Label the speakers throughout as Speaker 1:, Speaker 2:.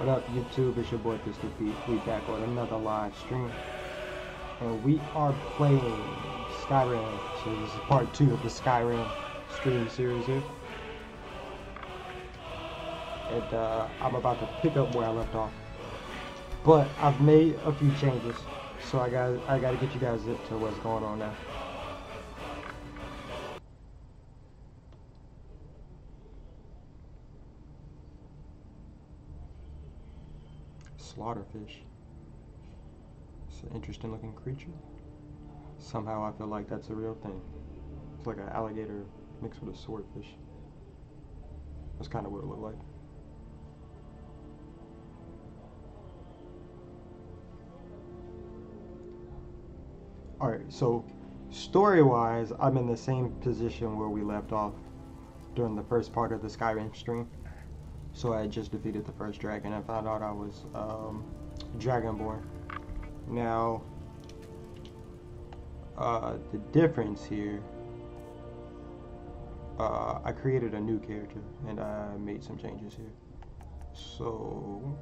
Speaker 1: What up, YouTube? It's your boy Mr. Pete. We back on another live stream, and we are playing Skyrim. So this is part 2 of the Skyrim stream series here, and I'm about to pick up where I left off. But I've made a few changes, so I gotta get you guys to what's going on now. Slaughterfish. It's an interesting looking creature. Somehow I feel like that's a real thing. It's like an alligator mixed with a swordfish. That's kind of what it looked like. Alright, so story-wise, I'm in the same position where we left off during the first part of the Skyrim stream. So I just defeated the first dragon and found out I was Dragonborn. Now, the difference here, I created a new character and I made some changes here. So,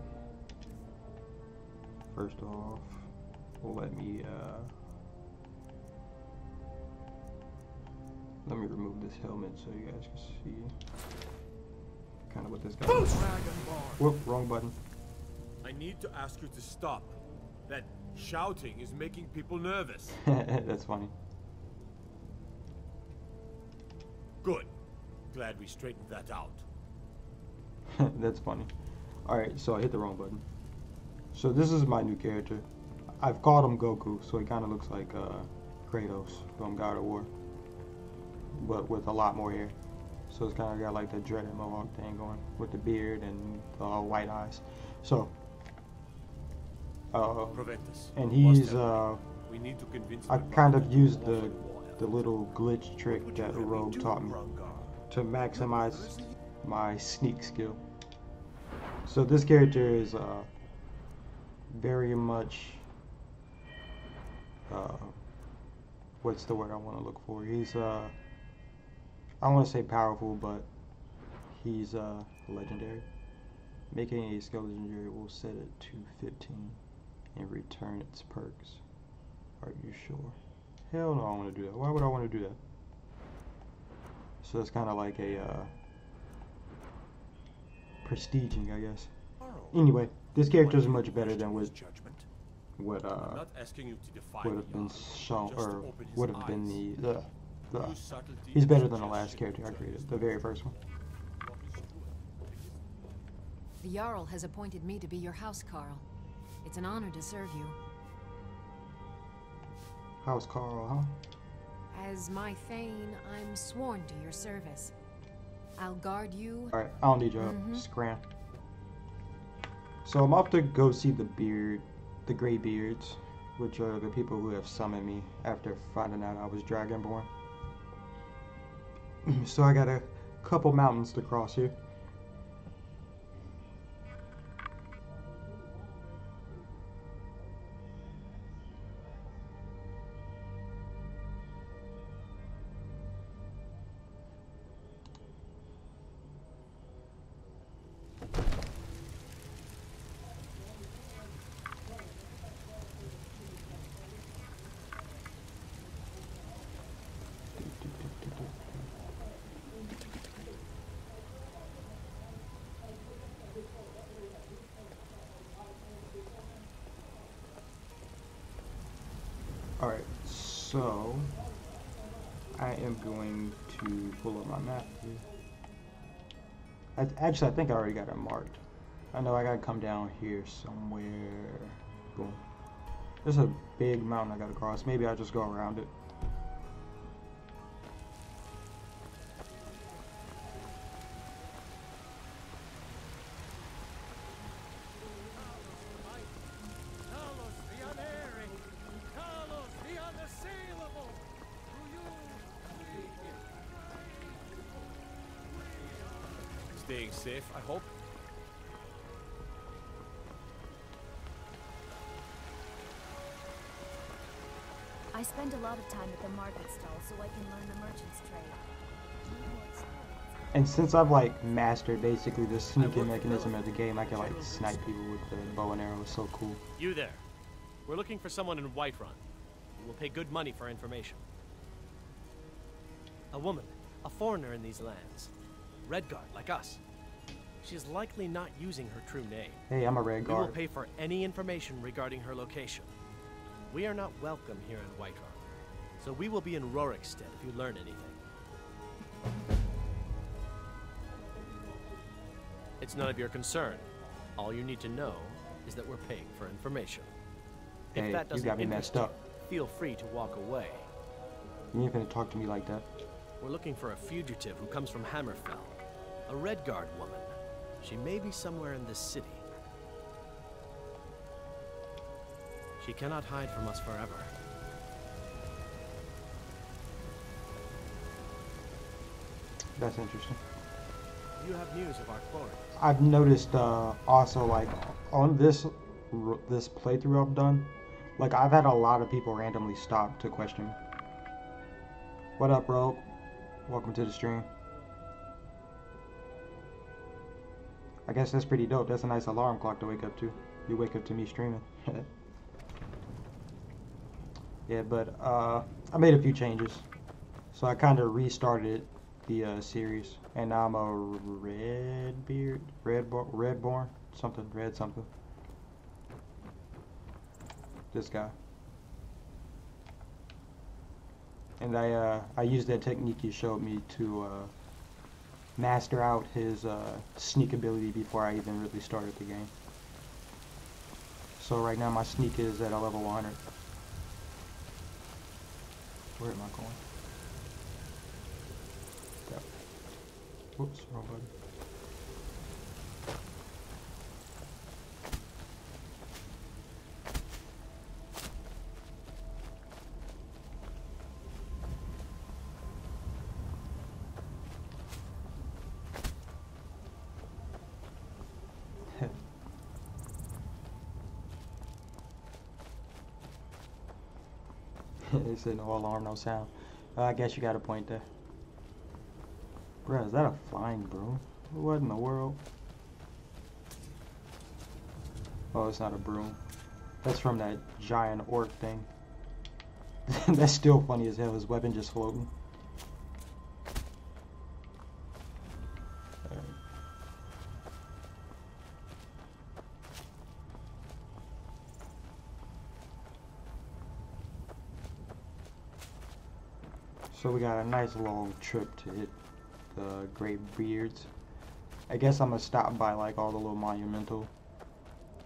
Speaker 1: first off, let me remove this helmet so you guys can see kind of what this guy is. Whoop, wrong button.
Speaker 2: I need to ask you to stop. That shouting is making people nervous.
Speaker 1: That's funny.
Speaker 2: Good. Glad we straightened that out.
Speaker 1: That's funny. Alright, so I hit the wrong button. So this is my new character. I've called him Goku, so he kind of looks like Kratos from God of War, but with a lot more hair. So it's kind of got like the dreaded mohawk thing going with the beard and the white eyes. So, and he's
Speaker 2: we need to convince
Speaker 1: I kind of used the little glitch trick that Rogue taught me to maximize my sneak skill. So this character is very much what's the word I want to look for? He's I don't want to say powerful, but he's legendary. Making a skill legendary will set it to 15 and return its perks. Are you sure? Hell no, I want to do that. Why would I want to do that? So it's kind of like a prestiging, I guess. Anyway, this character is much better than what would have been shown, or would have been the he's better than the last character I created, the very first one.
Speaker 3: The Jarl has appointed me to be your housecarl. It's an honor to serve you.
Speaker 1: Housecarl, huh?
Speaker 3: As my Thane, I'm sworn to your service. I'll guard you.
Speaker 1: Alright, I don't need your help. Scram. So I'm off to go see the Greybeards, which are the people who have summoned me after finding out I was Dragonborn. So I got a couple mountains to cross here. Alright, so I am going to pull up my map here. Actually, I think I already got it marked. I know I gotta come down here somewhere. Boom. There's a big mountain I gotta cross. Maybe I'll just go around it.
Speaker 2: Staying safe, I hope.
Speaker 4: I spend a lot of time at the market stall so I can learn the merchant's trade.
Speaker 1: And since I've like mastered basically the sneaking mechanism of the game, I can like snipe people with the bow and arrow. It's so cool.
Speaker 4: You there. We're looking for someone in Whiterun. We will pay good money for information. A woman, a foreigner in these lands. Redguard, like us. She is likely not using her true name.
Speaker 1: Hey, I'm a Redguard.
Speaker 4: We will pay for any information regarding her location. We are not welcome here in Whiterun, so we will be in Rorikstead if you learn anything. It's none of your concern. All you need to know is that we're paying for information.
Speaker 1: Hey,
Speaker 4: If that doesn't
Speaker 1: you got me messed up.
Speaker 4: feel free to walk away.
Speaker 1: You ain't gonna talk to me like that.
Speaker 4: We're looking for a fugitive who comes from Hammerfell. A Redguard woman. She may be somewhere in this city. She cannot hide from us forever.
Speaker 1: That's interesting.
Speaker 4: You have news of our quarry.
Speaker 1: I've noticed also like on this playthrough I've done, like I've had a lot of people randomly stop to question me. What up, bro? Welcome to the stream. I guess that's pretty dope. That's a nice alarm clock to wake up to. You wake up to me streaming. Yeah, but I made a few changes. So I kind of restarted the series, and now I'm a Redborn, something, red something. This guy. And I used that technique you showed me to master out his sneak ability before I even really started the game. So right now my sneak is at a level 100. Where am I going? Yep. Whoops, wrong button. They said no alarm, no sound. I guess you got a point there. Bruh, is that a flying broom? What in the world? Oh, it's not a broom. That's from that giant orc thing. That's still funny as hell, his weapon just floating. So we got a nice long trip to hit the Great Beards. I guess I'm gonna stop by like all the little monumental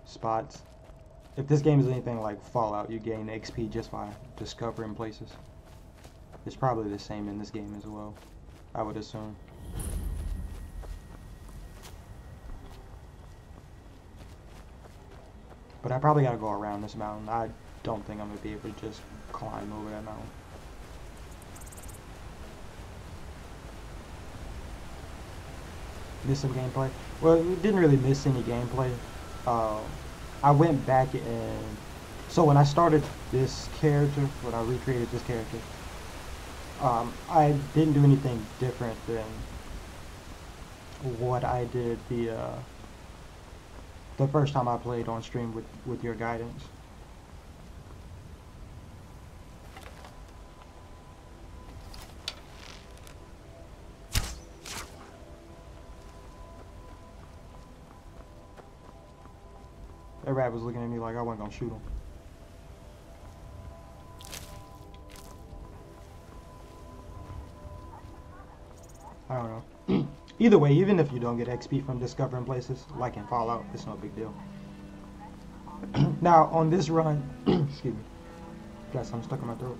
Speaker 1: spots. If this game is anything like Fallout, you gain XP just by discovering places. It's probably the same in this game as well, I would assume. But I probably gotta go around this mountain. I don't think I'm gonna be able to just climb over that mountain. Miss some gameplay? Well, we didn't really miss any gameplay. I went back and so when I started this character, when I recreated this character, I didn't do anything different than what I did the first time I played on stream with your guidance. That rat was looking at me like I wasn't gonna shoot him. I don't know. Either way, even if you don't get XP from discovering places, like in Fallout, it's no big deal. Now, on this run, excuse me, got something stuck in my throat.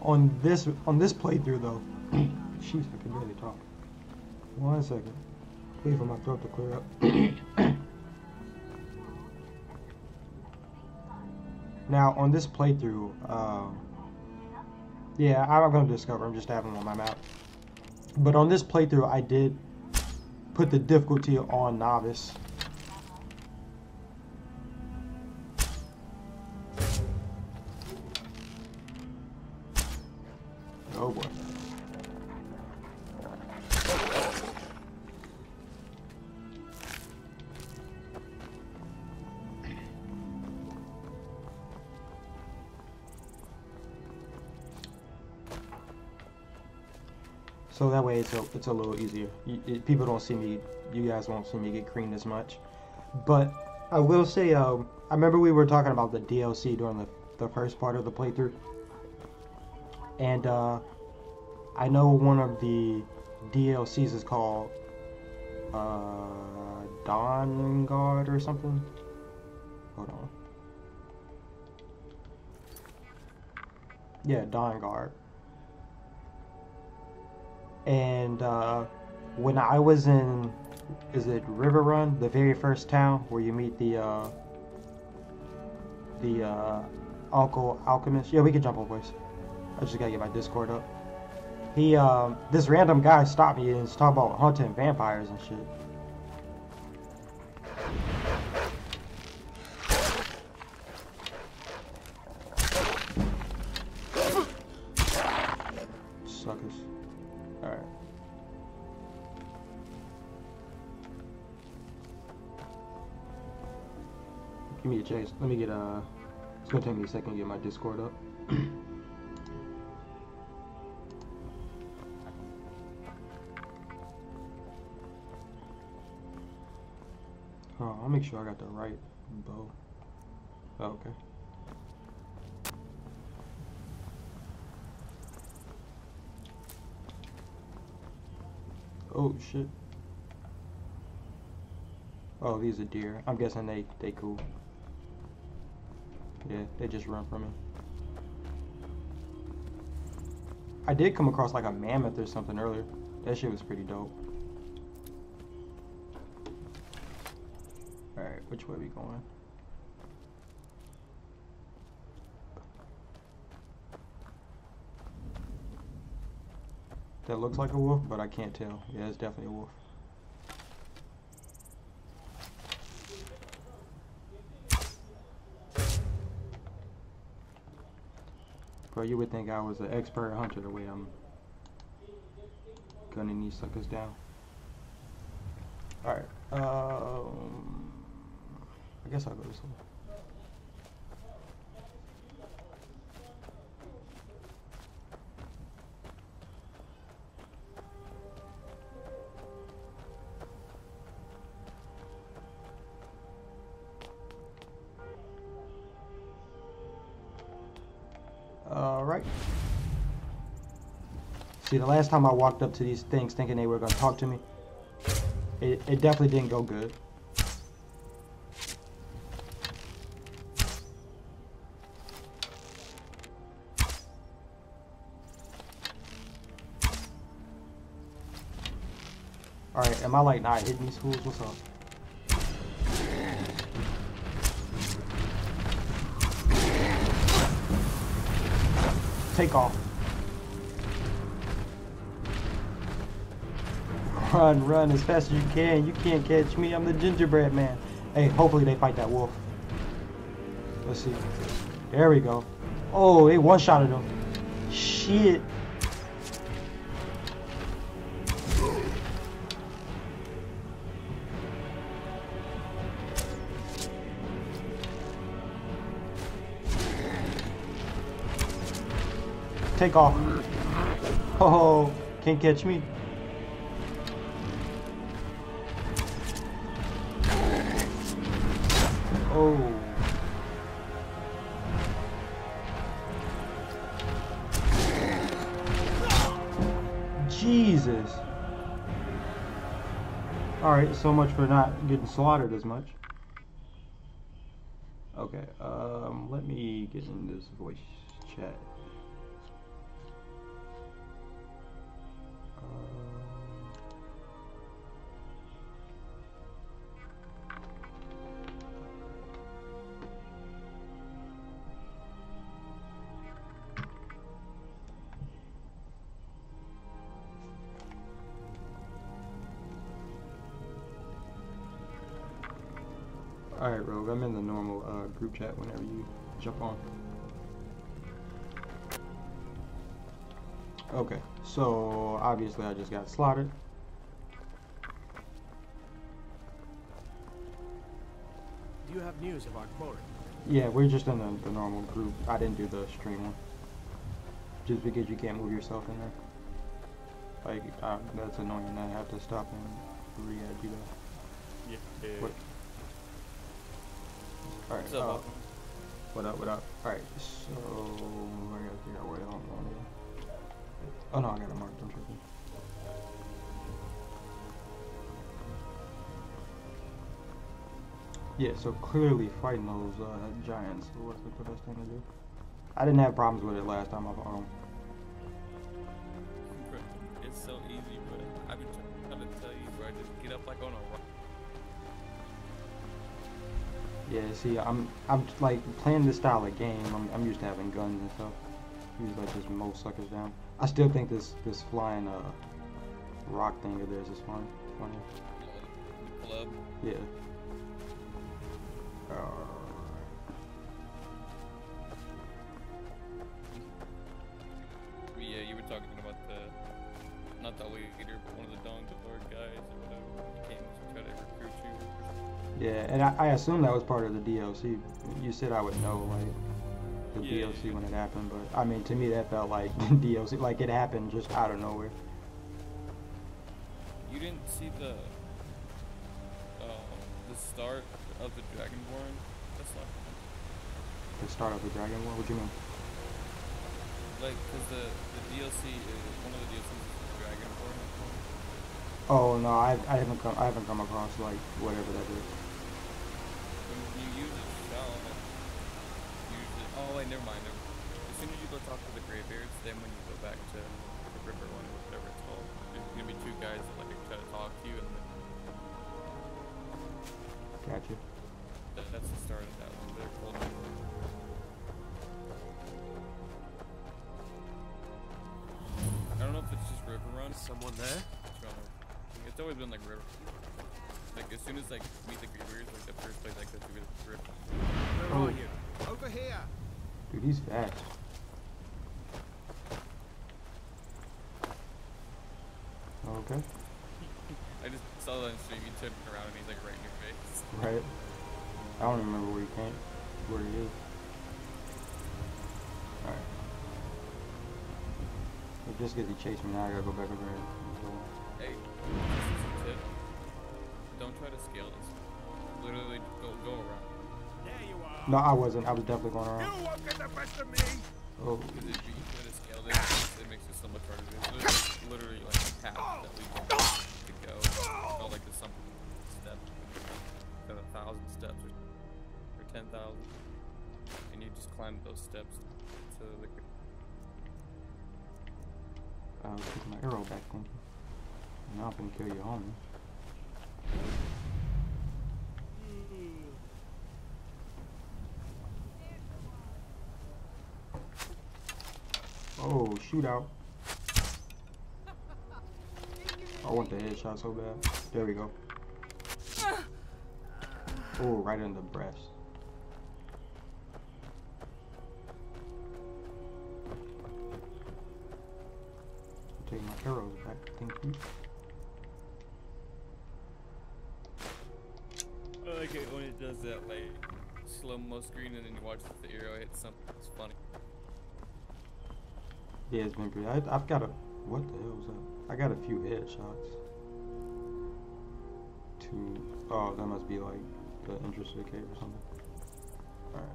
Speaker 1: on this playthrough though, jeez, I can barely talk. 1 second. Wait for my throat to clear up. Now, on this playthrough, yeah, I'm going to discover. I'm just having them on my map. But on this playthrough, I did put the difficulty on novice. Oh boy. So that way it's a little easier. People don't see me, you guys won't see me get creamed as much. But I will say, I remember we were talking about the DLC during the first part of the playthrough. And I know one of the DLCs is called Dawn Guard or something. Hold on. Yeah, Dawn Guard. And when I was in, is it River Run, the very first town where you meet the Uncle Alchemist? Yeah, we can jump on voice. I just gotta get my Discord up. He, this random guy stopped me and was talking about hunting vampires and shit. Suckers. Alright. Give me a chase. Let me get it's gonna take me a second to get my Discord up. I'll make sure I got the right bow. Oh, okay. Oh shit. Oh, these are deer. I'm guessing they cool. Yeah, they just run from me. I did come across like a mammoth or something earlier. That shit was pretty dope. Alright, which way are we going? That looks like a wolf, but I can't tell. Yeah, it's definitely a wolf. Bro, you would think I was an expert hunter the way I'm gunning these suckers down. Alright, I guess I'll go this way. Alright. See, the last time I walked up to these things thinking they were going to talk to me, it definitely didn't go good. Alright, am I like not hitting these fools? What's up? Take off. Run, run as fast as you can. You can't catch me. I'm the gingerbread man. Hey, hopefully they fight that wolf. Let's see. There we go. Oh, they one-shotted him. Shit. Take off. Oh, can't catch me. Oh. Jesus. Alright, so much for not getting slaughtered as much. Okay, let me get in this voice chat. Alright, Rogue, I'm in the normal group chat whenever you jump on. Okay, so obviously I just got slaughtered.
Speaker 4: Do you have news of our quarry?
Speaker 1: Yeah, we're just in the normal group. I didn't do the stream one. Just because you can't move yourself in there. Like, that's annoying. I have to stop and re-add you guys.
Speaker 5: Yeah.
Speaker 1: What? Alright,
Speaker 5: What's up?
Speaker 1: what up, what up? Alright, so, I gotta figure out where the hell I'm going here. Oh no, I got it marked, I'm tripping. Yeah, so clearly fighting those giants was the best thing to do. I didn't have problems with it last time I fought them.
Speaker 5: It's so easy, but I've been trying to tell you, bro. Just get up like on a rock.
Speaker 1: Yeah, see, I'm like playing this style of game. I'm used to having guns and stuff. Usually like just mow suckers down. I still think this flying rock thing of theirs is fun. Funny.
Speaker 5: The club.
Speaker 1: Yeah.
Speaker 5: Yeah, you were talking about not the leader, but one of the Dawn Lord guys or whatever. He came to try to recruit you.
Speaker 1: Yeah, and I assume that was part of the DLC. You said I would know, like, the DLC when it happened, but, I mean, to me that felt like DLC, like it happened just out of nowhere.
Speaker 5: You didn't see the start of the Dragonborn? That's not
Speaker 1: The start of the Dragon War? What do you mean?
Speaker 5: like, cause the DLC is one of the DLCs is the Dragonborn.
Speaker 1: Oh no, I haven't come across like whatever that is.
Speaker 5: When you use a shell, oh wait, never mind. As soon as you go talk to the Greybeards, then when you go back to the River one or whatever it's called, there's gonna be two guys that like try to talk to you, and then
Speaker 1: Gotcha.
Speaker 5: that's the start of that one. They're called. I don't know if it's just River Run.
Speaker 4: Is someone there?
Speaker 5: It's always been like River. Like as soon as like meet the Greybeards, like the first place I go through is River.
Speaker 2: Where are you? Over here.
Speaker 1: Dude, he's fast. Okay.
Speaker 5: I just saw that on stream. He turned around and he's like right in your face.
Speaker 1: Right. I don't remember where he came, where he is. Alright. Just because he chased me, now I gotta go back over here.
Speaker 5: Hey, this is a tip. Don't try to scale this. Literally, go around.
Speaker 2: There you are.
Speaker 1: No, I wasn't. I was definitely going around.
Speaker 2: You won't get the best of me.
Speaker 1: Oh.
Speaker 5: Because if you try to scale this, it makes it so much harder. There's literally like a path that we can go. It's called like the something step. Got 1,000 steps or 10,000, and you just climb those steps to the.
Speaker 1: I'll take my arrow back, thank you. Now I can kill your homie. Oh, shootout. I want the headshot so bad. There we go. Oh, right in the breast. Take my arrows back, thank you.
Speaker 5: I like it when it does that like slow-mo screen and then you watch the arrow hit something. It's funny.
Speaker 1: Yeah, it's been pretty. I've got a. What the hell was that? I got a few headshots. Oh, that must be like the entrance to the cave or something. Alright.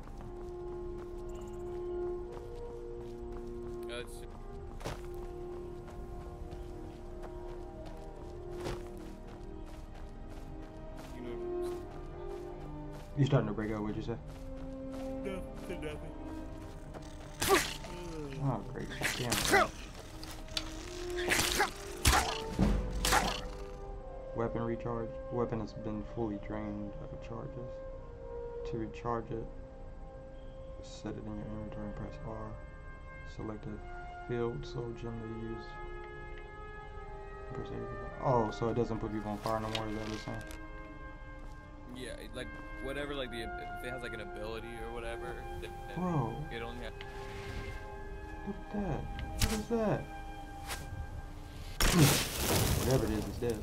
Speaker 1: You starting to break out? What'd you say?
Speaker 5: Nothing.
Speaker 1: Oh, great. Damn. Weapon recharge. Weapon has been fully drained of charges. To recharge it, set it in your inventory and press R. Select a field so generally used. Press A. Oh, so it doesn't put people on fire no more, is that what it's saying?
Speaker 5: Yeah, like whatever, like if it has like an ability or whatever, then
Speaker 1: Bro.
Speaker 5: it only has.
Speaker 1: Look at that. What is that? Whatever it is, it's dead.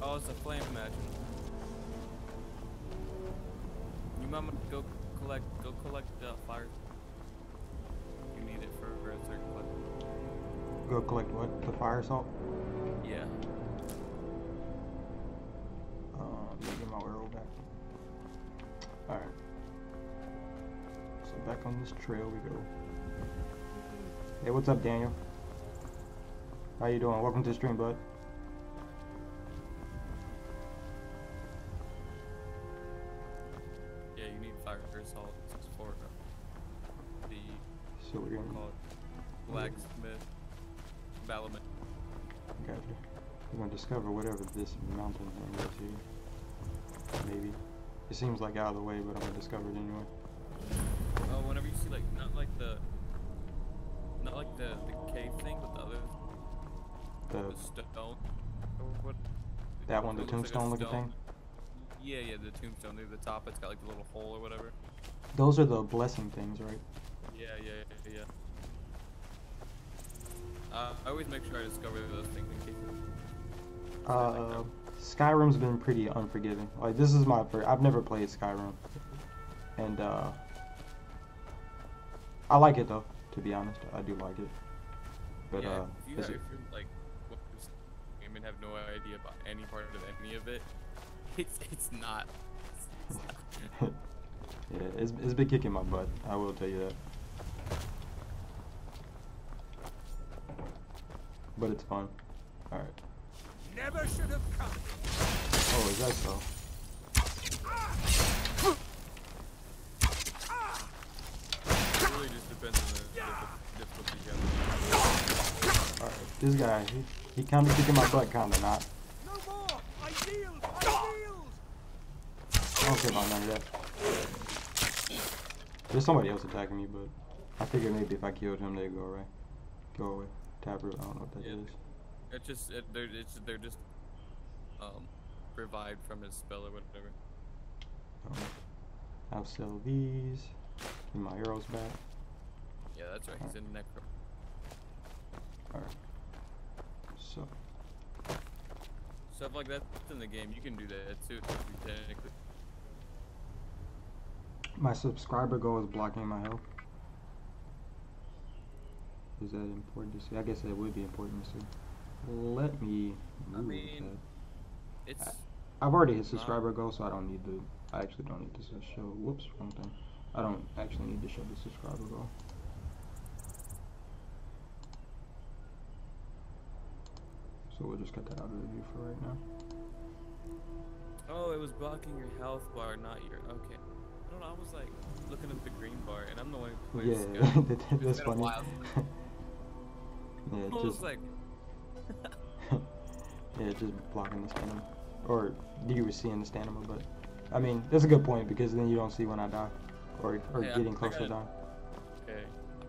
Speaker 5: Oh, it's a flame match. You might go collect fire. You need it for a certain place.
Speaker 1: Go collect what? The fire salt?
Speaker 5: Yeah.
Speaker 1: Let me get my arrow back. Alright. So back on this trail we go. Hey, what's up, Daniel? How you doing? Welcome to the stream, bud.
Speaker 5: Yeah, you need fire salt for the
Speaker 1: So we're gonna
Speaker 5: call it blacksmith battlement.
Speaker 1: Gotcha. We're gonna discover whatever this mountain thing is here. Maybe. It seems like out of the way, but I'm gonna discover it anyway.
Speaker 5: Oh, whenever you see like not like the cave thing, but the other the stone. What?
Speaker 1: That one, the
Speaker 5: It looks like a
Speaker 1: tombstone looking
Speaker 5: stone.
Speaker 1: thing?
Speaker 5: Yeah, the tombstone near the top. It's got like the little hole or whatever.
Speaker 1: Those are the blessing things, right?
Speaker 5: Yeah. I always make sure I discover those things in case.
Speaker 1: Skyrim's been pretty unforgiving. Like, this is my first. I've never played Skyrim, and I like it though. To be honest, I do like it. But
Speaker 5: yeah, if
Speaker 1: is
Speaker 5: you're
Speaker 1: it?
Speaker 5: like game and have no idea about any part of any of it, it's not.
Speaker 1: Yeah, it's been kicking my butt. I will tell you that. But it's fun. All right.
Speaker 2: Never should have come.
Speaker 1: Oh, is that so?
Speaker 5: It really just depends on the difficulty you have.
Speaker 1: Alright, this guy, he kinda kicking my butt, kinda not.
Speaker 2: No more. I yield. I yield.
Speaker 1: I don't care about none of that. There's somebody else attacking me, but I figured maybe if I killed him, they'd go away. Go away. Taproot, I don't know what that is.
Speaker 5: It's just they're just revived from his spell or whatever.
Speaker 1: I'll sell these. Get my arrows back.
Speaker 5: Yeah, that's right. He's in necro.
Speaker 1: Alright. So.
Speaker 5: Stuff like that in the game, you can do that too. Technically.
Speaker 1: My subscriber goal is blocking my health. Is that important to see? I guess that would be important to see. Let me move
Speaker 5: I mean,
Speaker 1: that.
Speaker 5: it's.
Speaker 1: I've already hit subscriber goal, so I don't need to. I actually don't need to show. Whoops, wrong thing. I don't actually need to show the subscriber goal. So we'll just cut that out of the view for right now.
Speaker 5: Oh, it was blocking your health bar, not your. Okay. I don't know. I was like looking at the green bar, and I'm the one who plays.
Speaker 1: Yeah, that's funny. Yeah,
Speaker 5: I was like.
Speaker 1: Yeah, just blocking the stamina. Or you were seeing the stamina, but I mean, that's a good point because then you don't see when I die. Or
Speaker 5: Hey,
Speaker 1: getting close to dying.
Speaker 5: Okay.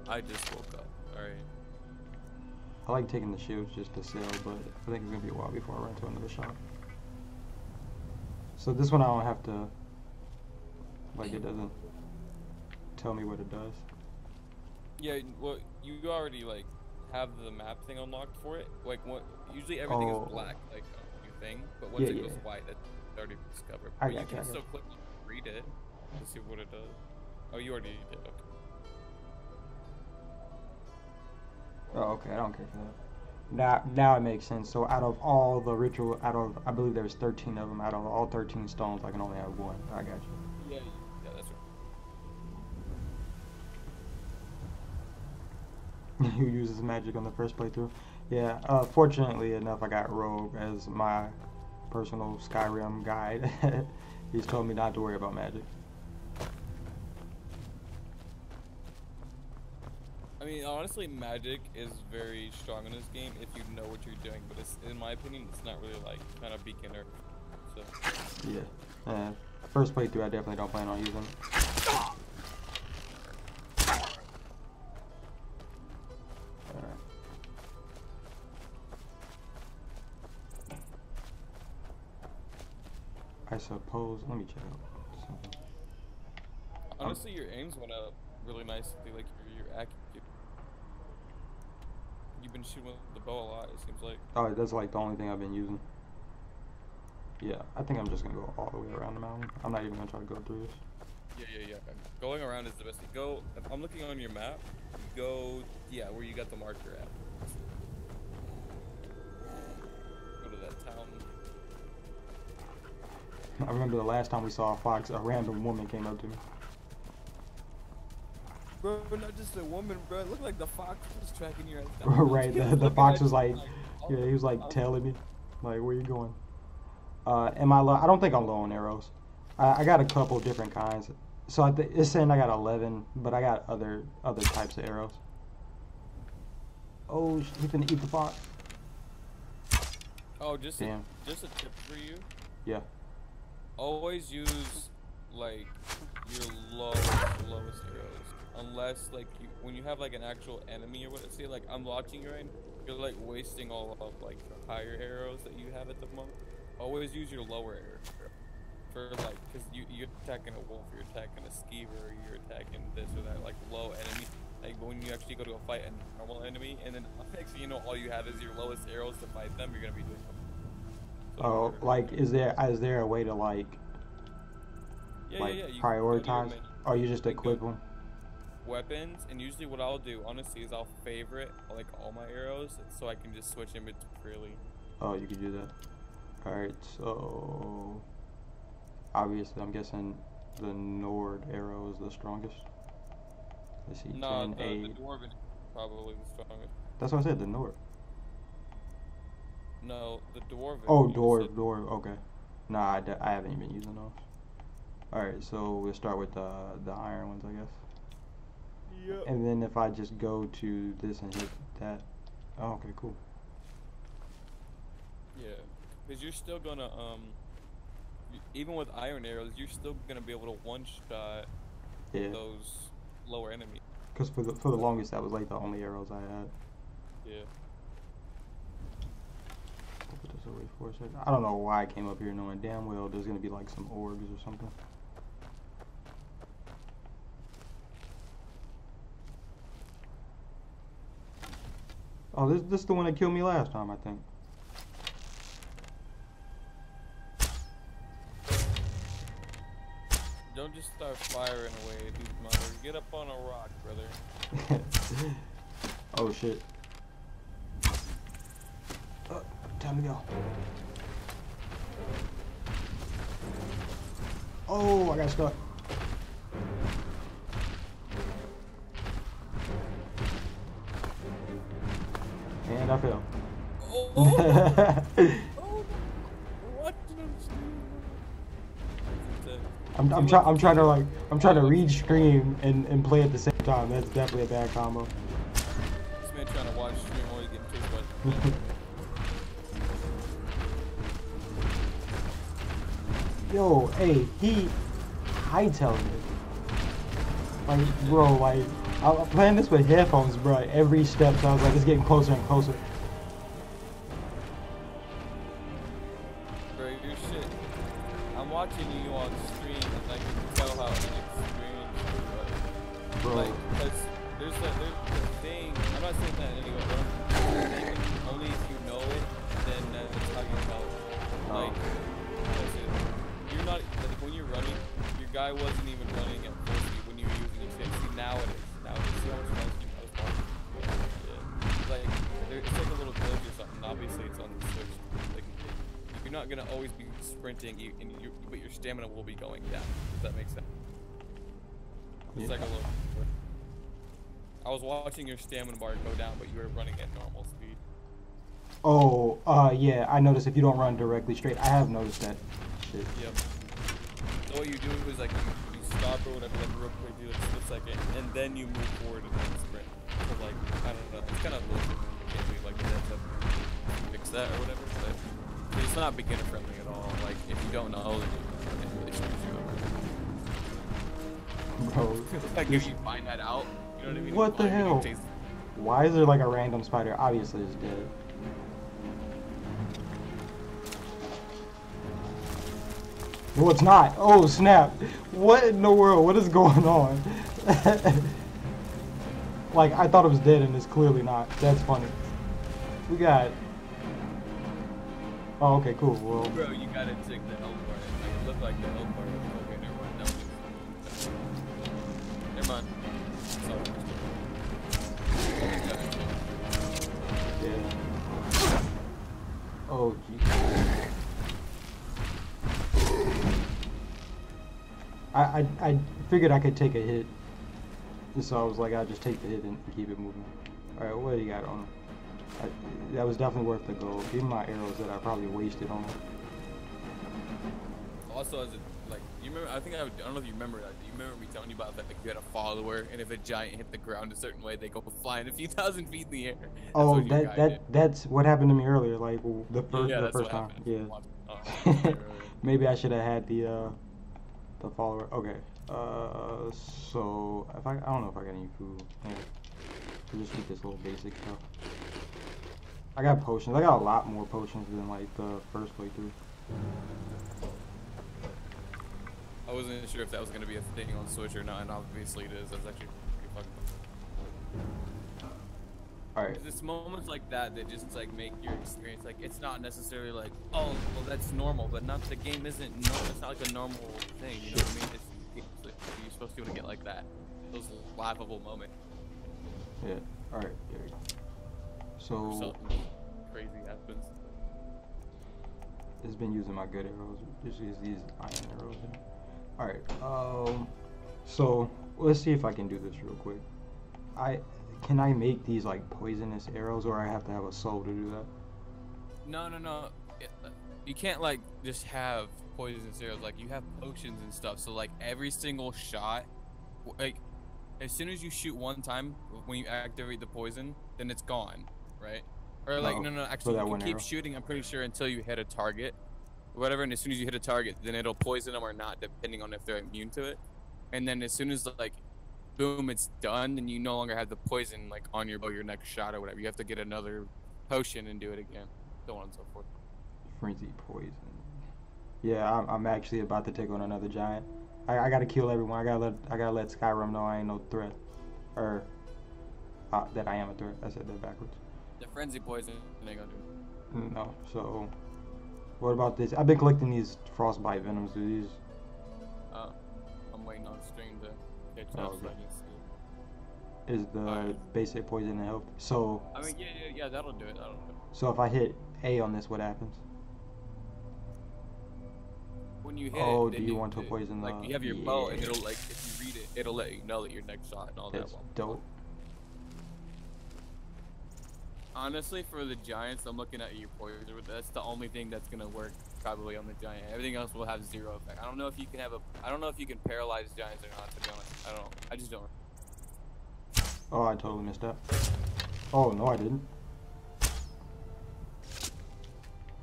Speaker 5: I just woke up. Alright.
Speaker 1: I like taking the shields just to sell, but I think it's gonna be a while before I run to another shop. So this one I don't have to, like, it doesn't tell me what it does.
Speaker 5: Yeah, well, you already like have the map thing unlocked for it. Like, what? Usually everything is black, like a new thing, but once it goes white, it's already discovered.
Speaker 1: I
Speaker 5: But you
Speaker 1: got
Speaker 5: can
Speaker 1: you.
Speaker 5: still click on read it to see what it does. Oh, you already did. Okay.
Speaker 1: Oh, okay, I don't care for that. Now it makes sense. So out of all the ritual, I believe there's 13 of them. Out of all 13 stones, I can only have one. I got you.
Speaker 5: Yeah, that's right.
Speaker 1: Who uses magic on the first playthrough? Yeah, fortunately enough, I got Rogue as my personal Skyrim guide. He's told me not to worry about magic.
Speaker 5: I mean, honestly, magic is very strong in this game if you know what you're doing. But it's, in my opinion, it's not really like kind of beginner. So.
Speaker 1: Yeah. First playthrough, I definitely don't plan on using it. Alright. I suppose. Let me check out something.
Speaker 5: Honestly, your aims went up really nicely. Like you're accurate. You've been shooting with the bow a lot. It seems like.
Speaker 1: Oh, that's like the only thing I've been using. Yeah, I think I'm just gonna go all the way around the mountain. I'm not even gonna try to go through this.
Speaker 5: Yeah. Going around is the best thing. Go. If I'm looking on your map. Go. Yeah, where you got the marker at. town.
Speaker 1: I remember the last time we saw a fox, a random woman came up to me.
Speaker 5: Bro, not just a woman, bro. It looked like the fox was tracking your ass down.
Speaker 1: Right, the fox was like, yeah, he was like telling me, like, where you going? Am I low? I don't think I'm low on arrows. I got a couple different kinds. So it's saying I got 11, but I got other types of arrows. Oh, he finna eat the fox.
Speaker 5: Oh, just
Speaker 1: damn.
Speaker 5: Just a tip for you.
Speaker 1: Yeah.
Speaker 5: Always use like your lowest arrows, unless like when you have like an actual enemy or what. See, like I'm watching you right now, you're like wasting all of like the higher arrows that you have at the moment. Always use your lower arrow for like, because you're attacking a wolf, you're attacking a skeever, you're attacking this or that like low enemy. Like when you actually go to a fight a normal enemy, and then next thing you know, all you have is your lowest arrows to fight them, you're gonna be doing something. So
Speaker 1: Oh, like is there a way to like
Speaker 5: yeah, you
Speaker 1: prioritize, or you just equip them?
Speaker 5: Weapons, and usually what I'll do, honestly, is I'll favorite like all my arrows, so I can just switch them freely.
Speaker 1: Oh, you can do that. All right, so obviously I'm guessing the Nord arrow is the strongest. Let's see,
Speaker 5: No,
Speaker 1: 10,
Speaker 5: the
Speaker 1: 8.
Speaker 5: Dwarven is probably the strongest.
Speaker 1: That's what I said, the Nord.
Speaker 5: No, the Dwarven.
Speaker 1: Oh,
Speaker 5: you said-
Speaker 1: dwarf. Okay. Nah, I haven't even used those. All right, so we'll start with the iron ones, I guess.
Speaker 5: Yep.
Speaker 1: And then if I just go to this and hit that. Oh, okay, cool.
Speaker 5: Yeah, because you're still gonna even with iron arrows, you're still gonna be able to one-shot
Speaker 1: Yeah.
Speaker 5: those lower enemies.
Speaker 1: Because for the longest, that was like the only arrows I had.
Speaker 5: Yeah.
Speaker 1: I'll put this away for a second. I don't know why I came up here knowing damn well there's gonna be like some orbs or something. Oh, this is the one that killed me last time, I think.
Speaker 5: Don't just start firing away, dude. Mother, get up on a rock, brother.
Speaker 1: Oh shit. Time to go. Oh, I got stuck. And I fell.
Speaker 5: Oh, oh, oh, what did
Speaker 1: I'm trying to read stream and play at the same time. That's definitely a bad combo.
Speaker 5: This man trying to watch stream while you getting chased by.
Speaker 1: Yo, hey, he hightailing it. Like, bro, like, I'm playing this with headphones, bro. Every step, so I was like, it's getting closer and closer.
Speaker 5: Bro, your shit. I'm watching you on stream, and I can tell how inexperienced you are.
Speaker 1: Bro.
Speaker 5: Like, cause there's a thing. I'm not saying that anyway, but I'm saying only if you know it, then that's how you know it. Like, that's it. You're not like when you're running. Your guy wasn't even running at full speed when you were using your stick. See, now it is. Now it's so much faster. I was watching. Yeah. Like, it's like a little glitch or something. Obviously, it's on the switch. Like, you're not gonna always be sprinting, but your stamina will be going down. Does that make sense? It's
Speaker 1: Yeah.
Speaker 5: like a little. I was watching your stamina bar go down, but you were running at normal speed.
Speaker 1: Oh, yeah, I noticed if you don't run directly straight. I have noticed that shit.
Speaker 5: Yep. So what you do is like you stop or whatever, like real quick, do like a split second, and then you move forward and then sprint. So like, I don't know, it's kind of bullshit. You can't be like that to fix that or whatever, but it's not beginner friendly at all. Like, if you don't know, then it really screws you over.
Speaker 1: Bro,
Speaker 5: Like, if you find that out, you know what I mean?
Speaker 1: What the
Speaker 5: Like, you
Speaker 1: hell?
Speaker 5: chase-
Speaker 1: why is there like a random spider? Obviously, it's dead. No, it's not. Oh, snap. What in the world? What is going on? Like, I thought it was dead and it's clearly not. That's funny. We got... Oh, okay, cool. Well,
Speaker 5: Bro, you gotta take the health part. Like, it looked like the health part was okay. Never mind. No, never mind. So,
Speaker 1: yeah. Oh, jeez. I figured I could take a hit, so I was like, I'll just take the hit and keep it moving. All right, what do you got on him? That was definitely worth the gold. Even my arrows that I probably wasted on him.
Speaker 5: Also, as a, like, you remember? I don't know if you remember that. Do you remember me telling you about that? Like, you had a follower, and if a giant hit the ground a certain way, they go flying a few thousand feet in the air. That's
Speaker 1: Oh,
Speaker 5: what your guy did.
Speaker 1: that's what happened to me earlier. Like the
Speaker 5: Yeah, that's
Speaker 1: first
Speaker 5: what
Speaker 1: time.
Speaker 5: happened.
Speaker 1: Yeah.
Speaker 5: Oh,
Speaker 1: Maybe I should have had the follower. Okay. So if I don't know if I got any food. Yeah. I'll just eat this little basic stuff. I got potions. I got a lot more potions than like the first playthrough.
Speaker 5: I wasn't sure if that was gonna be a thing on Switch or not, and obviously it is. That's actually pretty fucking.
Speaker 1: Alright.
Speaker 5: There's moments like that that just like make your experience like it's not necessarily like, oh well that's normal, but not the game isn't it's not like a normal thing, you know what I mean? It's you're supposed to be able to get like that. Those laughable moments.
Speaker 1: Yeah. Alright, there you go. So
Speaker 5: Something crazy happens.
Speaker 1: it's been using my good arrows. Just use these iron arrows. Alright, so let's see if I can do this real quick. Can I make these like poisonous arrows, or I have to have a soul to do that?
Speaker 5: No. You can't like just have poisonous arrows. Like you have potions and stuff. So like every single shot, like as soon as you shoot one time, when you activate the poison, then it's gone, right? Or like no, actually you can keep shooting. I'm pretty sure until you hit a target, or whatever. And as soon as you hit a target, then it'll poison them or not, depending on if they're immune to it. And then as soon as like boom, it's done, then you no longer have the poison like on your bow, your next shot or whatever. You have to get another potion and do it again, so on and so forth.
Speaker 1: Frenzy poison. Yeah, I'm actually about to take on another giant. I gotta kill everyone. I gotta let Skyrim know I ain't no threat, or that I am a threat. I said that backwards.
Speaker 5: The frenzy poison ain't gonna do it.
Speaker 1: No. So what about this? I've been collecting these frostbite venoms. Do these?
Speaker 5: I'm waiting on stream to catch
Speaker 1: Oh,
Speaker 5: up
Speaker 1: okay.
Speaker 5: so I can see.
Speaker 1: Is the basic poison and health? So
Speaker 5: I mean, yeah, that'll do it. That'll do it.
Speaker 1: so if I hit A on this, what happens?
Speaker 5: When you hit
Speaker 1: Oh,
Speaker 5: it,
Speaker 1: do
Speaker 5: then
Speaker 1: you want to poison
Speaker 5: like
Speaker 1: the-
Speaker 5: you have your bow, and
Speaker 1: yeah.
Speaker 5: it'll like if you read it, it'll let you know that your next shot and all
Speaker 1: That's
Speaker 5: that.
Speaker 1: dope.
Speaker 5: Honestly, for the giants, I'm looking at your poison. That's the only thing that's gonna work probably on the giant. Everything else will have zero effect. I don't know if you can I don't know if you can paralyze giants or not. To be honest, I don't know. I just don't.
Speaker 1: Oh, I totally missed that. Oh no, I didn't.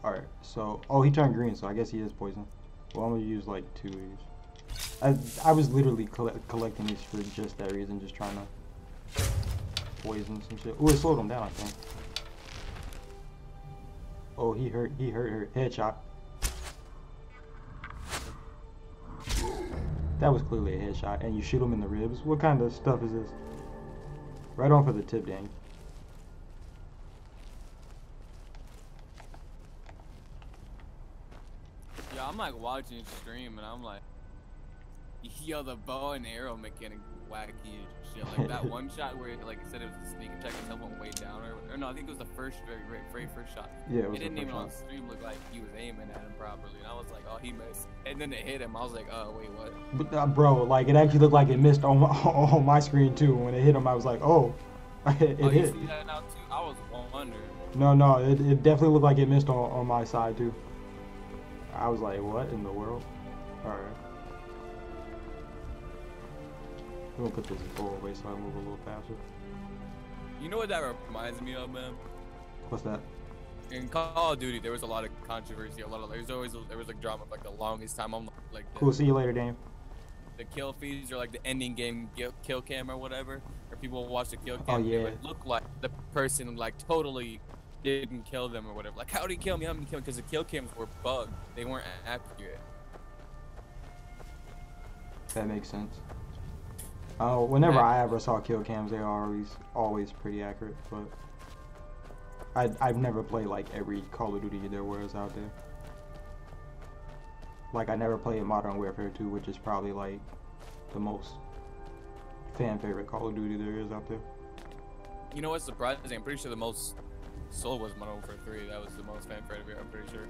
Speaker 1: All right, so he turned green, so I guess he is poison. Well, I'm gonna use like 2 of these. I was literally collecting these for just that reason, just trying to poison some shit. Oh, it slowed him down, I think. Oh, he hurt her. Headshot. That was clearly a headshot, and you shoot him in the ribs. What kind of stuff is this? Right on for the tip, dang.
Speaker 5: Yeah, I'm like watching stream, and I'm like, yo, the bow and arrow mechanic wacky as shit. Like that one shot where like instead of sneak attack, someone way down, or no, I think it was the very first shot.
Speaker 1: Yeah, it was
Speaker 5: It didn't
Speaker 1: the
Speaker 5: even
Speaker 1: first
Speaker 5: on
Speaker 1: shot.
Speaker 5: stream look like he was aiming at him properly, and I was like, oh, he missed. And then it hit him. I was like, oh, wait, what?
Speaker 1: But bro, like it actually looked like it missed on on my screen too. When it hit him, I was like, oh, it
Speaker 5: Oh, you
Speaker 1: hit.
Speaker 5: see that now too? I was wondering.
Speaker 1: No, it definitely looked like it missed on my side too. I was like, what in the world? Alright. I'm gonna put this bow away so I move a little faster.
Speaker 5: You know what that reminds me of, man?
Speaker 1: What's that?
Speaker 5: In Call of Duty, there was a lot of controversy. There was like drama for like the longest time. I'm like
Speaker 1: Cool, see you later, Dame.
Speaker 5: the kill feeds or like the ending game kill cam or whatever, or people watch the kill cam.
Speaker 1: Oh, yeah.
Speaker 5: It would look like the person like totally didn't kill them or whatever. Like, how did he kill me? How did he kill me? Because the kill cams were bugged. They weren't accurate.
Speaker 1: That makes sense. Whenever I ever saw kill cams, they are always pretty accurate, but I've never played like every Call of Duty there was out there. Like I never played Modern Warfare 2, which is probably like the most fan favorite Call of Duty there is out there.
Speaker 5: You know what's surprising? I'm pretty sure the most sold was Modern Warfare 3. That was the most fan favorite. I'm pretty sure.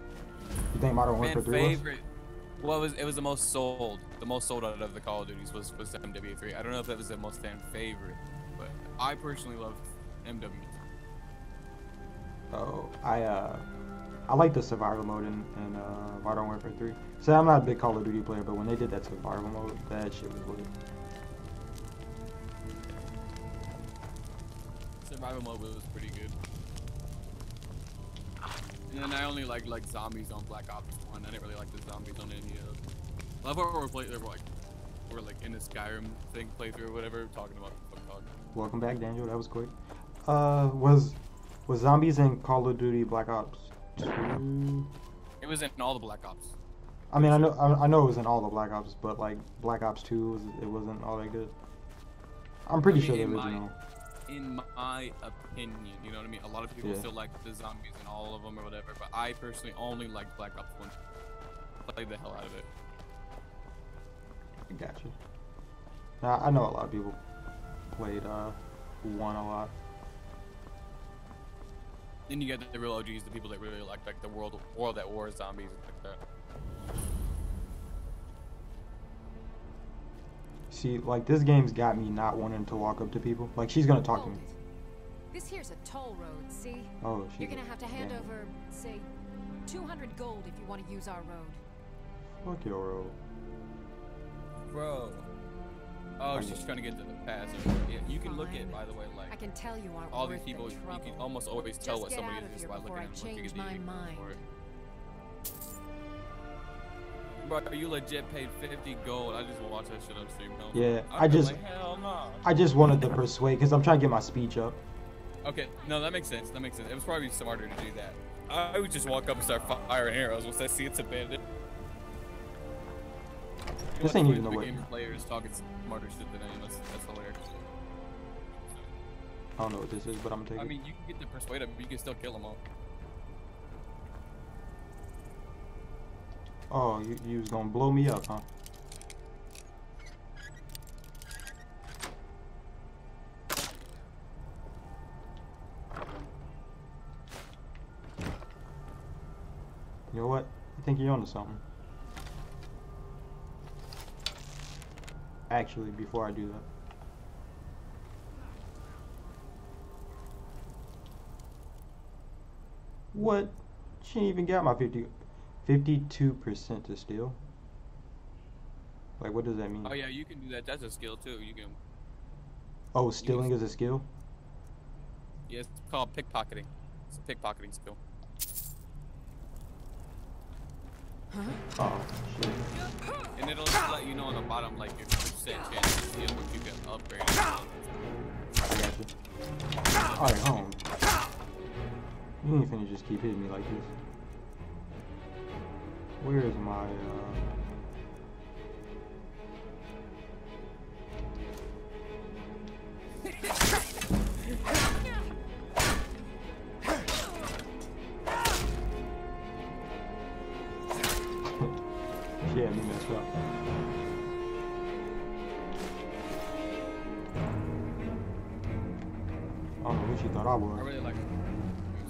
Speaker 1: You think Modern Warfare 3 was?
Speaker 5: Favorite. Well, it was the most sold. The most sold out of the Call of Duties was MW3. I don't know if that was the most fan favorite, but I personally love MW3.
Speaker 1: Oh, I like the survival mode in Modern Warfare 3. So I'm not a big Call of Duty player, but when they did that survival mode, that shit was lit.
Speaker 5: Survival mode was pretty good. And then I only like zombies on Black Ops 1. I didn't really like the zombies on any of. I love how we're like in a Skyrim thing playthrough or whatever, talking about the fuck dog.
Speaker 1: Welcome back, Daniel. That was quick. Was zombies in Call of Duty Black Ops 2?
Speaker 5: It was in all the Black Ops.
Speaker 1: I mean, I know it was in all the Black Ops, but like Black Ops 2, it wasn't all that good. I'm pretty sure the original.
Speaker 5: In my opinion, you know what I mean? A lot of people still like the zombies in all of them or whatever, but I personally only like Black Ops 1. Played the hell out of it.
Speaker 1: I gotcha. Now, I know a lot of people played 1 a lot.
Speaker 5: Then you get the real OGs, the people that really like the World at War zombies and like that.
Speaker 1: See, like, this game's got me not wanting to walk up to people. Like, she's gonna talk to me.
Speaker 3: This here's a toll road, see?
Speaker 1: Oh,
Speaker 3: You're gonna have to hand over, say, 200 gold if you want to use our road.
Speaker 1: Fuck your road.
Speaker 5: Bro. Oh, she's trying to get to the pass. Yeah, you can look at, by the way, like,
Speaker 3: I can tell you aren't
Speaker 5: all
Speaker 3: worth
Speaker 5: these people,
Speaker 3: the
Speaker 5: you
Speaker 3: trouble.
Speaker 5: can almost always tell what
Speaker 3: Just get
Speaker 5: somebody
Speaker 3: out of
Speaker 5: is
Speaker 3: here
Speaker 5: by looking
Speaker 3: before I
Speaker 5: at them.
Speaker 3: change my mind.
Speaker 5: Bro, you legit paid 50 gold. I just watched that shit on stream.
Speaker 1: Yeah,
Speaker 5: Hell no.
Speaker 1: I just wanted to persuade, because I'm trying to get my speech up.
Speaker 5: Okay, no, that makes sense. That makes sense. It was probably smarter to do that. I would just walk up and start firing arrows once I see it's a bandit.
Speaker 1: This ain't even the way.
Speaker 5: Gamer players talking smarter shit than any of us. That's hilarious.
Speaker 1: I don't know what this is, but I'm gonna take it.
Speaker 5: I mean, you can get to persuade them, but you can still kill them all.
Speaker 1: Oh, you was gonna blow me up, huh? You know what? I think you're onto something. Actually, before I do that. What? She ain't even got my 52% to steal. Like, what does that mean?
Speaker 5: Oh yeah, you can do that. That's a skill too. You can.
Speaker 1: Oh, stealing is a skill?
Speaker 5: Yeah, it's called pickpocketing. It's a pickpocketing skill.
Speaker 1: Oh, shit.
Speaker 5: And it'll just let you know on the bottom, like, your percent chance to steal what you can upgrade.
Speaker 1: I gotcha. Alright, home. You ain't finna just keep hitting me like this. Where is my, She had me messed up. I don't know who she thought I was.
Speaker 5: I really like it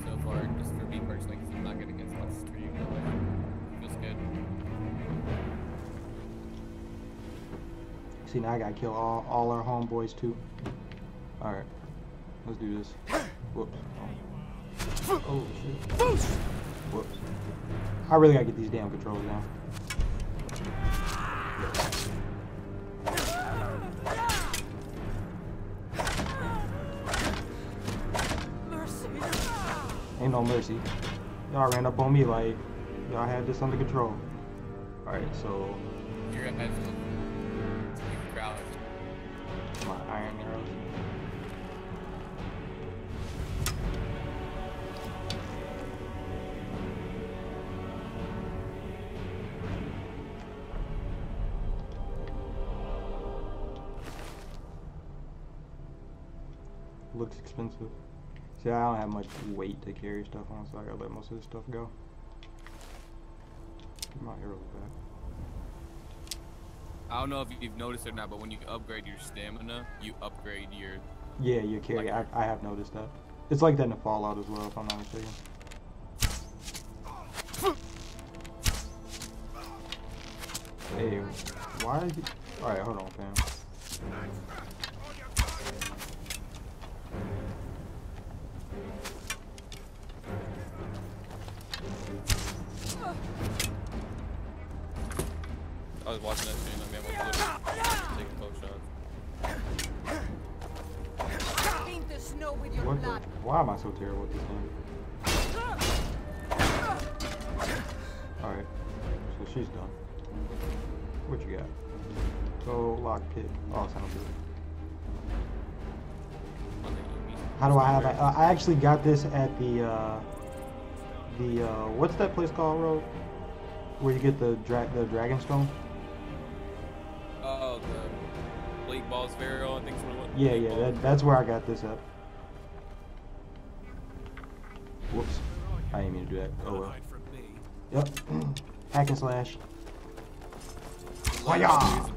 Speaker 5: so far, just for me personally, because I'm not good against much stream. It feels good.
Speaker 1: See, now I gotta kill all our homeboys too. Alright. Let's do this. Whoops. Oh shit. Whoops. I really gotta get these damn controllers down. Ain't no mercy. Y'all ran up on me like y'all had this under control. Alright, so
Speaker 5: You're gonna have to crowd.
Speaker 1: my iron arrows. Looks expensive. See, I don't have much weight to carry stuff on, so I gotta let most of this stuff go. Get my arrows back.
Speaker 5: I don't know if you've noticed or not, but when you upgrade your stamina, you upgrade your...
Speaker 1: Yeah, your carry.
Speaker 5: Like-
Speaker 1: I have noticed that. It's like that in the Fallout as well, if I'm not mistaken. Hey, why is he... Alright, hold on, fam.
Speaker 5: I was watching that stream, that man was literally taking both shots.
Speaker 6: Paint the snow with your
Speaker 1: What the...
Speaker 6: blood.
Speaker 1: Why am I so terrible at this game? Alright, so she's done. What you got? Go lock pit. Oh, sounds good. How do I have it? I actually got this at the what's that place called, bro? Where you get the dragon stone?
Speaker 5: Oh, the Bleak Balls Pharaoh, I think it's what.
Speaker 1: Yeah, that's where I got this at. Whoops, I didn't mean to do that. Oh well. Yep. Hack and slash.
Speaker 5: Literally, it's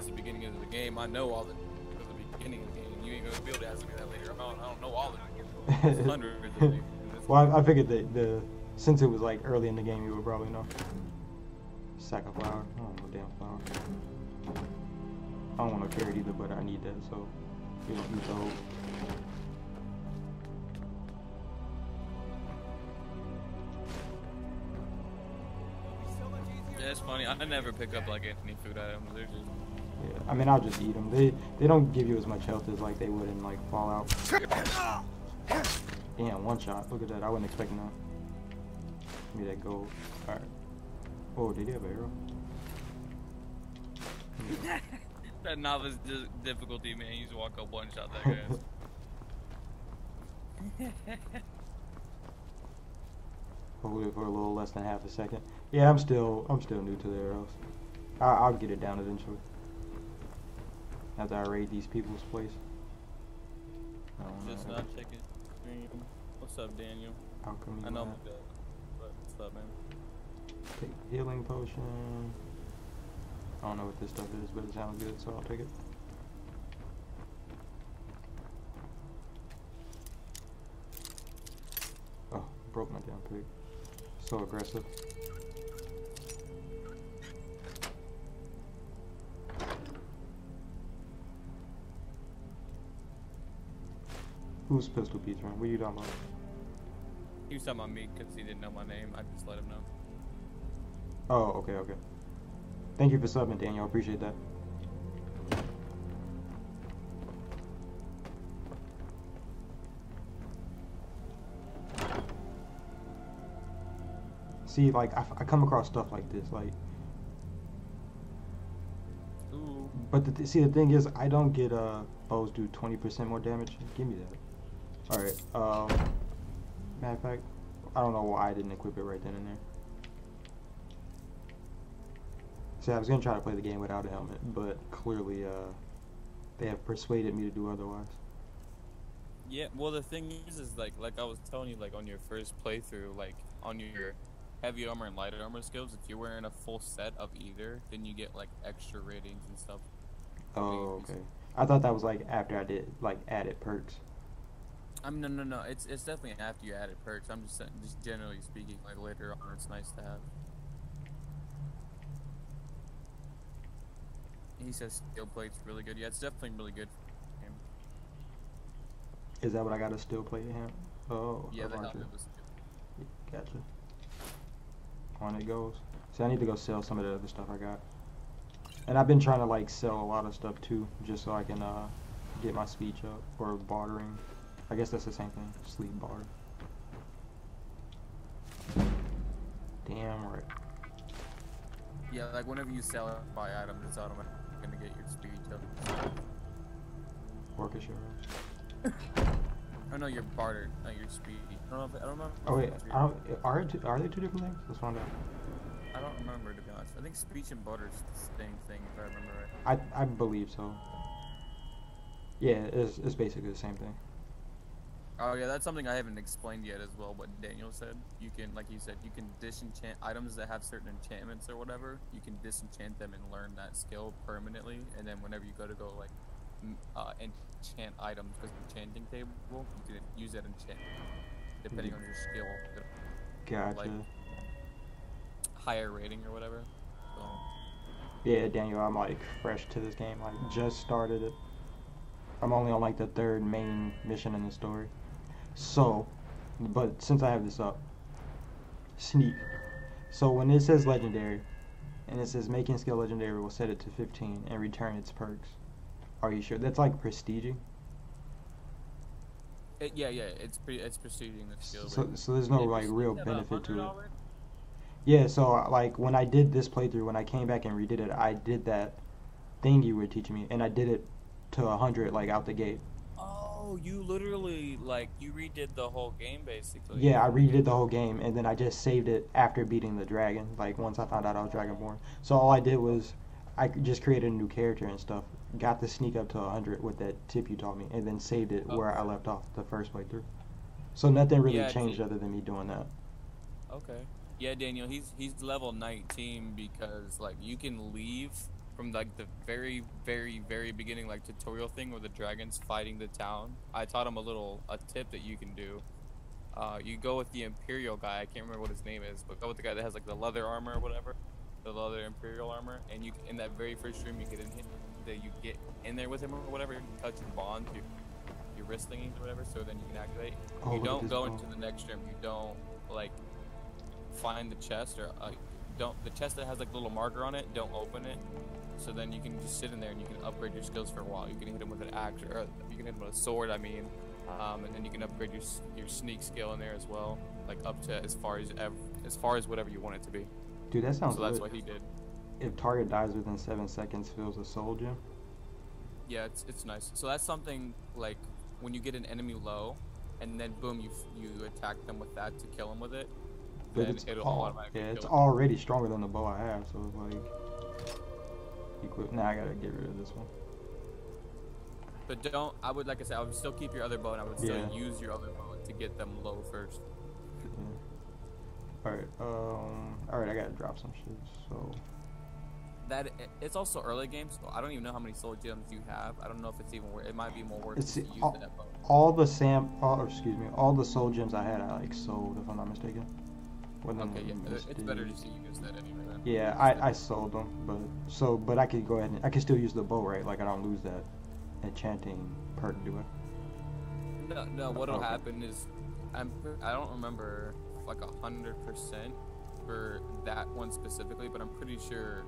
Speaker 5: the beginning of the game. I know all the beginning of the game. You ain't gonna be able to ask me that later on. I don't know all of it. Hundreds of things.
Speaker 1: Well, I figured that since it was like early in the game, you would probably know. Sack of flour. I don't know damn flour. I don't want to carry it either, but I need that, so you know, use those.
Speaker 5: Yeah, it's funny. I never pick up like any food items. They're just.
Speaker 1: Yeah, I mean, I'll just eat them. They don't give you as much health as like they would in like Fallout. Damn, one shot. Look at that. I wasn't expecting that. Give me that gold. All right. Oh, did he have an arrow?
Speaker 5: That novice difficulty, man. You just walk up one shot that guy.
Speaker 1: Hold it for a little less than half a second. Yeah, I'm still new to the arrows. I'll get it down eventually. After I raid these people's place.
Speaker 5: Just not checking stream. What's up, Daniel?
Speaker 1: How come you
Speaker 5: I know I'm
Speaker 1: not?
Speaker 5: good, but what's up, man?
Speaker 1: Take healing potion. I don't know what this stuff is, but it sounds good, so I'll take it. Oh, broke my damn pig. So aggressive. Who's Pistol Pete, man? What are you talking about?
Speaker 5: He was talking about me because he didn't know my name. I just let him know.
Speaker 1: Oh, okay. Thank you for subbing, Daniel. I appreciate that. See, like, I come across stuff like this, like...
Speaker 5: Ooh.
Speaker 1: But see, the thing is, I don't get, bows do 20% more damage. Give me that. Alright, matter of fact, I don't know why I didn't equip it right then and there. See, I was gonna try to play the game without a helmet, but clearly, they have persuaded me to do otherwise.
Speaker 5: Yeah, well, the thing is like I was telling you, like, on your first playthrough, like, on your heavy armor and light armor skills, if you're wearing a full set of either, then you get, like, extra ratings and stuff.
Speaker 1: Oh, okay. I thought that was, like, after I did, like, added perks.
Speaker 5: No. It's definitely after you added perks. I'm just saying, just generally speaking, like, later on, it's nice to have. He says steel plate's really good. Yeah, it's definitely really good for him.
Speaker 1: Is that what I got to still plate him? Oh,
Speaker 5: Yeah, the
Speaker 1: helmet
Speaker 5: helmet was good.
Speaker 1: Gotcha. On it goes. See, I need to go sell some of the other stuff I got. And I've been trying to, like, sell a lot of stuff, too, just so I can, get my speech up. Or bartering. I guess that's the same thing. Sleep barter. Damn right.
Speaker 5: Yeah, like, whenever you sell or buy items, it's automatically gonna get your speed up.
Speaker 1: Orchestra.
Speaker 5: Oh no, you're bartered, not your speed. I don't know.
Speaker 1: Oh wait, are they two different things? Let's find out.
Speaker 5: I don't remember, to be honest. I think speech and barter is the same thing, if I remember right.
Speaker 1: I believe so. Yeah, it's basically the same thing.
Speaker 5: Oh yeah, that's something I haven't explained yet as well, what Daniel said. You can, like you said, you can disenchant items that have certain enchantments or whatever. You can disenchant them and learn that skill permanently, and then whenever you go to like enchant items with the enchanting table, you can use that enchantment depending on your skill.
Speaker 1: Gotcha.
Speaker 5: Like, higher rating or whatever. So,
Speaker 1: Yeah, Daniel, I'm like fresh to this game. Like just started it. I'm only on like the third main mission in the story. So, but since I have this up, sneak. So when it says legendary, and it says making skill legendary will set it to 15 and return its perks. Are you sure? That's like prestiging.
Speaker 5: Yeah, it's prestiging the skill.
Speaker 1: So there's no like real benefit to it. Yeah, so like when I did this playthrough, when I came back and redid it, I did that thing you were teaching me, and I did it to 100 like out the gate.
Speaker 5: Oh, you literally like you redid the whole game basically.
Speaker 1: Yeah, I redid the whole game, and then I just saved it after beating the dragon. Like once I found out I was Dragonborn, so all I did was I just created a new character and stuff. Got the sneak up to 100 with that tip you taught me, and then saved it where I left off the first playthrough. So nothing really changed other than me doing that.
Speaker 5: Okay. Yeah, Daniel, he's level 19 because like you can leave from like the very beginning like tutorial thing where the dragon's fighting the town. I taught him a tip that you can do. You go with the Imperial guy. I can't remember what his name is, but go with the guy that has like the leather armor or whatever, the leather Imperial armor. And you in that very first room you get in there with him or whatever. You touch and bond your wrist thingies or whatever, so then you can activate. You don't go into the next room. You don't like find the chest or the chest that has like a little marker on it. Don't open it. So then you can just sit in there and you can upgrade your skills for a while. You can hit him with an axe, or you can hit him with a sword, I mean. And then you can upgrade your sneak skill in there as well, like up to as far as whatever you want it to be.
Speaker 1: Dude, that sounds
Speaker 5: So that's
Speaker 1: good.
Speaker 5: what he did.
Speaker 1: If target dies within 7 seconds, fills a soul gem.
Speaker 5: Yeah, it's nice. So that's something like when you get an enemy low, and then boom, you attack them with that to kill them with it.
Speaker 1: But
Speaker 5: Then it'll automatically kill
Speaker 1: it's
Speaker 5: them.
Speaker 1: already stronger than the bow I have, so it's like equip. Now I gotta get rid of this one.
Speaker 5: But I would still keep your other bow, and I would still use your other bow to get them low first.
Speaker 1: Yeah. Alright, I gotta drop some shit, so
Speaker 5: It's also early game, so I don't even know how many soul gems you have. I don't know if it's even worth. It might be more worth to use that bow.
Speaker 1: all the soul gems I had, I like sold, if I'm not mistaken.
Speaker 5: Okay, yeah, it's better to see you use that anyway. Then.
Speaker 1: Yeah, I sold them, but I could go ahead and I can still use the bow, right? Like I don't lose that enchanting perk, do I?
Speaker 5: No. What'll happen is, I don't remember like 100% for that one specifically, but I'm pretty sure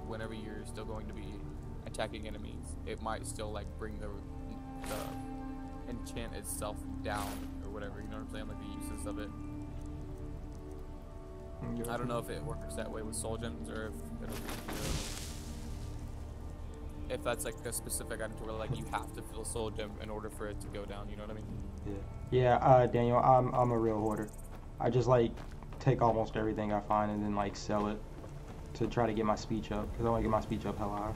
Speaker 5: whenever you're still going to be attacking enemies, it might still like bring the enchant itself down or whatever. You know what I'm saying? Like the uses of it. I don't know if it works that way with soul gems or if that's like a specific item to where like you have to fill soul gem in order for it to go down. You know what I mean?
Speaker 1: Yeah. Daniel, I'm a real hoarder. I just like take almost everything I find and then like sell it to try to get my speech up, because I want to get my speech up hella high.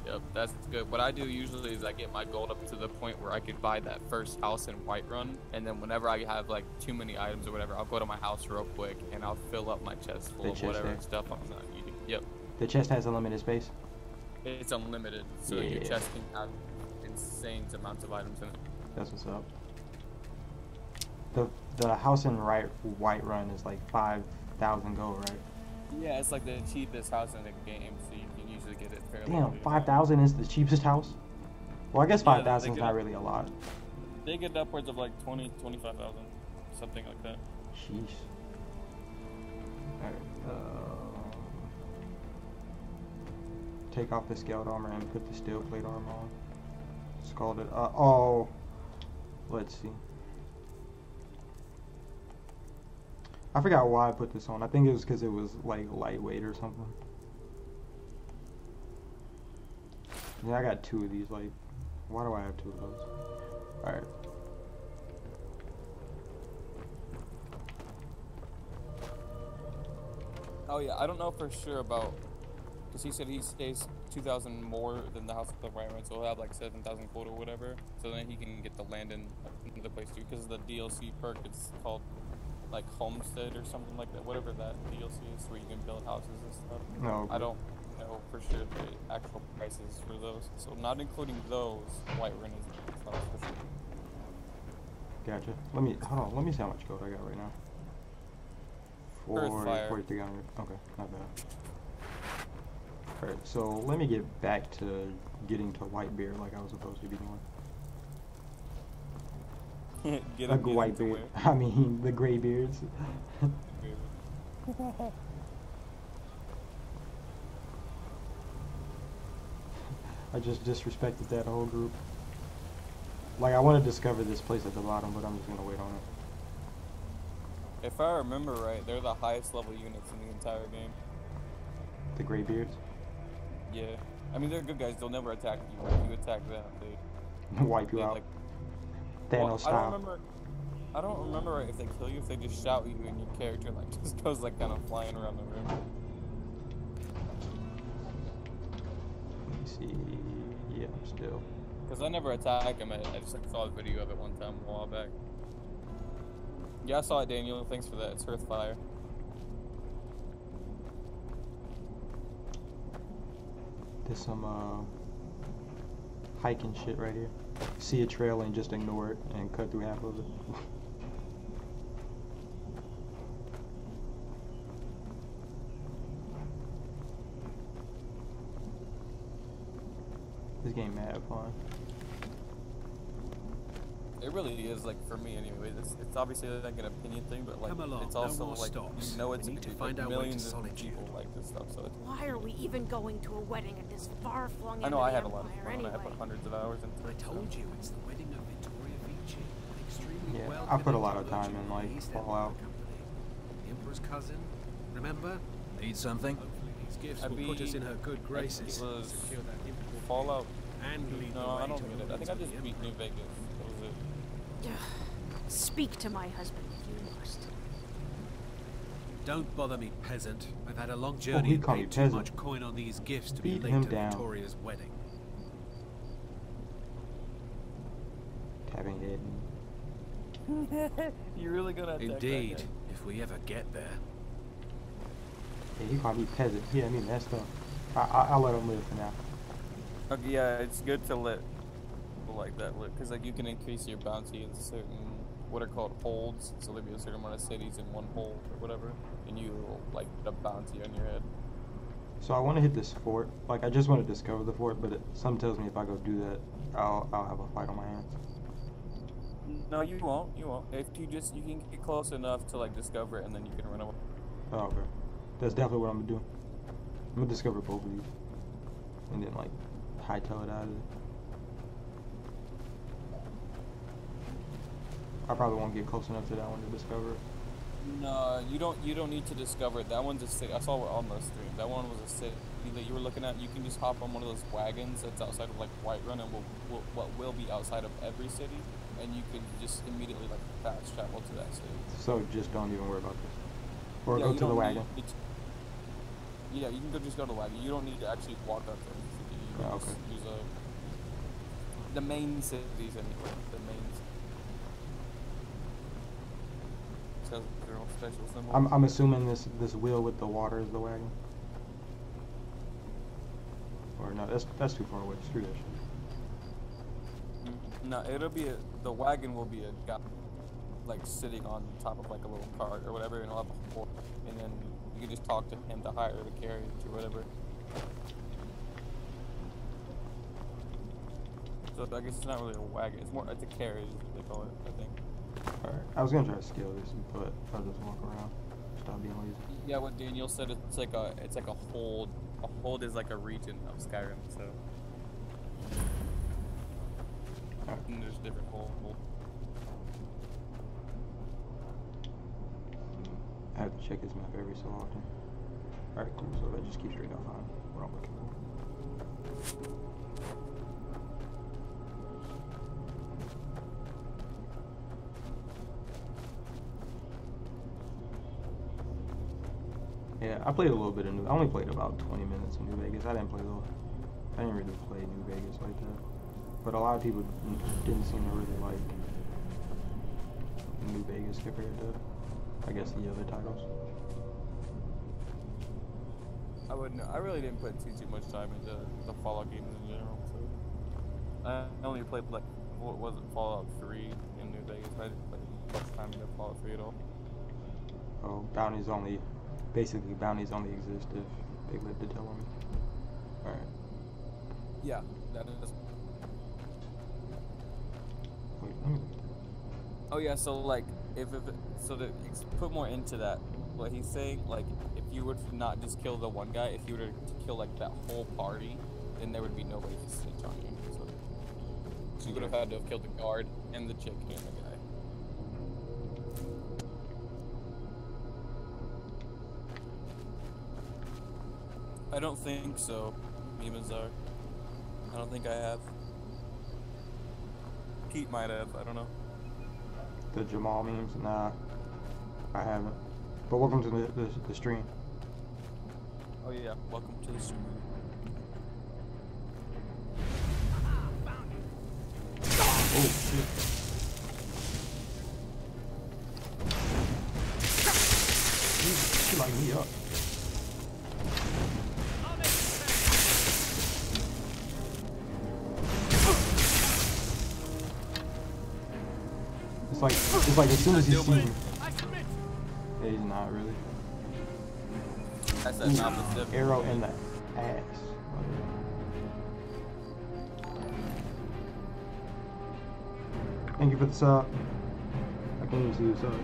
Speaker 5: Yep, that's good. What I do usually is I get my gold up to the point where I could buy that first house in Whiterun, and then whenever I have like too many items or whatever, I'll go to my house real quick and I'll fill up my chest full of whatever stuff I'm not eating. Yep.
Speaker 1: The chest has unlimited space?
Speaker 5: It's unlimited, so your chest can have insane amounts of items in it.
Speaker 1: That's what's up. The house in Whiterun is like 5,000 gold, right?
Speaker 5: Yeah, it's like the cheapest house in the game, so you can usually get it fairly.
Speaker 1: Damn, 5,000 is the cheapest house? Well, I guess 5,000 is not really a lot.
Speaker 5: They get upwards of like 20, 25,000, something like that.
Speaker 1: Sheesh. Alright, take off the scaled armor and put the steel plate armor on. It's called it, let's see. I forgot why I put this on. I think it was because it was like lightweight or something. Yeah, I got 2 of these. Like, why do I have 2 of those? Alright.
Speaker 5: Oh yeah, I don't know for sure about, because he said he stays 2,000 more than the House of the Whiterun, so he'll have like 7,000 gold or whatever. So then he can get the land in the place too, because the DLC perk, it's called like Homestead or something like that, whatever that DLC is, where you can build houses and stuff.
Speaker 1: No. Okay.
Speaker 5: I don't know for sure the actual prices for those, so not including those, Whiterun is for sure.
Speaker 1: Gotcha. Hold on, let me see how much gold I got right now. 4,300. Okay, not bad. Alright, so let me get back to getting to Whitebeard like I was supposed to be doing.
Speaker 5: Get
Speaker 1: A
Speaker 5: him
Speaker 1: Whitebeard. I mean, the Greybeards. I just disrespected that whole group. Like, I want to discover this place at the bottom, but I'm just gonna wait on it.
Speaker 5: If I remember right, they're the highest level units in the entire game.
Speaker 1: The Greybeards.
Speaker 5: Yeah. I mean, they're good guys. They'll never attack you. If you attack them, they
Speaker 1: Wipe you out.
Speaker 5: like,
Speaker 1: Thanos
Speaker 5: well,
Speaker 1: style.
Speaker 5: I don't remember if they kill you, if they just shout you and your character like just goes like kind of flying around the room.
Speaker 1: Let me see. Yeah, I'm still.
Speaker 5: Because I never attack him. I just like saw a video of it one time a while back. Yeah, I saw it, Daniel. Thanks for that. It's Earthfire.
Speaker 1: There's some hiking shit right here. See a trail and just ignore it and cut through half of it. This game mad fun.
Speaker 5: It really is, like, for me anyway. It's obviously like an opinion thing, but like
Speaker 4: Come along,
Speaker 5: it's
Speaker 4: no
Speaker 5: also
Speaker 4: more
Speaker 5: like
Speaker 4: stops.
Speaker 5: you know
Speaker 4: We
Speaker 5: it's
Speaker 4: need to
Speaker 5: like,
Speaker 4: find our way to
Speaker 5: millions of
Speaker 4: solitude.
Speaker 5: people like this stuff. So it's,
Speaker 6: Why are we even going to a wedding at this far-flung end
Speaker 5: I know
Speaker 6: of
Speaker 5: I
Speaker 6: the
Speaker 5: had a lot of
Speaker 6: Empire
Speaker 5: fun.
Speaker 6: anyway?
Speaker 5: I put hundreds of hours into
Speaker 4: I
Speaker 5: it.
Speaker 4: told you, it's the wedding of Victoria Vici. An extremely
Speaker 1: Yeah,
Speaker 4: well
Speaker 1: I put a lot
Speaker 4: connected
Speaker 1: of time
Speaker 4: virgin
Speaker 1: in, like,
Speaker 4: of the East
Speaker 1: Fallout.
Speaker 4: Empire Company. The Emperor's cousin, remember?
Speaker 7: Need something?
Speaker 4: Hopefully these gifts
Speaker 5: I
Speaker 4: will put us
Speaker 5: beat-
Speaker 4: in her good
Speaker 5: I think
Speaker 4: graces.
Speaker 5: it was
Speaker 4: Secure that import
Speaker 5: Fallout.
Speaker 4: and lead the
Speaker 5: No,
Speaker 4: way
Speaker 5: I don't
Speaker 4: to
Speaker 5: get it. I think I just beat New Vegas. That was it.
Speaker 6: Speak to my husband if you must.
Speaker 4: Don't bother me, peasant. I've had a long
Speaker 1: he
Speaker 4: journey and
Speaker 1: called me
Speaker 4: paid too
Speaker 1: peasant.
Speaker 4: much coin on these gifts to be
Speaker 1: Beat
Speaker 4: late
Speaker 1: him
Speaker 4: to
Speaker 1: down.
Speaker 4: Victoria's wedding.
Speaker 1: Tapping head.
Speaker 5: You're really gonna attack
Speaker 4: Indeed,
Speaker 5: that guy.
Speaker 4: if we ever get there.
Speaker 1: Yeah, he called me peasant. Yeah, I mean that stuff. I'll let him live for now.
Speaker 5: Okay, yeah, it's good to let people like that live, because like you can increase your bounty in certain what are called holds. So there'll be a certain amount of cities in one hold or whatever, and you like the bounty on your head.
Speaker 1: So I want to hit this fort. Like I just want to discover the fort, but something tells me if I go do that, I'll have a fight on my hands.
Speaker 5: No, you won't. You won't. If you can get close enough to like discover it, and then you can run away.
Speaker 1: Oh, okay. That's definitely what I'm gonna do. I'm gonna discover both of these, and then like hightail it out of it. I probably won't get close enough to that one to discover it.
Speaker 5: No, you don't need to discover it. That one's a city. I saw it on the stream. That one was a city that you were looking at. You can just hop on one of those wagons that's outside of like Whiterun, and will be outside of every city, and you can just immediately like fast travel to that city.
Speaker 1: So just don't even worry about this. Or
Speaker 5: Yeah,
Speaker 1: go
Speaker 5: you
Speaker 1: to the
Speaker 5: don't
Speaker 1: wagon.
Speaker 5: Yeah, you can just go to the wagon. You don't need to actually walk up to the city. You can
Speaker 1: Oh,
Speaker 5: just
Speaker 1: okay.
Speaker 5: use the main cities anyway. The main. So they're all special symbols.
Speaker 1: I'm assuming this wheel with the water is the wagon. Or no, that's too far away. Screw that shit.
Speaker 5: No, the wagon will be a guy like sitting on top of like a little cart or whatever, and he'll have a horse, and then you can just talk to him to hire the carriage or whatever. So I guess it's not really a wagon; it's a carriage, is what they call it, I think.
Speaker 1: Alright, I was gonna try to scale this, but I'll just walk around. Stop being lazy.
Speaker 5: Yeah, what Daniel said, it's like a hold. A hold is like a region of Skyrim, so.
Speaker 1: Alright.
Speaker 5: And there's different hold.
Speaker 1: I have to check this map every so often. Alright, cool. So that just keeps straight up on what I'm looking for. Yeah, I played a little bit of I only played about 20 minutes in New Vegas. I didn't really play New Vegas like that. But a lot of people didn't seem to really like New Vegas compared to, I guess, the other titles.
Speaker 5: I really didn't put too much time into the Fallout games in general. So I only played like what was it, Fallout 3 in New Vegas. I didn't play much time into Fallout 3 at all.
Speaker 1: Oh, bounties only exist if they live to tell them. Alright.
Speaker 5: Yeah, that is.
Speaker 1: Wait, let me.
Speaker 5: Oh yeah, so like so to put more into that, what he's saying, like if you were to not just kill the one guy, if you were to kill like that whole party, then there would be no way to snitch on you. So you would have had to have killed the guard and the chick and the guy. I don't think so, Mimazar. I don't think I have. Pete might have, I don't know.
Speaker 1: The Jamal memes? Nah, I haven't. But welcome to the stream.
Speaker 5: Oh yeah, welcome to the stream.
Speaker 1: Oh shit. She light me up. It's like as soon as he sees me. Yeah, he's not really.
Speaker 5: That's that opposite.
Speaker 1: Arrow in the ass. Thank you for the sub. I can't even see the sub.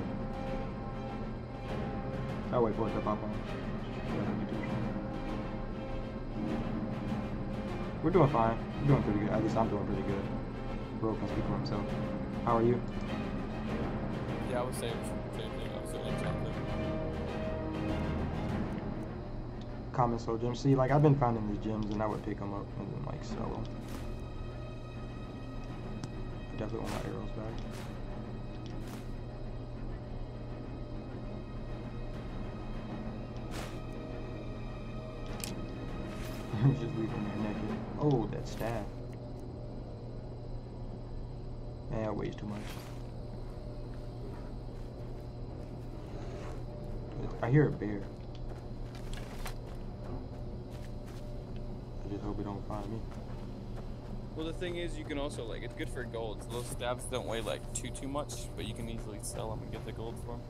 Speaker 1: I'll wait for it to pop on. We're doing fine. We're doing pretty good. At least I'm doing pretty good. Bro can speak for himself. How are you?
Speaker 5: Yeah, I was saying the same thing. I was saying something.
Speaker 1: Common soul gems. See, like I've been finding these gems and I would pick them up and then like sell them. I definitely want my arrows back. Just leave them there naked. Oh, that staff. Man, it weighs too much. I hear a bear. I just hope it don't find me.
Speaker 5: Well, the thing is, you can also, like, it's good for gold. So those staves don't weigh, like, too much, but you can easily sell them and get the gold for them.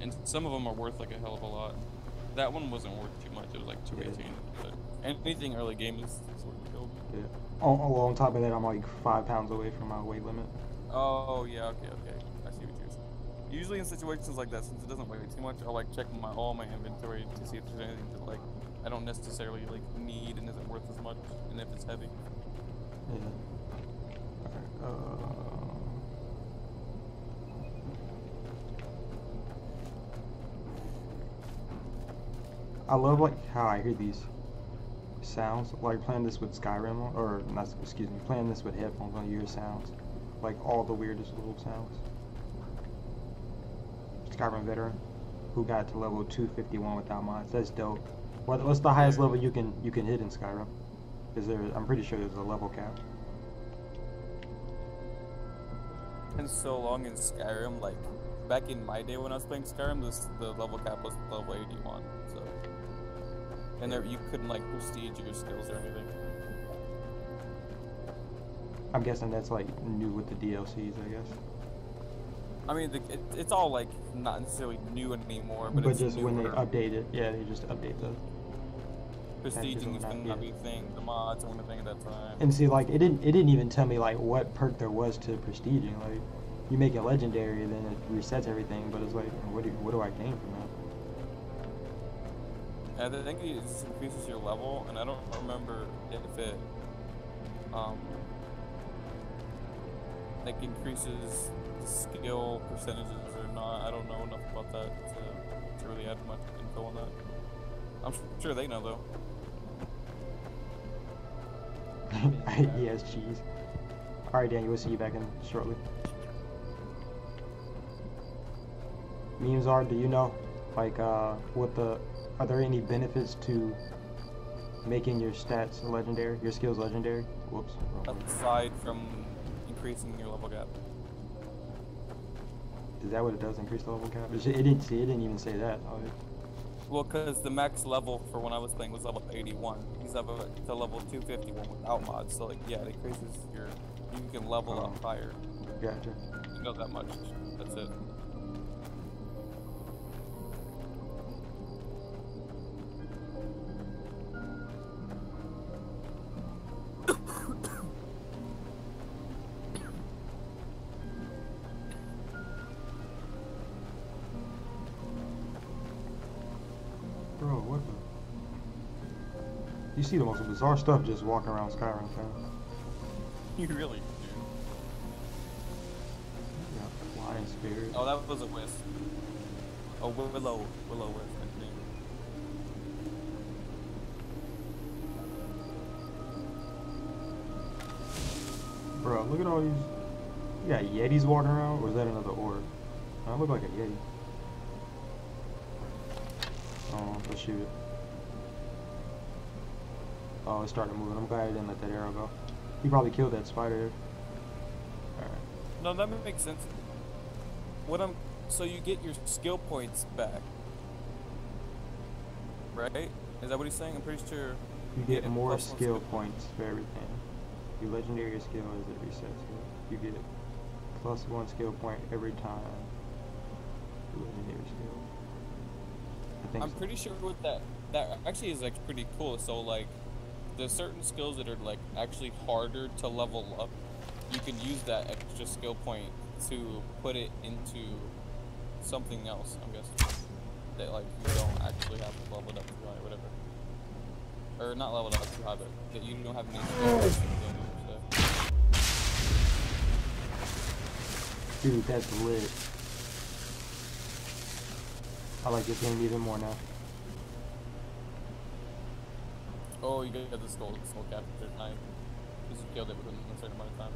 Speaker 5: And some of them are worth, like, a hell of a lot. That one wasn't worth too much. It was, like, 218. But anything early game is worth gold.
Speaker 1: Yeah. On top of that, I'm, like, 5 pounds away from my weight limit.
Speaker 5: Oh, yeah, okay. I see what you're saying. Usually in situations like that, since it doesn't weigh too much, I'll, like, check all my inventory to see if there's anything that, like, I don't necessarily, like, need and isn't worth as much, and if it's heavy.
Speaker 1: Yeah. I love like how I hear these sounds, like playing this with Skyrim, or not, excuse me, playing this with headphones on, your sounds, like all the weirdest little sounds. Skyrim veteran, who got to level 251 without mods. That's dope. What's the highest level you can hit in Skyrim? Is there? I'm pretty sure there's a level cap.
Speaker 5: And so long in Skyrim, like back in my day when I was playing Skyrim, the level cap was level 81. So, and there you couldn't like prestige your skills or anything.
Speaker 1: I'm guessing that's like new with the DLCs, I guess.
Speaker 5: I mean, it's all like not necessarily new anymore, but it's
Speaker 1: just
Speaker 5: newer.
Speaker 1: when they update it, yeah, they just update the
Speaker 5: prestiging is gonna be a thing. The mods weren't a thing at that time.
Speaker 1: And see, like it didn't even tell me like what perk there was to prestiging. Like you make it legendary, and then it resets everything. But it's like, what do I gain from that?
Speaker 5: I think it just increases your level, and I don't remember if it like increases the skill percentages or not. I don't know enough about that to really add much info on that. I'm sure they know though.
Speaker 1: He has cheese. Alright, Daniel, we'll see you back in shortly. Memes are, do you know, like, are there any benefits to making your stats legendary, your skills legendary? Whoops.
Speaker 5: Aside from increasing your level gap.
Speaker 1: Is that what it does, increase the level cap? It didn't even say that.
Speaker 5: Well, because the max level for when I was playing was level 81. He's level to level 251 without mods. So like, yeah, it increases you can level up higher.
Speaker 1: Gotcha.
Speaker 5: You know that much. That's it.
Speaker 1: what the? You see the most bizarre stuff just walking around Skyrim town.
Speaker 5: You really do.
Speaker 1: Yeah, flying spirits.
Speaker 5: Oh, that was a wisp. Oh, willow wisp, I think.
Speaker 1: Bro, look at all these. You got Yetis walking around, or is that another orb? That look like a Yeti. Oh, let's shoot it. Oh, it started moving. I'm glad I didn't let that arrow go. He probably killed that spider. Alright.
Speaker 5: No, that makes sense. So you get your skill points back, right? Is that what he's saying? I'm pretty sure.
Speaker 1: You get more skill points for everything. Your legendary skill as it resets. You get +1 skill point every time. Legendary skill.
Speaker 5: I'm pretty sure with that actually is like pretty cool. So like, there's certain skills that are like actually harder to level up. You can use that extra skill point to put it into something else. I'm guessing that like you don't actually have to level it up too high, or whatever, or not level it up too high, but that you don't have any skills.
Speaker 1: Dude, that's lit. I like this game even more now.
Speaker 5: Oh, you got the skull capture knife. Just killed it within a certain amount of time.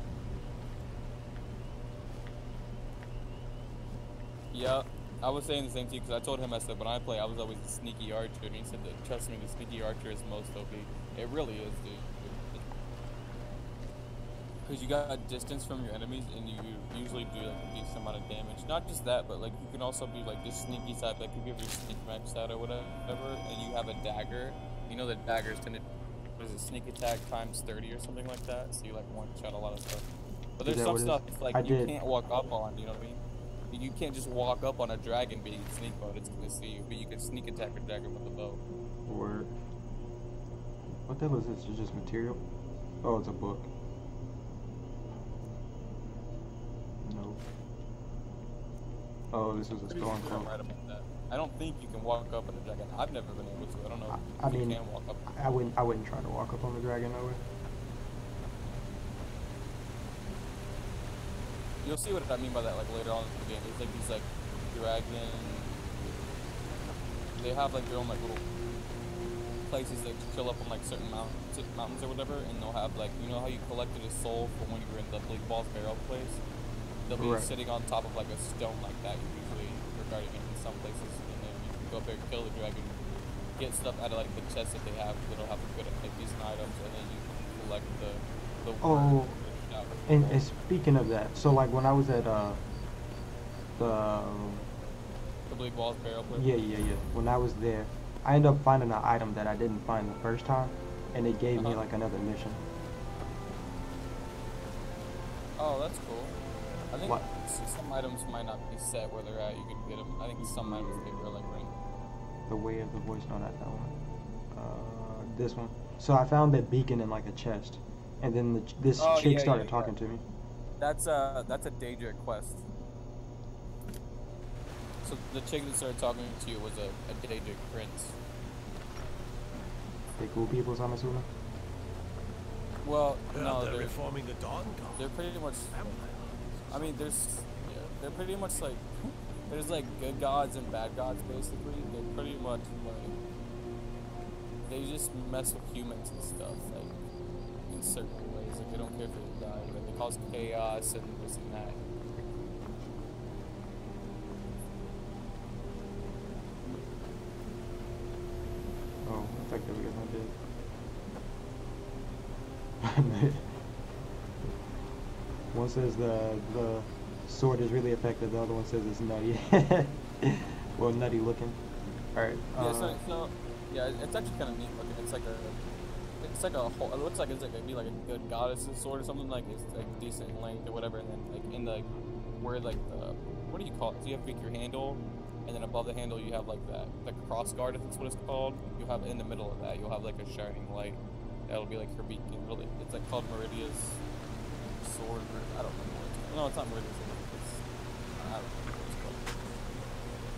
Speaker 5: Yeah, I was saying the same to you because I told him, I said when I play I was always a sneaky archer, and he said that trust me, the sneaky archer is most OP. It really is, dude. Because you got distance from your enemies, and you usually do like a decent amount of damage. Not just that, but like you can also be like this sneaky side, like you give your sneak max out or whatever, and you have a dagger. You know that daggers tend to, what is it, sneak attack times 30 or something like that, so you like one shot a lot of stuff. But there's some stuff like you can't walk up on, you know what I mean? You can't just walk up on a dragon being sneak mode, it's gonna see you, but you can sneak attack a dragon with a bow.
Speaker 1: Word. What the hell is this? It's just material? Oh, it's a book. No. Oh, this is a storm cloak.
Speaker 5: Right about that. I don't think you can walk up on a dragon. I've never been able to. I don't know if
Speaker 1: I mean,
Speaker 5: you can walk up.
Speaker 1: I wouldn't try to walk up on the dragon, no way.
Speaker 5: You'll see what I mean by that like later on in the game. There's like these like dragon. They have like their own like little places that chill up on like certain mountains or whatever, and they'll have like, you know how you collected a soul from when you were in the Bleak Balls barrel place? They'll be sitting on top of like a stone like that usually regarding it in some places, and then you can go up there, kill the dragon, get stuff out of like the chests that they have that'll have good like decent items, and then you can collect the
Speaker 1: and speaking of that, so like when I was at the
Speaker 5: Bleak Balls barrel place.
Speaker 1: Yeah. When I was there, I ended up finding an item that I didn't find the first time, and it gave me like another mission.
Speaker 5: Oh, that's cool. I think some items might not be set where they're at. You can get them. I think some items they were like right.
Speaker 1: The Way of the Voice, no, not that one. This one. So I found that beacon in like a chest, and then this chick started talking to me.
Speaker 5: That's a Daedric quest. So the chick that started talking to you was a Daedric prince.
Speaker 1: They cool people, so I'm assuming.
Speaker 5: Well, no,
Speaker 2: they're reforming the Dawn Guard.
Speaker 5: They're pretty much. I mean, they're pretty much like, there's like good gods and bad gods basically. They're pretty much like, they just mess with humans and stuff, like in certain ways. Like they don't care if they die, but they cause chaos and this and that.
Speaker 1: Oh, I think that we got my dick. One says the sword is really effective, the other one says it's nutty. Well, nutty looking. Alright.
Speaker 5: Yeah, it's actually kind of neat looking. It's like a whole, it looks like it's like it'd be like a good goddess's sword or something, like it's like decent length or whatever, and then like in the, where like the, what do you call it? So you have like your handle, and then above the handle you have like that, the cross guard, if that's what it's called. You'll have in the middle of that, you'll have like a shining light. That'll be like her beacon. Really, it's like called Meridia's sword, or I don't know what it's called. No, it's not Meridia's sword. I don't know what it's called.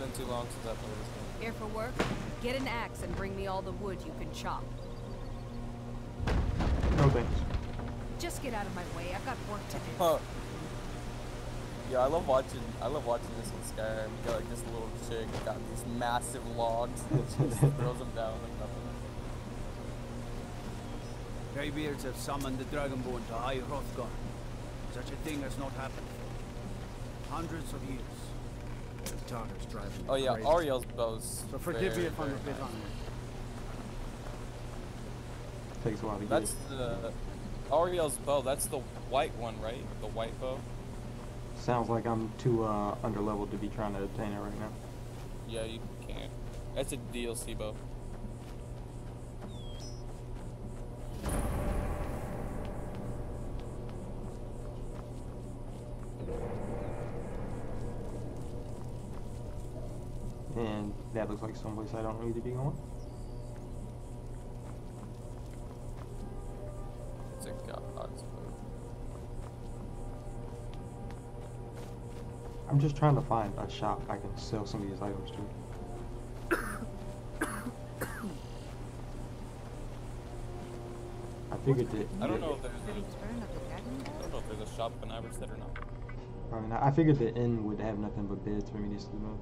Speaker 5: Then been too long since I played this game.
Speaker 3: Here for work? Get an axe and bring me all the wood you can chop.
Speaker 1: No thanks.
Speaker 3: Just get out of my way. I've got work to do.
Speaker 5: Oh. Yeah, I love watching this in Skyrim. You got like this little chick got these massive logs and she just throws them down and nothing.
Speaker 7: Greybeards have summoned the Dragonborn to High Hrothgar. Such a thing has not happened for hundreds of years.
Speaker 4: The Tartars driving me
Speaker 5: Oh yeah,
Speaker 4: crazy.
Speaker 5: Ariel's bow's
Speaker 7: So forgive me
Speaker 5: very,
Speaker 7: if I'm a
Speaker 5: very
Speaker 7: bit
Speaker 5: nice.
Speaker 7: on
Speaker 1: Takes a while to
Speaker 5: That's
Speaker 1: get.
Speaker 5: the Ariel's bow. That's the white one, right? The white bow.
Speaker 1: Sounds like I'm too underleveled to be trying to obtain it right now.
Speaker 5: Yeah, you can't. That's a DLC bow.
Speaker 1: And that looks like someplace I don't need to be going.
Speaker 5: It's a god's bow.
Speaker 1: I'm just trying to find a shop I can sell some of these items to. I figured that.
Speaker 5: I don't know if there's a shop in Iverstead or not.
Speaker 1: I mean, I figured the inn would have nothing but beds for me to sleep on.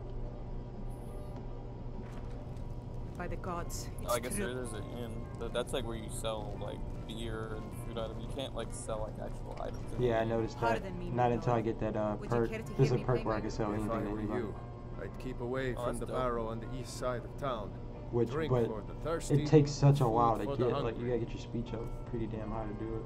Speaker 8: By the gods,
Speaker 5: Oh, I guess there's an inn. That's like where you sell like beer and food items. You can't like sell like actual items. in
Speaker 1: Yeah, I
Speaker 5: the game.
Speaker 1: noticed
Speaker 8: Harder
Speaker 1: that.
Speaker 8: than me,
Speaker 1: Not
Speaker 8: my
Speaker 1: until I
Speaker 8: lord.
Speaker 1: get that
Speaker 8: Would you
Speaker 1: perk.
Speaker 8: care to
Speaker 1: There's
Speaker 8: hear
Speaker 1: a
Speaker 8: me
Speaker 1: perk
Speaker 8: play
Speaker 1: where I
Speaker 8: my-
Speaker 1: can sell
Speaker 9: If I
Speaker 1: anything to
Speaker 9: were
Speaker 1: anybody.
Speaker 9: you, I'd keep away
Speaker 5: Oh,
Speaker 9: from
Speaker 5: that's
Speaker 9: the
Speaker 5: dope.
Speaker 9: barrow on the east side of town.
Speaker 1: Which,
Speaker 9: Drink
Speaker 1: but
Speaker 9: for the thirsty,
Speaker 1: it takes such a
Speaker 9: food
Speaker 1: while to
Speaker 9: for
Speaker 1: get.
Speaker 9: the
Speaker 1: Like, you
Speaker 9: hungry.
Speaker 1: gotta get your speech up pretty damn high to do it.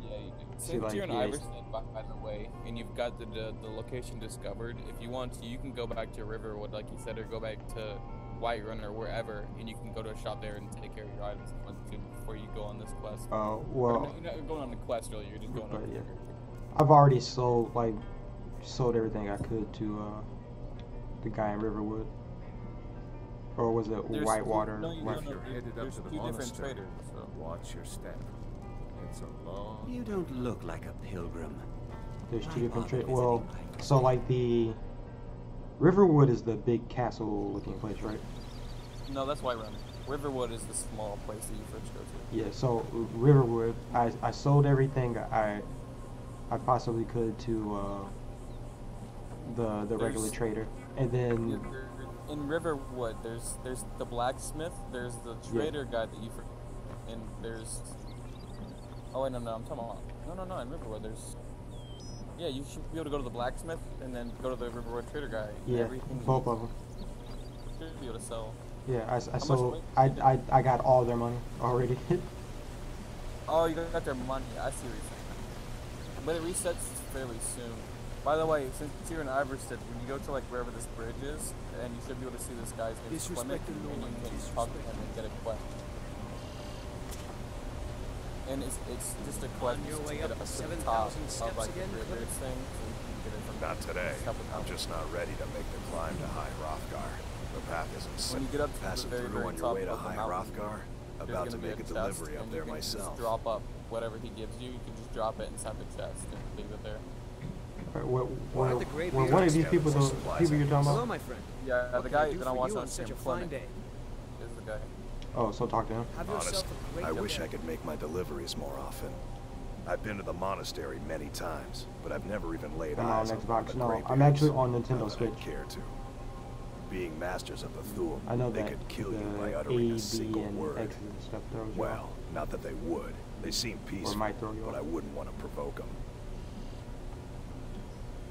Speaker 5: Yeah, you do.
Speaker 1: See,
Speaker 5: Since
Speaker 1: like,
Speaker 5: you're in
Speaker 1: yeah, it's-
Speaker 5: Iverstead, by the way, and you've got the location discovered, if you want to, you can go back to Riverwood, like you said, or go back to Whiterun or wherever, and you can go to a shop there and take care of your items if you want to before you go on this quest. Or
Speaker 1: Well,
Speaker 5: no, you're not going on the quest really, you're just going
Speaker 1: but
Speaker 5: on
Speaker 1: yeah.
Speaker 5: the
Speaker 1: I've already sold everything I could to the guy in Riverwood. Or was it
Speaker 5: There's-
Speaker 1: Whitewater?
Speaker 5: no, you
Speaker 9: If
Speaker 5: don't know,
Speaker 9: you're headed up
Speaker 5: there's
Speaker 9: to the
Speaker 5: two different
Speaker 9: monastery,
Speaker 5: traders, so.
Speaker 9: watch your step. It's a long...
Speaker 7: You don't look like a pilgrim.
Speaker 1: There's two
Speaker 7: Why
Speaker 1: different
Speaker 7: bother
Speaker 1: trades. Well,
Speaker 7: visiting like-
Speaker 1: so like the Riverwood is the big castle-looking place, right?
Speaker 5: No, that's Whiterun. Riverwood is the small place that you first go to.
Speaker 1: Yeah. So Riverwood, I sold everything I possibly could to the regular
Speaker 5: There's-
Speaker 1: trader, and then
Speaker 5: In Riverwood, there's the blacksmith, there's the trader guy that you and there's oh wait, no, I'm talking about no, in Riverwood yeah, you should be able to go to the blacksmith and then go to the Riverwood trader guy.
Speaker 1: yeah,
Speaker 5: Everything
Speaker 1: both
Speaker 5: you
Speaker 1: of them.
Speaker 5: should be able to sell.
Speaker 1: Yeah, I
Speaker 5: much
Speaker 1: sold.
Speaker 5: weight
Speaker 1: I got all their money already.
Speaker 5: Oh, you got their money. I see what you're saying. But it resets fairly soon. By the way, since you're in Iverstead, when you go to like wherever this bridge is, and you should be able to see this guy's name is Clement,
Speaker 7: Disrespect the
Speaker 5: and
Speaker 7: Lord,
Speaker 5: you can talk to him and get a quest. And it's just a quest
Speaker 4: your
Speaker 5: to
Speaker 4: way
Speaker 5: get
Speaker 4: up
Speaker 5: up
Speaker 4: the
Speaker 5: to the
Speaker 4: 7,000
Speaker 5: top of
Speaker 4: steps
Speaker 5: like
Speaker 4: again,
Speaker 5: the Greybeards thing, so you can get it from
Speaker 10: Not today.
Speaker 5: just help with
Speaker 10: I'm
Speaker 5: that.
Speaker 10: just not ready to make the climb to High Hrothgar. The path isn't
Speaker 5: When you
Speaker 10: set.
Speaker 5: get up to the
Speaker 10: Passing
Speaker 5: very,
Speaker 10: through
Speaker 5: very
Speaker 10: on your
Speaker 5: top
Speaker 10: way to
Speaker 5: of the
Speaker 10: High
Speaker 5: mountain,
Speaker 10: Hrothgar.
Speaker 5: there's
Speaker 10: About
Speaker 5: gonna
Speaker 10: to
Speaker 5: be
Speaker 10: make a
Speaker 5: chest,
Speaker 10: delivery up
Speaker 5: and
Speaker 10: there
Speaker 5: you can
Speaker 10: myself.
Speaker 5: Just drop up whatever he gives you. You can just drop it inside the chest and leave it there.
Speaker 4: Why the gray
Speaker 1: Were one of these
Speaker 10: beards
Speaker 1: people
Speaker 10: gather
Speaker 1: the
Speaker 10: supplies
Speaker 1: people you're talking
Speaker 4: Hello,
Speaker 1: about?
Speaker 4: my friend.
Speaker 5: Yeah,
Speaker 4: What
Speaker 5: the
Speaker 4: can I
Speaker 5: guy
Speaker 4: do
Speaker 5: that I'm
Speaker 4: for
Speaker 5: watching
Speaker 4: you
Speaker 5: on
Speaker 4: on such
Speaker 5: stream,
Speaker 4: a fine
Speaker 5: Clement,
Speaker 4: day?
Speaker 5: is the guy.
Speaker 1: Oh, so talk to him.
Speaker 4: Have
Speaker 10: Honest,
Speaker 4: yourself a great
Speaker 10: I wish
Speaker 4: day.
Speaker 10: I could make my deliveries more often. I've been to the monastery many times, but I've never even laid
Speaker 1: I'm
Speaker 10: eyes
Speaker 1: on
Speaker 10: on
Speaker 1: Xbox.
Speaker 10: the
Speaker 1: No,
Speaker 10: Greybeards.
Speaker 1: I'm actually on
Speaker 10: Not
Speaker 1: Nintendo
Speaker 10: that
Speaker 1: Switch.
Speaker 10: I'd care to. Being masters of the Thu'um,
Speaker 1: I know
Speaker 10: they
Speaker 1: that
Speaker 10: could kill you by
Speaker 1: the
Speaker 10: uttering
Speaker 1: A,
Speaker 10: a single
Speaker 1: B, and
Speaker 10: word.
Speaker 1: X and stuff throws you
Speaker 10: Well, not that they would. They seem peaceful,
Speaker 1: might throw you
Speaker 10: but
Speaker 1: off.
Speaker 10: I wouldn't want to provoke them.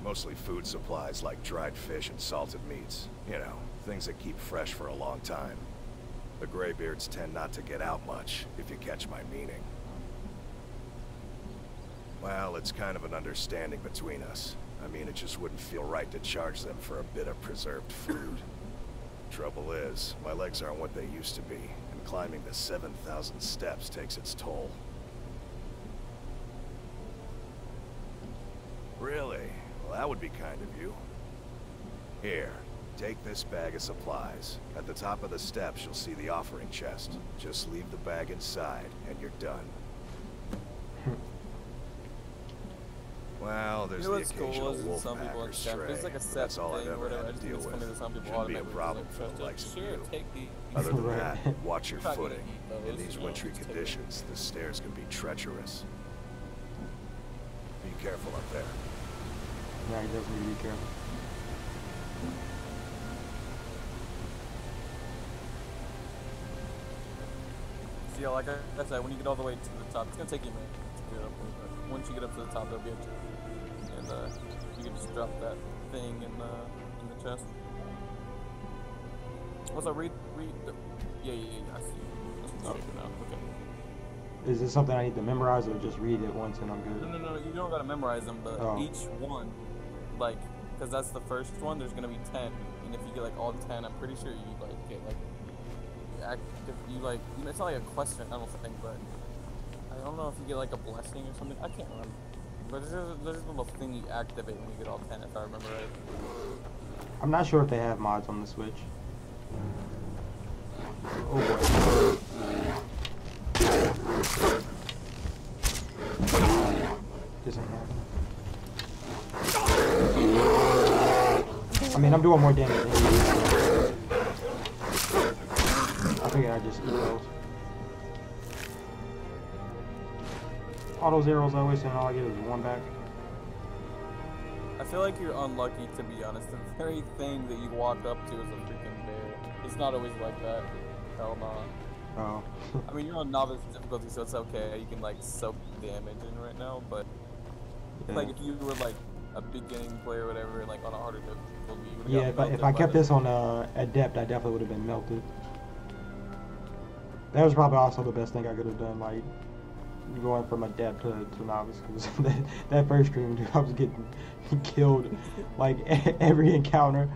Speaker 10: Mostly food supplies like dried fish and salted meats. You know, things that keep fresh for a long time. The Greybeards tend not to get out much, if you catch my meaning. Well, it's kind of an understanding between us. I mean, it just wouldn't feel right to charge them for a bit of preserved food. Trouble is, my legs aren't what they used to be, and climbing the 7,000 steps takes its toll. Really? Well, that would be kind of you. Here, take this bag of supplies. At the top of the steps, you'll see the offering chest. Just leave the bag inside, and you're done. Well, there's
Speaker 5: You know
Speaker 10: the
Speaker 5: what's cool
Speaker 10: occasional
Speaker 5: is
Speaker 10: wolf
Speaker 5: some people
Speaker 10: pack or
Speaker 5: accept.
Speaker 10: stray.
Speaker 5: There's like a
Speaker 10: but
Speaker 5: set
Speaker 10: that's all I've
Speaker 5: thing or
Speaker 10: ever
Speaker 5: whatever. I
Speaker 10: had to
Speaker 5: just think
Speaker 10: deal
Speaker 5: it's funny
Speaker 10: with.
Speaker 5: that some people
Speaker 10: Shouldn't be a
Speaker 5: automatically
Speaker 10: problem
Speaker 5: just
Speaker 10: for
Speaker 5: like,
Speaker 10: the likes of
Speaker 5: sure,
Speaker 10: you.
Speaker 5: take the.
Speaker 10: Other than
Speaker 1: Right.
Speaker 10: that, watch your
Speaker 5: Probably
Speaker 10: footing.
Speaker 5: gonna eat
Speaker 10: In
Speaker 5: those,
Speaker 10: these
Speaker 5: you know,
Speaker 10: wintry
Speaker 5: just take it.
Speaker 10: conditions, the stairs can be treacherous. Be careful up there.
Speaker 1: Yeah, you definitely need to be careful.
Speaker 5: So yeah, like I said, when you get all the way to the top, it's gonna take you a minute to get up there, but once you get up to the top, there'll be a chest, and you can just drop that thing in the chest. Also, read the. Yeah, I see. That's what now. Okay.
Speaker 1: Is this something I need to memorize or just read it once and I'm good?
Speaker 5: No, you don't gotta memorize them, but each one, like, because that's the first one, there's gonna be 10, and if you get like all 10, I'm pretty sure you like get like active. You like, you know, it's not like a question, I don't think, but I don't know if you get like a blessing or something. I can't remember. But there's a little thing you activate when you get all 10, if I remember right.
Speaker 1: I'm not sure if they have mods on the Switch. Oh boy. This ain't happening. I mean, I'm doing more damage than you. I figured I'd just eat those. All those arrows I waste and all I get is one back.
Speaker 5: I feel like you're unlucky, to be honest. The very thing that you walk up to is a freaking bear. It's not always like that. Hell no.
Speaker 1: Oh.
Speaker 5: I mean, you're on novice difficulty, so it's okay. You can like soak damage in right now, but
Speaker 1: Yeah.
Speaker 5: like if you were like a beginning player or whatever, like on a harder difficulty, you would've
Speaker 1: Yeah,
Speaker 5: gotten
Speaker 1: if I
Speaker 5: melted
Speaker 1: kept
Speaker 5: by
Speaker 1: this on Adept, I definitely would have been melted. That was probably also the best thing I could have done, like going from Adept to Novice, because that first stream, dude, I was getting killed like every encounter.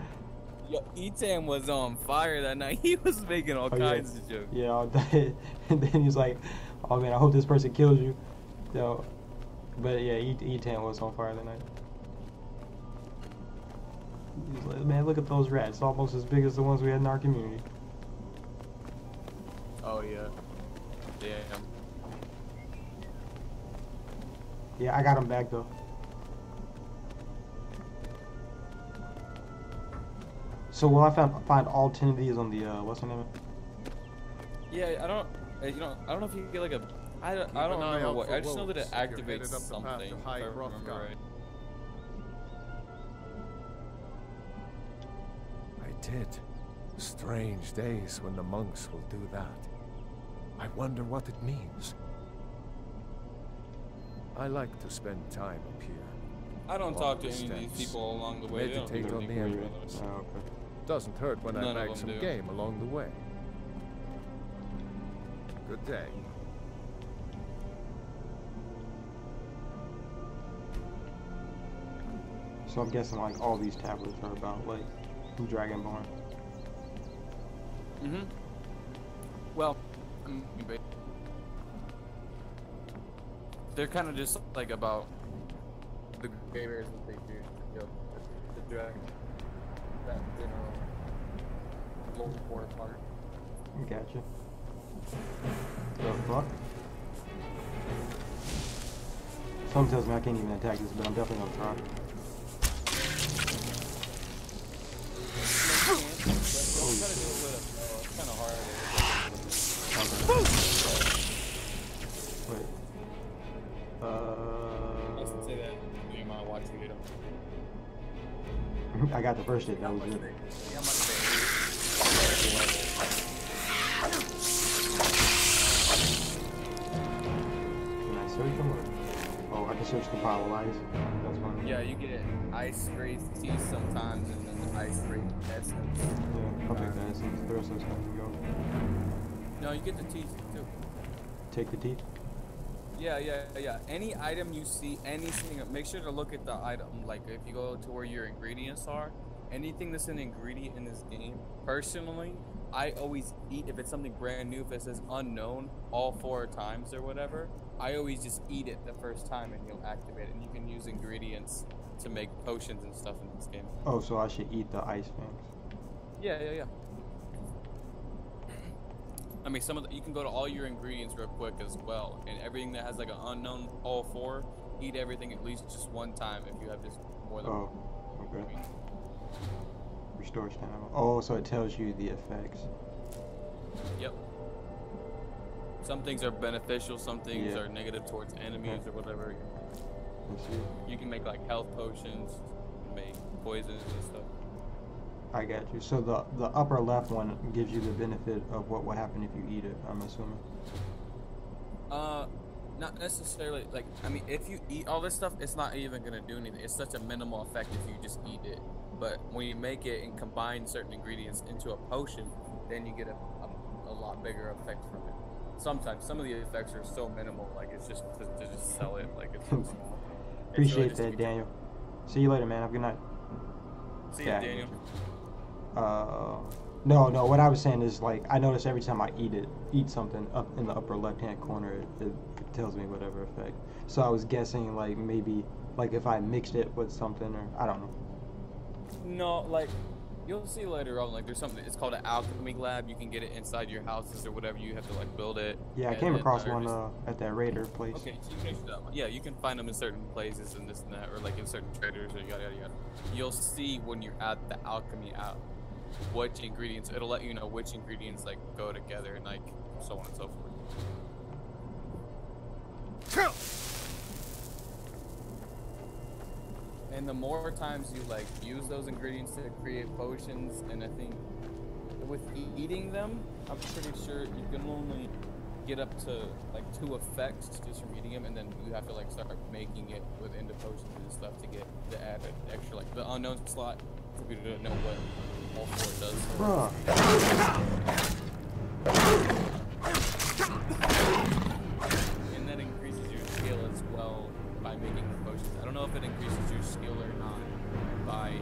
Speaker 5: Yo, Etan was on fire that night. He was making all kinds of jokes.
Speaker 1: Yeah, all day. And then he's like, "Oh man, I hope this person kills you." So, but yeah, Etan was on fire that night. He's like, "Man, look at those rats! Almost as big as the ones we had in our community."
Speaker 5: Oh yeah. Damn.
Speaker 1: Yeah, I got him back though. So will I find all 10 of these on the what's the name?
Speaker 5: Yeah, I don't know if you get like a. I don't remember what. I just know that it activates something. If I remember right.
Speaker 9: I did. Strange days when the monks will do that. I wonder what it means. I like to spend time up here.
Speaker 5: I don't talk to any of these people along the way.
Speaker 9: Meditate on the evidence.
Speaker 1: Oh, okay.
Speaker 9: Doesn't hurt when
Speaker 5: None
Speaker 9: I
Speaker 5: of
Speaker 9: bag
Speaker 5: them
Speaker 9: some
Speaker 5: do.
Speaker 9: game along the way. Good day.
Speaker 1: So I'm guessing like all these tablets are about like Dragonborn.
Speaker 5: Mhm. Well, they're kind of just like about the gray bears that they do, you know, the dragon, that general gold war part.
Speaker 1: Gotcha. The fuck? Some tells me I can't even attack this, but I'm definitely gonna try.
Speaker 5: Don't try to do it with it. It's kind of hard.
Speaker 1: Wait.
Speaker 5: I should say that you might watch the video.
Speaker 1: I got the first hit. That was good.
Speaker 5: Yeah, I'm not
Speaker 1: Can I search them or? Oh, I can search the pile of ice. That's fine.
Speaker 5: Yeah, you get ice raised tea sometimes, and then ice raised essence.
Speaker 1: Yeah, I'll take the essence. The rest of this can go.
Speaker 5: No, you get the teeth too.
Speaker 1: Take the teeth.
Speaker 5: Yeah. Any item you see, anything, make sure to look at the item. Like if you go to where your ingredients are, anything that's an ingredient in this game. Personally, I always eat, if it's something brand new, if it says unknown all 4 times or whatever, I always just eat it the first time and you'll activate it. And you can use ingredients to make potions and stuff in this game.
Speaker 1: Oh, so I should eat the ice things.
Speaker 5: Yeah. I mean, you can go to all your ingredients real quick as well, and everything that has like an unknown all 4, eat everything at least just one time if you have just more than.
Speaker 1: Oh, okay. Restores stamina. Oh, so it tells you the effects.
Speaker 5: Yep. Some things are beneficial, some things
Speaker 1: Yeah.
Speaker 5: are negative towards enemies or whatever.
Speaker 1: Let's see.
Speaker 5: You can make like health potions, make poisons and stuff.
Speaker 1: I got you. So the upper left one gives you the benefit of what will happen if you eat it, I'm assuming.
Speaker 5: Not necessarily. Like, I mean, if you eat all this stuff, it's not even gonna do anything. It's such a minimal effect if you just eat it. But when you make it and combine certain ingredients into a potion, then you get a lot bigger effect from it. Sometimes some of the effects are so minimal, like it's just to just sell it, like it's. So small.
Speaker 1: Appreciate that, Daniel. See you later, man. Have a good night.
Speaker 5: See you, Daniel.
Speaker 1: No, what I was saying is, like, I notice every time I eat something up in the upper left-hand corner, it tells me whatever effect. So I was guessing, like, maybe, like, if I mixed it with something, or, I don't know.
Speaker 5: No, like, you'll see later on, like, there's something, it's called an alchemy lab. You can get it inside your houses or whatever. You have to, like, build it.
Speaker 1: Yeah, I came across one at that Raider place.
Speaker 5: Okay, so you can use that one. Yeah, you can find them in certain places and this and that, or, like, in certain traders or yada, yada, yada. You'll see when you're at the alchemy app which ingredients, it'll let you know which ingredients, like, go together and, like, so on and so forth. And the more times you, like, use those ingredients to create potions, and I think with eating them, I'm pretty sure you can only get up to, like, 2 effects just from eating them, and then you have to, like, start making it within the potions and stuff to get the added extra, like, the unknown slot for people to know what all 4 does. And that increases your skill as well by making the potions. I don't know if it increases your skill or not by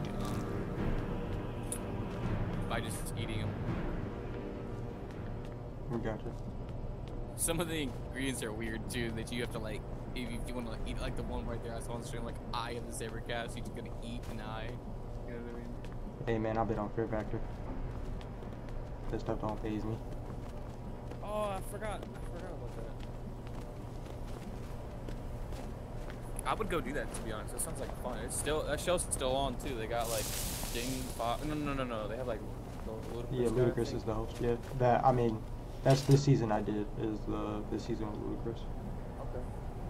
Speaker 5: just eating them.
Speaker 1: Gotcha.
Speaker 5: Some of the ingredients are weird too, that you have to, like, if you want to, like, eat, like the one right there I saw on the stream, like, eye of the saber cast, you're just gonna eat an eye. You know what I mean?
Speaker 1: Hey man, I've been on Fear Factor. This stuff don't faze me.
Speaker 5: Oh, I forgot about that. I would go do that, to be honest. That sounds like fun. It's still, that show's still on too. They got, like, no. They have, like, Ludacris.
Speaker 1: Yeah, Ludacris is the host. Yeah, that, I mean, that's this season I did, is this season with Ludacris.
Speaker 5: Okay.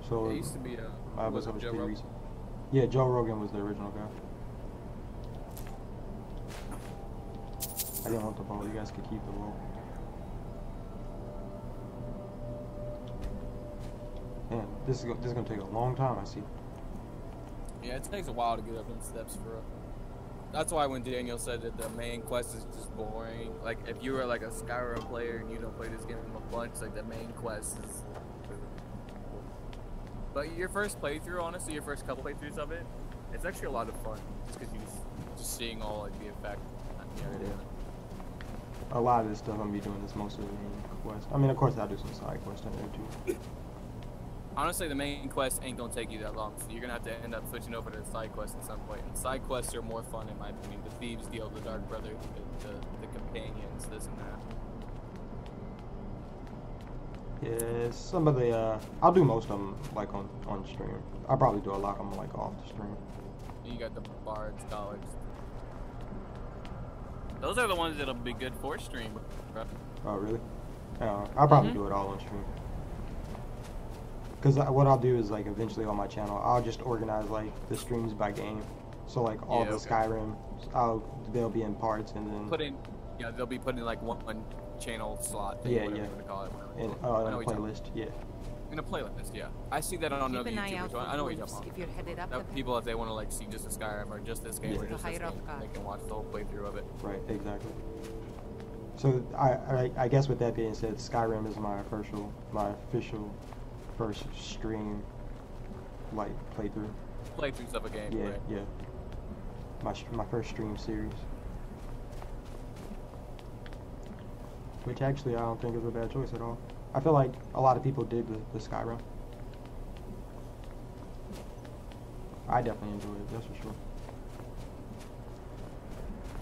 Speaker 1: So
Speaker 5: it used to be
Speaker 1: I was
Speaker 5: Joe
Speaker 1: pretty
Speaker 5: Rogan?
Speaker 1: recent. Yeah, Joe Rogan was the original guy. I didn't want the ball. You guys could keep the ball. Man, this is gonna take a long time. I see.
Speaker 5: Yeah, it takes a while to get up them steps for a... That's why when Daniel said that the main quest is just boring, like, if you were, like, a Skyrim player and you don't play this game a bunch, like, the main quest is... But your first playthrough, honestly, your first couple playthroughs of it, it's actually a lot of fun, just because you're just seeing all, like, the effect.
Speaker 1: Yeah. A lot of this stuff I'm gonna be doing is most of the main quest. I mean, of course, I'll do some side quests in there too.
Speaker 5: Honestly, the main quest ain't gonna take you that long, so you're gonna have to end up switching over to the side quest at some point. And side quests are more fun, in my opinion. The Thieves Deal, the Dark Brother, the Companions, this and that.
Speaker 1: Yeah, some of the I'll do most of them like on stream. I'll probably do a lot of them like off the stream.
Speaker 5: You got the Bards, Scholars. Those are the ones that'll be good for stream, bro.
Speaker 1: Oh really? I'll probably do it all on stream. Cause what I'll do is like eventually on my channel, I'll just organize like the streams by game. So like all the Skyrim, they'll be in parts and then
Speaker 5: they'll be put in like one channel slot.
Speaker 1: Yeah,
Speaker 5: whatever you want to call it.
Speaker 1: In a playlist, yeah.
Speaker 5: In a playlist, yeah. I see that on other YouTubers. I know what you're talking about.
Speaker 8: If you're headed up
Speaker 5: that people, if they want to like see just a Skyrim or just this game or just this game, they can watch the whole playthrough of it.
Speaker 1: Right, exactly. So I guess with that being said, Skyrim is my official first stream like playthrough.
Speaker 5: Playthroughs of a game.
Speaker 1: Yeah,
Speaker 5: right?
Speaker 1: yeah. My first stream series. Which actually I don't think is a bad choice at all. I feel like a lot of people dig the Skyrim. I definitely enjoy it, that's for sure.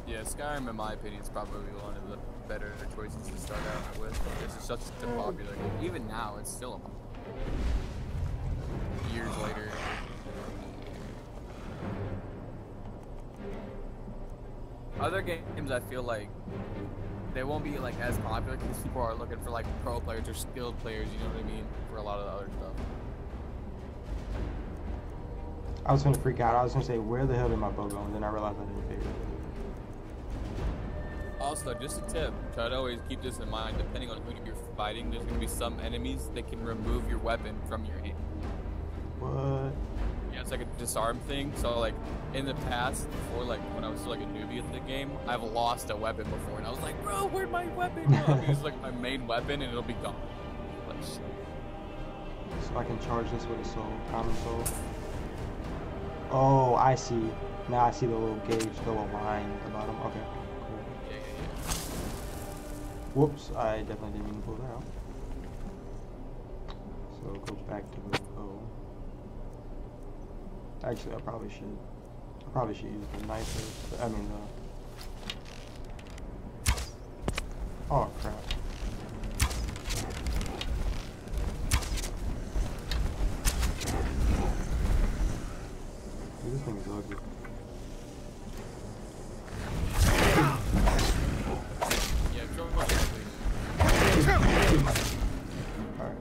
Speaker 5: Yeah, Skyrim, in my opinion, is probably one of the better choices to start out with. It's just such a popular game. Even now, it's still a years later, Other games, I feel like they won't be like as popular because people are looking for like pro players or skilled players. You know what I mean? For a lot of the other stuff.
Speaker 1: I was gonna freak out. I was gonna say, where the hell did my bow go? And then I realized I didn't figure it.
Speaker 5: Also, just a tip, try to always keep this in mind. Depending on who you're fighting, there's gonna be some enemies that can remove your weapon from your hand.
Speaker 1: What?
Speaker 5: Yeah, it's like a disarm thing. So like in the past, before like when I was like a newbie at the game, I've lost a weapon before, and I was like, bro, where'd my weapon go? It's like my main weapon, and it'll be gone. Like, shit.
Speaker 1: So I can charge this with a soul, common soul. Oh, I see. Now I see the little gauge, the little line at the bottom. Okay, cool.
Speaker 5: Yeah.
Speaker 1: Whoops, I definitely didn't even pull that out. So go back to the bow. Actually, I probably should use the knife first. I mean the... Oh crap. Dude, this thing is ugly.
Speaker 5: Yeah, go for it, please.
Speaker 1: Alright.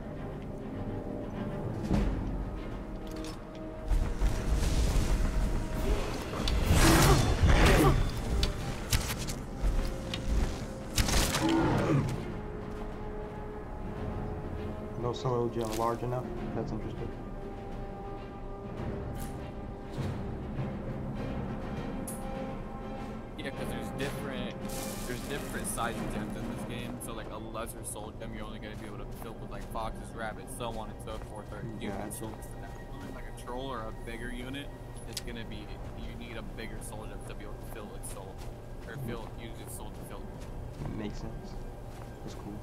Speaker 1: No solo gem large enough? That's interesting.
Speaker 5: Yeah, because there's different sized gems in this game. So like a lesser soul gem, you're only gonna be able to fill with like foxes, rabbits, so on and so forth. Or units. So like a troll or a bigger unit, it's gonna be you need a bigger soul gem to be able to fill its soul, or use its soul to fill.
Speaker 1: Makes sense. That's cool.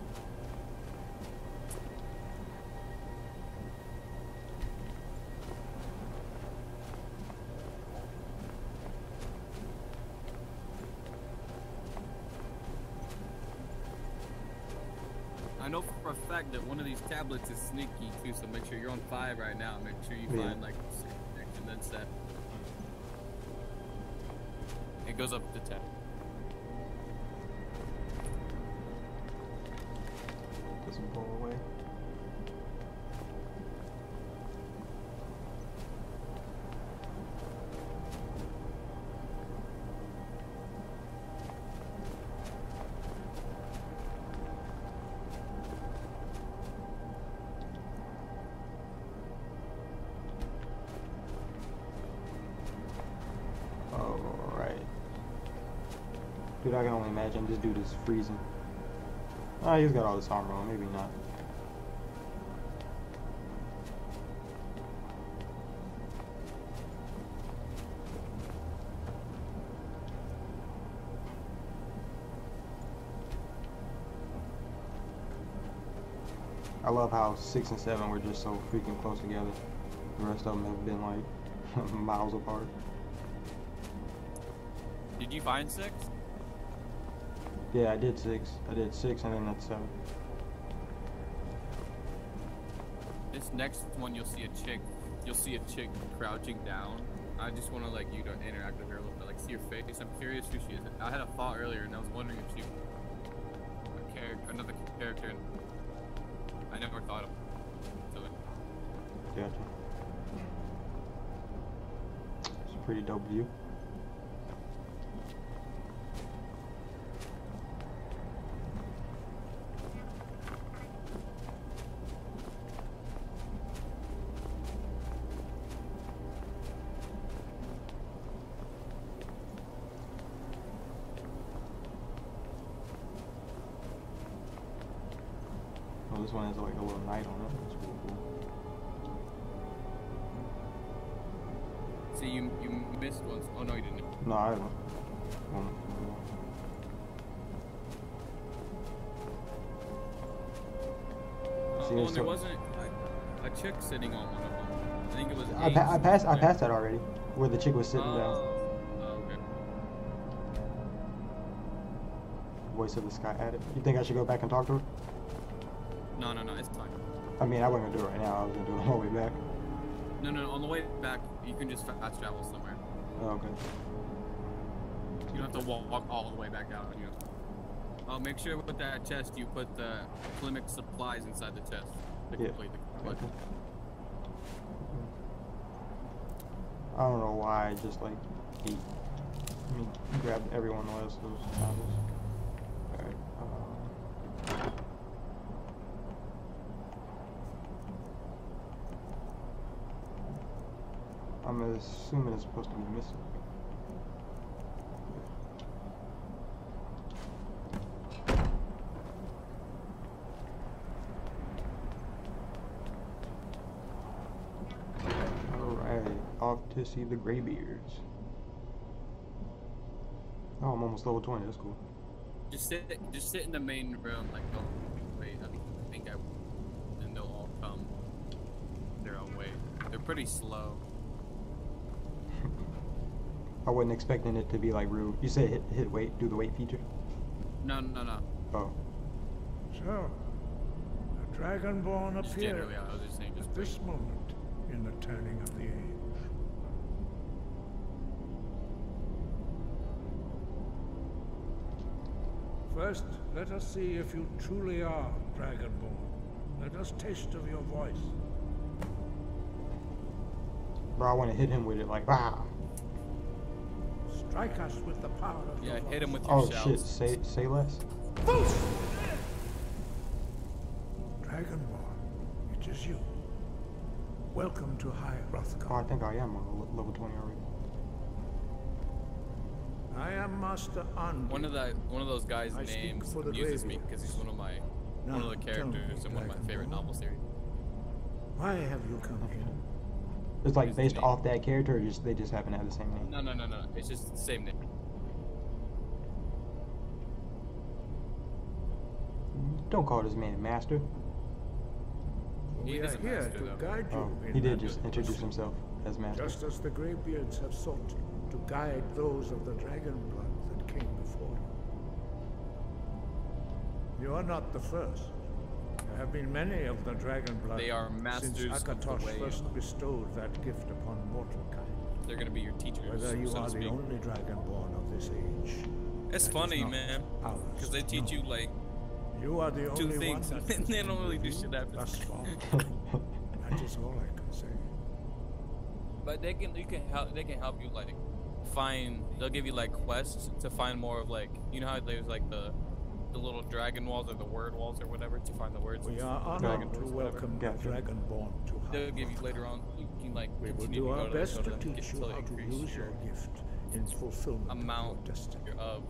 Speaker 5: I know for a fact that one of these tablets is sneaky too, so make sure you're on 5 right now. Make sure you find like 6 and then set. It goes up to 10.
Speaker 1: Doesn't blow away. Dude, I can only imagine this dude is freezing. Oh, he's got all this armor on, maybe not. I love how 6 and 7 were just so freaking close together. The rest of them have been like miles apart.
Speaker 5: Did you find 6?
Speaker 1: Yeah, I did 6. I did 6 and then that's 7.
Speaker 5: This next one you'll see a chick. You'll see a chick crouching down. I just want to like you to interact with her a little bit, like see her face. I'm curious who she is. I had a thought earlier and I was wondering if she another character. I never thought of it.
Speaker 1: Gotcha. It's a pretty dope view. Oh, this one has like a little knight on it. That's pretty cool.
Speaker 5: See, you missed one. Oh no, you didn't.
Speaker 1: No, I don't. See,
Speaker 5: and there wasn't a chick sitting on one of them. I think it was.
Speaker 1: I passed that already, where the chick was sitting down.
Speaker 5: Oh, okay.
Speaker 1: Voice of the Sky added. You think I should go back and talk to her?
Speaker 5: No, it's fine.
Speaker 1: I mean, I wasn't gonna do it right now. I was gonna do it on the way back.
Speaker 5: No, on the way back, you can just fast travel somewhere.
Speaker 1: Oh, okay.
Speaker 5: You have to walk all the way back out. You know. Make sure with that chest you put the clinic supplies inside the chest to complete the quest.
Speaker 1: Okay. I don't know why I just like ate. I mean, grabbed every one of those apples. Alright. I'm assuming it's supposed to be missing. Alright, off to see the Greybeards. Oh, I'm almost level 20, that's cool.
Speaker 5: Just sit in the main room, like, don't wait, I think and they'll all come their own way. They're pretty slow.
Speaker 1: I wasn't expecting it to be like real. You said hit wait, do the wait feature?
Speaker 5: No.
Speaker 1: Oh.
Speaker 11: So, a Dragonborn
Speaker 5: Just
Speaker 11: appeared
Speaker 5: generally, I was just saying, just
Speaker 11: at this moment in the turning of the age. First, let us see if you truly are Dragonborn. Let us taste of your voice.
Speaker 1: Bro, I want to hit him with it like, ah.
Speaker 11: Strike us with the power of your voice.
Speaker 5: hit him with your
Speaker 1: Oh
Speaker 5: shouts.
Speaker 1: shit, say less.
Speaker 11: Dragonborn, it is you. Welcome to High
Speaker 1: Oh, I
Speaker 11: Hrothgar.
Speaker 1: think I am on level 20 already.
Speaker 11: I am Master Andi.
Speaker 5: One of those guys'
Speaker 11: I speak
Speaker 5: names
Speaker 11: for the
Speaker 5: amuses me
Speaker 11: Greybeards.
Speaker 5: because he's one of
Speaker 11: Now,
Speaker 5: the
Speaker 11: tell
Speaker 5: characters
Speaker 11: me,
Speaker 5: in one of my favorite
Speaker 11: Dragonborn,
Speaker 5: novel series.
Speaker 11: Why have you come here?
Speaker 1: It's like
Speaker 5: What's the
Speaker 1: based
Speaker 5: name?
Speaker 1: off that character, or they just happen to have the same name?
Speaker 5: No. It's just the same name.
Speaker 1: Don't call this man master.
Speaker 5: He
Speaker 11: We
Speaker 5: is
Speaker 11: are
Speaker 5: a
Speaker 11: here
Speaker 5: master,
Speaker 11: to
Speaker 5: though.
Speaker 11: guide you
Speaker 1: Oh,
Speaker 11: in
Speaker 1: he did
Speaker 11: matters
Speaker 1: just
Speaker 11: of
Speaker 1: introduce
Speaker 11: pursuit.
Speaker 1: himself as master.
Speaker 11: Just as the Greybeards have sought to guide those of the dragon blood that came before you. You are not the first. There have been many of the dragon blood
Speaker 5: They are
Speaker 11: since
Speaker 5: masters of the
Speaker 11: Akatosh
Speaker 5: way.
Speaker 11: first bestowed that gift upon mortal kind.
Speaker 5: They're gonna be your teachers,
Speaker 11: Whether you
Speaker 5: so
Speaker 11: are
Speaker 5: to
Speaker 11: the
Speaker 5: speak.
Speaker 11: only dragonborn of this age.
Speaker 5: It's
Speaker 11: that is
Speaker 5: funny,
Speaker 11: not
Speaker 5: man,
Speaker 11: ours
Speaker 5: because they
Speaker 11: to
Speaker 5: teach
Speaker 11: know.
Speaker 5: you like
Speaker 11: You are the
Speaker 5: two
Speaker 11: only
Speaker 5: things,
Speaker 11: one
Speaker 5: and
Speaker 11: that
Speaker 5: they don't really do
Speaker 11: you
Speaker 5: shit after.
Speaker 11: thus far. That is all I can say.
Speaker 5: But they can help you like find. They'll give you like quests to find more of like, you know how there's like the little dragon walls or the word walls or whatever to find the words.
Speaker 11: We are
Speaker 5: dragon
Speaker 11: honored to
Speaker 5: words, whatever.
Speaker 11: welcome the
Speaker 1: Gotcha.
Speaker 11: Dragonborn to
Speaker 5: They'll
Speaker 11: High
Speaker 5: give you
Speaker 11: Hrothgar.
Speaker 5: later on. You can like
Speaker 11: We will
Speaker 5: continue
Speaker 11: do
Speaker 5: to
Speaker 11: our
Speaker 5: go
Speaker 11: best
Speaker 5: to
Speaker 11: to
Speaker 5: them
Speaker 11: teach you
Speaker 5: until
Speaker 11: how
Speaker 5: it
Speaker 11: to
Speaker 5: increases
Speaker 11: use your gift in fulfillment
Speaker 5: amount
Speaker 11: of your destiny.
Speaker 5: of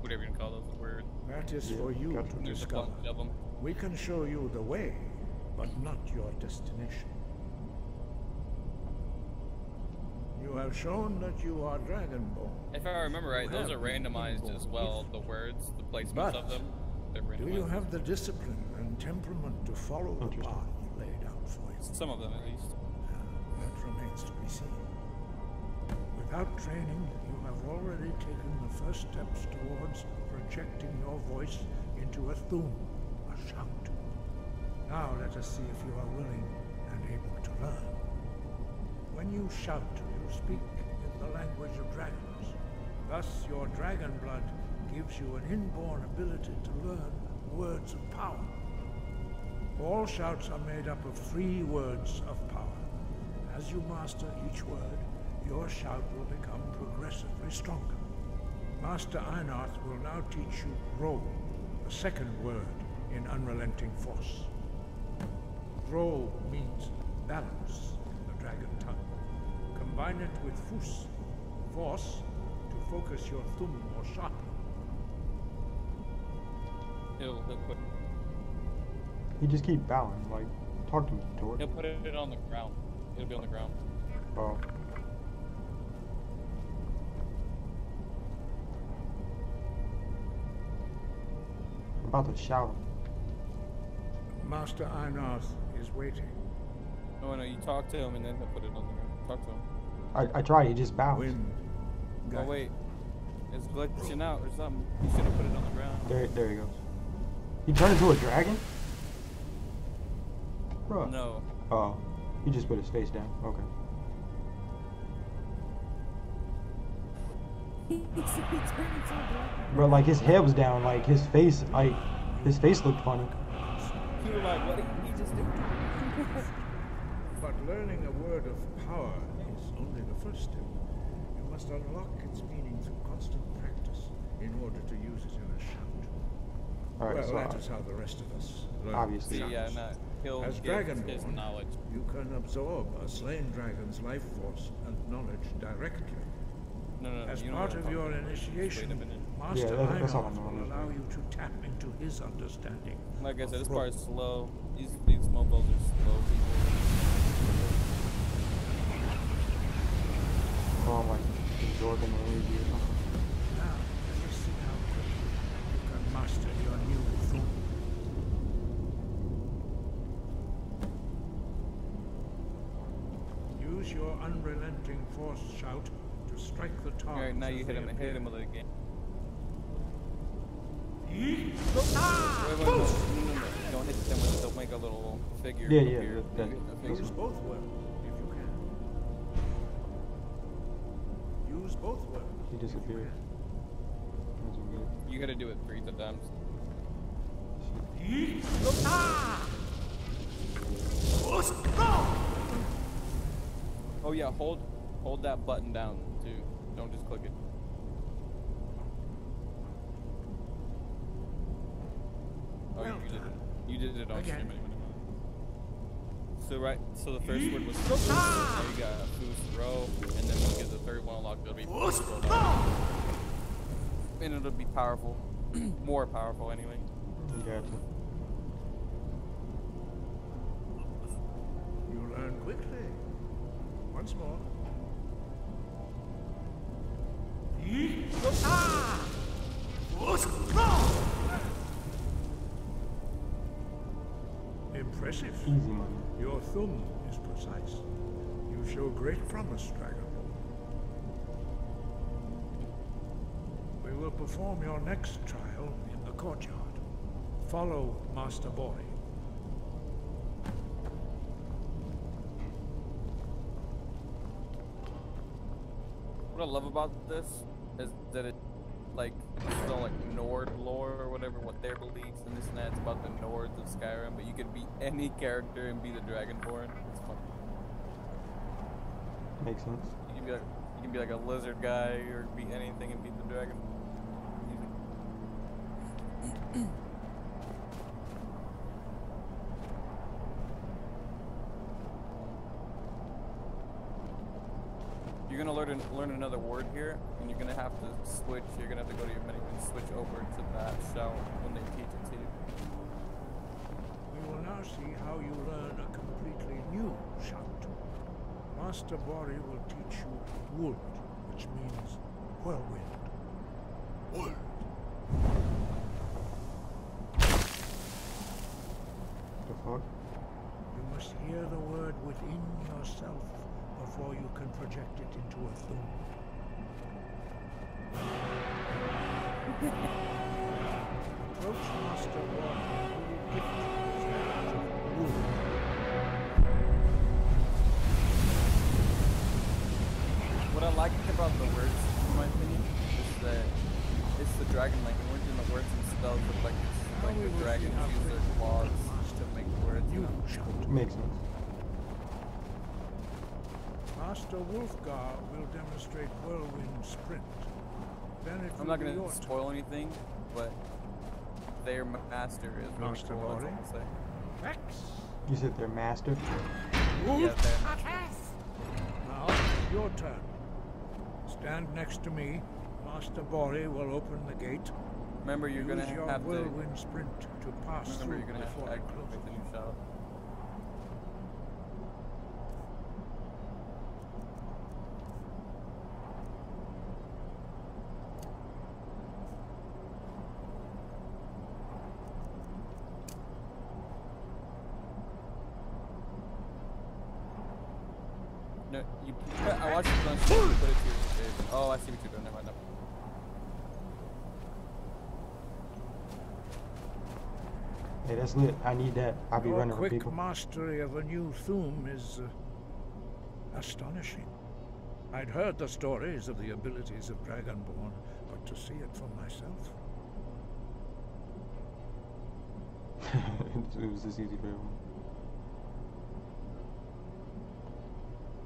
Speaker 5: whatever you can call those words.
Speaker 11: That is
Speaker 1: Yeah,
Speaker 11: for you
Speaker 1: gotcha.
Speaker 11: to
Speaker 5: There's a
Speaker 11: discover.
Speaker 5: bunch of them.
Speaker 11: We can show you the way, but not your destination. You have shown that you are Dragonborn.
Speaker 5: If I remember right,
Speaker 11: You
Speaker 5: those are
Speaker 11: have the
Speaker 5: randomized as
Speaker 11: inborn
Speaker 5: well.
Speaker 11: gift.
Speaker 5: The words, the placements
Speaker 11: But
Speaker 5: of them, they're
Speaker 11: Do
Speaker 5: randomized.
Speaker 11: you have the discipline and temperament to follow the
Speaker 1: Interesting.
Speaker 11: path laid out for you?
Speaker 5: Some of them at least.
Speaker 11: That remains to be seen. Without training, you have already taken the first steps towards projecting your voice into a thum, a shout. Now let us see if you are willing and able to learn. When you shout, you speak in the language of dragons. Thus, your dragon blood gives you an inborn ability to learn words of power. All shouts are made up of 3 words of power. As you master each word, your shout will become progressively stronger. Master Einarth will now teach you Roll, the second word in Unrelenting Force. Roll means balance in the dragon tongue. Combine it with Fus, Force, to focus your thumb more sharply.
Speaker 5: He'll put
Speaker 1: He just keep bowing, like, talk to me, Tor.
Speaker 5: he'll put it on the ground. It'll be on the ground.
Speaker 1: Oh. I'm about to shout him.
Speaker 11: Master Einarth is waiting.
Speaker 5: No, you talk to him and then he'll put it on the ground. Talk to him.
Speaker 1: I tried, he just bowed.
Speaker 11: Wind.
Speaker 5: Oh wait, it's glitching out or something. You should have put it on the ground.
Speaker 1: There he goes. He turned into a dragon? Bro.
Speaker 5: No.
Speaker 1: Oh. He just put his face down. Okay. Bro, like his head was down, like his face looked funny.
Speaker 5: You were like, what did he just do?
Speaker 11: But learning a word of power is only the first step. You must unlock its meaning through constant practice in order to use it in a shout.
Speaker 1: Alright,
Speaker 11: Well,
Speaker 1: so
Speaker 11: that is how the rest of us learn.
Speaker 1: obviously.
Speaker 5: See, yeah, no, he'll
Speaker 11: As
Speaker 5: give his
Speaker 11: Dragonborn,
Speaker 5: knowledge.
Speaker 11: you can absorb a slain dragon's life force and knowledge directly.
Speaker 5: No,
Speaker 11: As
Speaker 5: you know
Speaker 11: part
Speaker 5: what
Speaker 11: of
Speaker 5: I'm
Speaker 11: your
Speaker 5: talking about.
Speaker 11: initiation,
Speaker 5: Wait a minute.
Speaker 11: Master
Speaker 1: Yeah, that's all I
Speaker 11: Einarth
Speaker 1: know.
Speaker 11: will allow you to tap into his understanding.
Speaker 5: Like I said, this
Speaker 11: of
Speaker 5: part is
Speaker 11: rope.
Speaker 5: slow. These mofos are slow people.
Speaker 1: Oh my, absorbing the energy.
Speaker 11: Now, let us see how quickly you can master your new thing. Use your unrelenting force shout to strike the target.
Speaker 5: Alright, now you hit him with it again. Wait, no. Don't hit them with it, they'll make a little figure.
Speaker 1: Yeah,
Speaker 5: appear.
Speaker 1: that-
Speaker 11: Use both well, if you can. Use both well.
Speaker 1: He disappeared. That's weird.
Speaker 5: You gotta do it 3 times. Oh yeah, hold that button down too. Don't just click it. Oh,
Speaker 11: Well
Speaker 5: you did it on
Speaker 11: Again.
Speaker 5: stream anyway. So the first word was Foost. Now you got Foost row, and then when you get the third one unlocked, it'll be Foost row. And it'll be powerful, more powerful anyway.
Speaker 1: Gotcha.
Speaker 11: You learn quickly. Once more. Impressive.
Speaker 1: Easy money.
Speaker 11: Your thumb is precise. You show great promise, Dragonborn. We will perform your next trial in the courtyard. Follow Master Bori.
Speaker 5: What I love about this is that it, like, this is all like Nord lore or whatever, what their beliefs and this and that. It's about the Nords of Skyrim, but you can be any character and be the Dragonborn. It's fun.
Speaker 1: Makes sense.
Speaker 5: You can be like a lizard guy or be anything and be the dragon. Easy. You're gonna learn another word here, and you're gonna have to switch. You're gonna have to go to your menu and switch over to that shout when they teach it to you.
Speaker 11: We will now see how you learn a completely new shout. Master Bori will teach you Wold, which means whirlwind. Wold.
Speaker 1: The fuck?
Speaker 11: You must hear the word within yourself before you can project it into a thumb. Approach Master Bori and he will gift you his knowledge of Wold.
Speaker 5: What I like about the words, in my opinion, is that it's the dragon language, and the words and spells look like it's like the dragons use their claws to make words. You know?
Speaker 1: Makes sense.
Speaker 11: Master Wolfgar will demonstrate whirlwind sprint. Then it
Speaker 5: I'm
Speaker 11: will
Speaker 5: not
Speaker 11: be
Speaker 5: gonna
Speaker 11: your
Speaker 5: spoil anything, but their master is really
Speaker 11: Master
Speaker 5: cool. That's
Speaker 11: Bori?
Speaker 5: all I'll say.
Speaker 11: Rex.
Speaker 1: You said they're master?
Speaker 5: Yeah, their
Speaker 11: Now, your turn. Stand next to me. Master Bori will open the gate.
Speaker 5: Remember, you're gonna
Speaker 11: Use your
Speaker 5: have to.
Speaker 11: whirlwind sprint to pass
Speaker 5: Remember,
Speaker 11: through
Speaker 5: you're gonna have
Speaker 11: before
Speaker 5: to
Speaker 11: it
Speaker 5: activate
Speaker 11: closes.
Speaker 5: the new shout. No, you. I watched it on stream. You put it to your face. Oh, I see what you're doing. Never mind.
Speaker 1: Hey, that's lit. I need that. I'll be
Speaker 11: Your
Speaker 1: running for
Speaker 11: quick
Speaker 1: people.
Speaker 11: mastery of a new thum is astonishing. I'd heard the stories of the abilities of Dragonborn, but to see it for myself.
Speaker 1: It was this easy for everyone.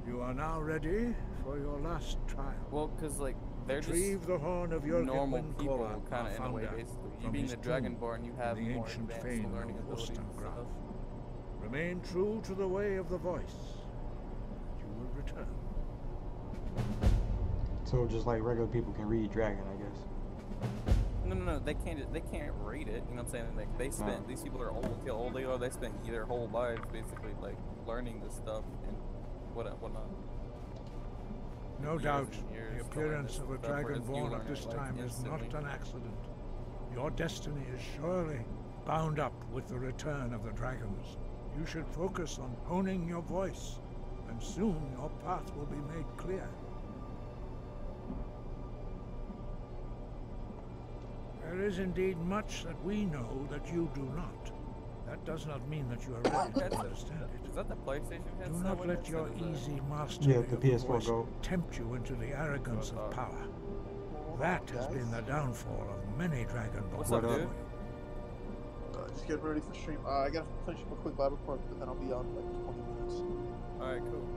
Speaker 11: You are now ready for your last trial.
Speaker 5: Well, because, like, they're
Speaker 11: Retrieve
Speaker 5: just
Speaker 11: the horn of your
Speaker 5: normal people, kind of, in a way, basically. You being the
Speaker 11: tomb
Speaker 5: Dragonborn, you have
Speaker 11: the
Speaker 5: more
Speaker 11: ancient
Speaker 5: advanced
Speaker 11: fane
Speaker 5: learning
Speaker 11: of
Speaker 5: abilities and
Speaker 11: Wollstonecraft.
Speaker 5: stuff.
Speaker 11: Remain true to the way of the voice. You will return.
Speaker 1: So just like regular people can read dragon, I guess.
Speaker 5: No, they can't read it, you know what I'm saying? Like, they spent, these people are old, how old they are, they spent their whole lives, basically, like, learning this stuff and whatnot.
Speaker 11: No
Speaker 5: Years
Speaker 11: doubt,
Speaker 5: and years
Speaker 11: the
Speaker 5: to learn
Speaker 11: appearance
Speaker 5: this
Speaker 11: of a
Speaker 5: stuff, whereas you
Speaker 11: Dragonborn
Speaker 5: learn
Speaker 11: at this
Speaker 5: it, like,
Speaker 11: time is not
Speaker 5: instantly.
Speaker 11: an accident. Your destiny is surely bound up with the return of the dragons. You should focus on honing your voice, and soon your path will be made clear. There is indeed much that we know that you do not. That does not mean that you are ready to understand it.
Speaker 5: Is that the PlayStation headset?
Speaker 11: Do not
Speaker 5: What
Speaker 11: let
Speaker 5: headset
Speaker 11: your
Speaker 5: is that?
Speaker 11: easy mastery
Speaker 1: Yeah, the
Speaker 11: of the
Speaker 1: PS4
Speaker 11: voice
Speaker 1: Go.
Speaker 11: tempt you into the arrogance of power. That has been the downfall of many Dragonborn.
Speaker 5: What's up, dude?
Speaker 12: Just getting ready for stream. I gotta finish up a quick lab report, but then I'll be on in like 20 minutes.
Speaker 5: Alright, cool.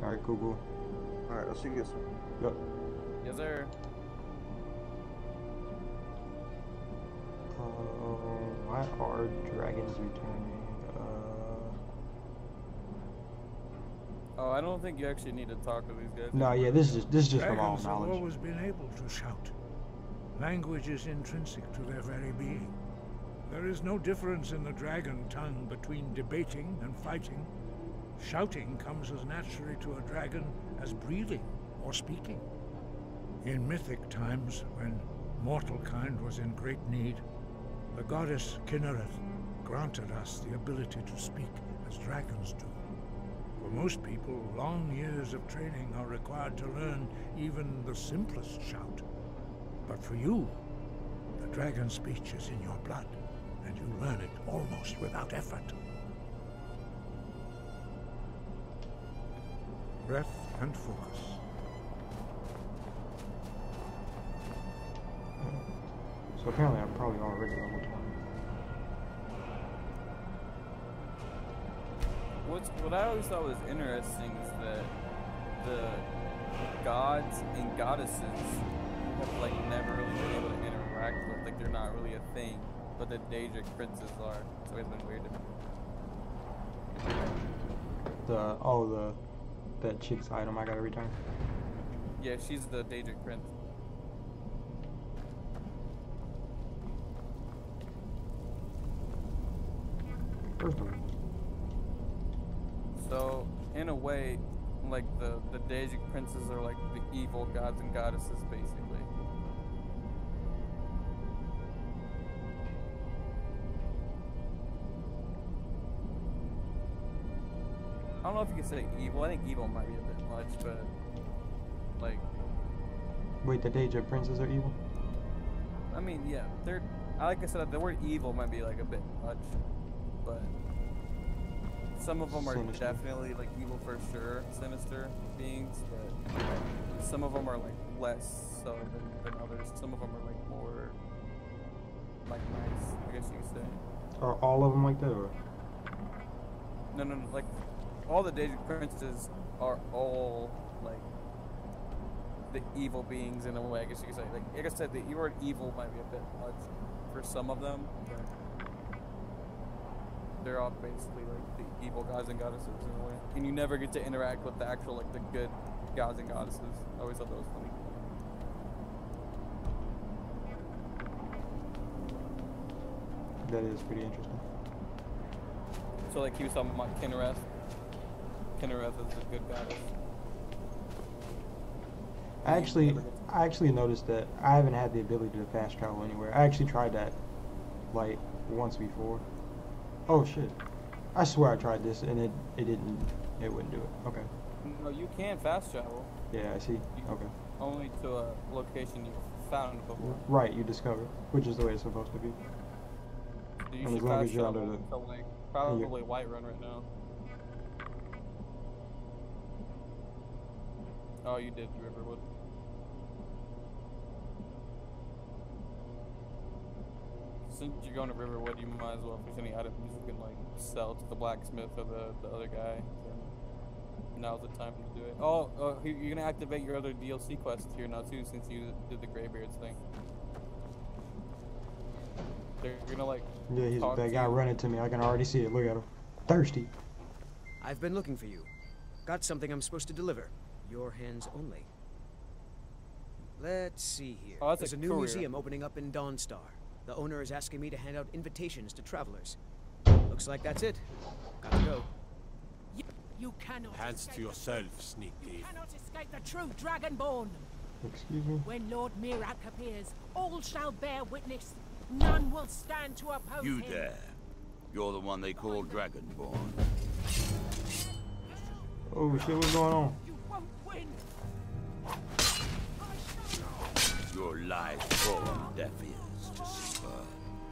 Speaker 1: Alright, cool.
Speaker 12: Alright, I'll see you guys soon.
Speaker 1: Yep.
Speaker 5: Yes, sir.
Speaker 1: Why are dragons returning?
Speaker 5: Oh, I don't think you actually need to talk to these guys.
Speaker 1: No, yeah, this is just from all
Speaker 11: Dragons have
Speaker 1: knowledge.
Speaker 11: always been able to shout. Language is intrinsic to their very being. There is no difference in the dragon tongue between debating and fighting. Shouting comes as naturally to a dragon as breathing or speaking. In mythic times, when mortal kind was in great need, the goddess Kinnereth granted us the ability to speak as dragons do. For most people, long years of training are required to learn even the simplest shout. But for you, the dragon speech is in your blood, and you learn it almost without effort. Breath and focus.
Speaker 1: So apparently I'm probably already level 20.
Speaker 5: What I always thought was interesting is that the gods and goddesses have like never really been able to interact with, like they're not really a thing, but the Daedric princes are. It's always been weird to me.
Speaker 1: That chick's item I gotta return.
Speaker 5: Yeah, she's the Daedric prince.
Speaker 1: First of all.
Speaker 5: So, in a way, like the Daedric princes are like the evil gods and goddesses, basically. I don't know if you can say evil. I think evil might be a bit much, but like.
Speaker 1: Wait, the Daedric princes are evil?
Speaker 5: I mean, yeah, they're. Like I said, the word evil might be like a bit much, but some of them are
Speaker 1: Sinister.
Speaker 5: definitely like evil for sure, sinister beings, but some of them are like less so than others. Some of them are like more like nice, I guess you could say.
Speaker 1: Are all of them like that, or?
Speaker 5: No, like all the Daedric princes are all like the evil beings in a way, I guess you could say. Like I said, the word evil might be a bit much for some of them, but they're all basically like the evil gods and goddesses in a way. And you never get to interact with the actual like the good gods and goddesses. I always thought that was funny.
Speaker 1: That is pretty interesting.
Speaker 5: So like he was talking about Kinnereth. Kinnereth is the good goddess.
Speaker 1: I actually noticed that I haven't had the ability to fast travel anywhere. I actually tried that like once before. Oh shit. I swear I tried this and it wouldn't do it. Okay.
Speaker 5: No, you can fast travel.
Speaker 1: Yeah, I see. Okay.
Speaker 5: Only to a location you found before.
Speaker 1: Right, you discover, which is the way it's supposed to be.
Speaker 5: So you
Speaker 1: And
Speaker 5: should
Speaker 1: as long
Speaker 5: fast
Speaker 1: as you're under
Speaker 5: travel
Speaker 1: the-
Speaker 5: to like probably Whiterun right now. Oh, you did Riverwood. Since you're going to Riverwood, you might as well, if there's any items you can like sell to the blacksmith or the other guy, then now's the time to do it. Oh, you're gonna activate your other DLC quests here now too, since you did the Greybeards thing. They're gonna like.
Speaker 1: Yeah, he's a bad guy running to me. I can already see it. Look at him. Thirsty.
Speaker 13: I've been looking for you. Got something I'm supposed to deliver. Your hands only. Let's see here.
Speaker 5: Oh, that's
Speaker 13: There's
Speaker 5: a
Speaker 13: a new
Speaker 5: courier.
Speaker 13: museum opening up in Dawnstar. The owner is asking me to hand out invitations to travelers. Looks like that's it. Got to go.
Speaker 6: You cannot.
Speaker 2: Hands to yourself, sneak
Speaker 6: You
Speaker 2: thief.
Speaker 6: cannot escape the true Dragonborn.
Speaker 1: Excuse me?
Speaker 6: When Lord Mirak appears, all shall bear witness. None will stand to oppose
Speaker 14: You
Speaker 6: him.
Speaker 14: there. You're the one they call Dragonborn.
Speaker 1: Oh shit, what's going on?
Speaker 6: You won't win.
Speaker 14: Your lies fall on deaf ears to see her.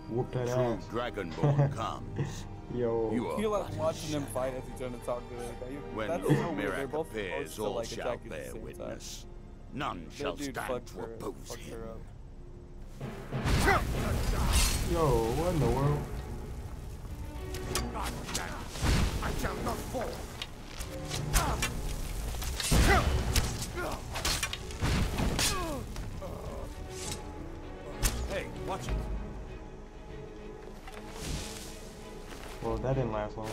Speaker 1: Whoop that
Speaker 14: True
Speaker 1: ass.
Speaker 14: Dragonborn comes.
Speaker 1: Yo.
Speaker 14: You
Speaker 5: I
Speaker 14: are
Speaker 5: feel like watching them fight as he's trying to talk to the guy.
Speaker 14: when
Speaker 5: That's
Speaker 14: Lord
Speaker 5: so weird. They're
Speaker 14: Mirak
Speaker 5: both
Speaker 14: appears,
Speaker 5: supposed to,
Speaker 14: all
Speaker 5: like,
Speaker 14: shall
Speaker 5: attack at the
Speaker 14: bear
Speaker 5: same time.
Speaker 14: witness. None
Speaker 5: That
Speaker 14: shall
Speaker 5: dude
Speaker 14: stand
Speaker 5: fucked
Speaker 14: to
Speaker 5: her,
Speaker 14: oppose
Speaker 5: fucked
Speaker 14: him.
Speaker 5: her up.
Speaker 1: Yo, what in the world?
Speaker 14: I shall not fall.
Speaker 2: Hey, watch it.
Speaker 1: Well, that didn't last long.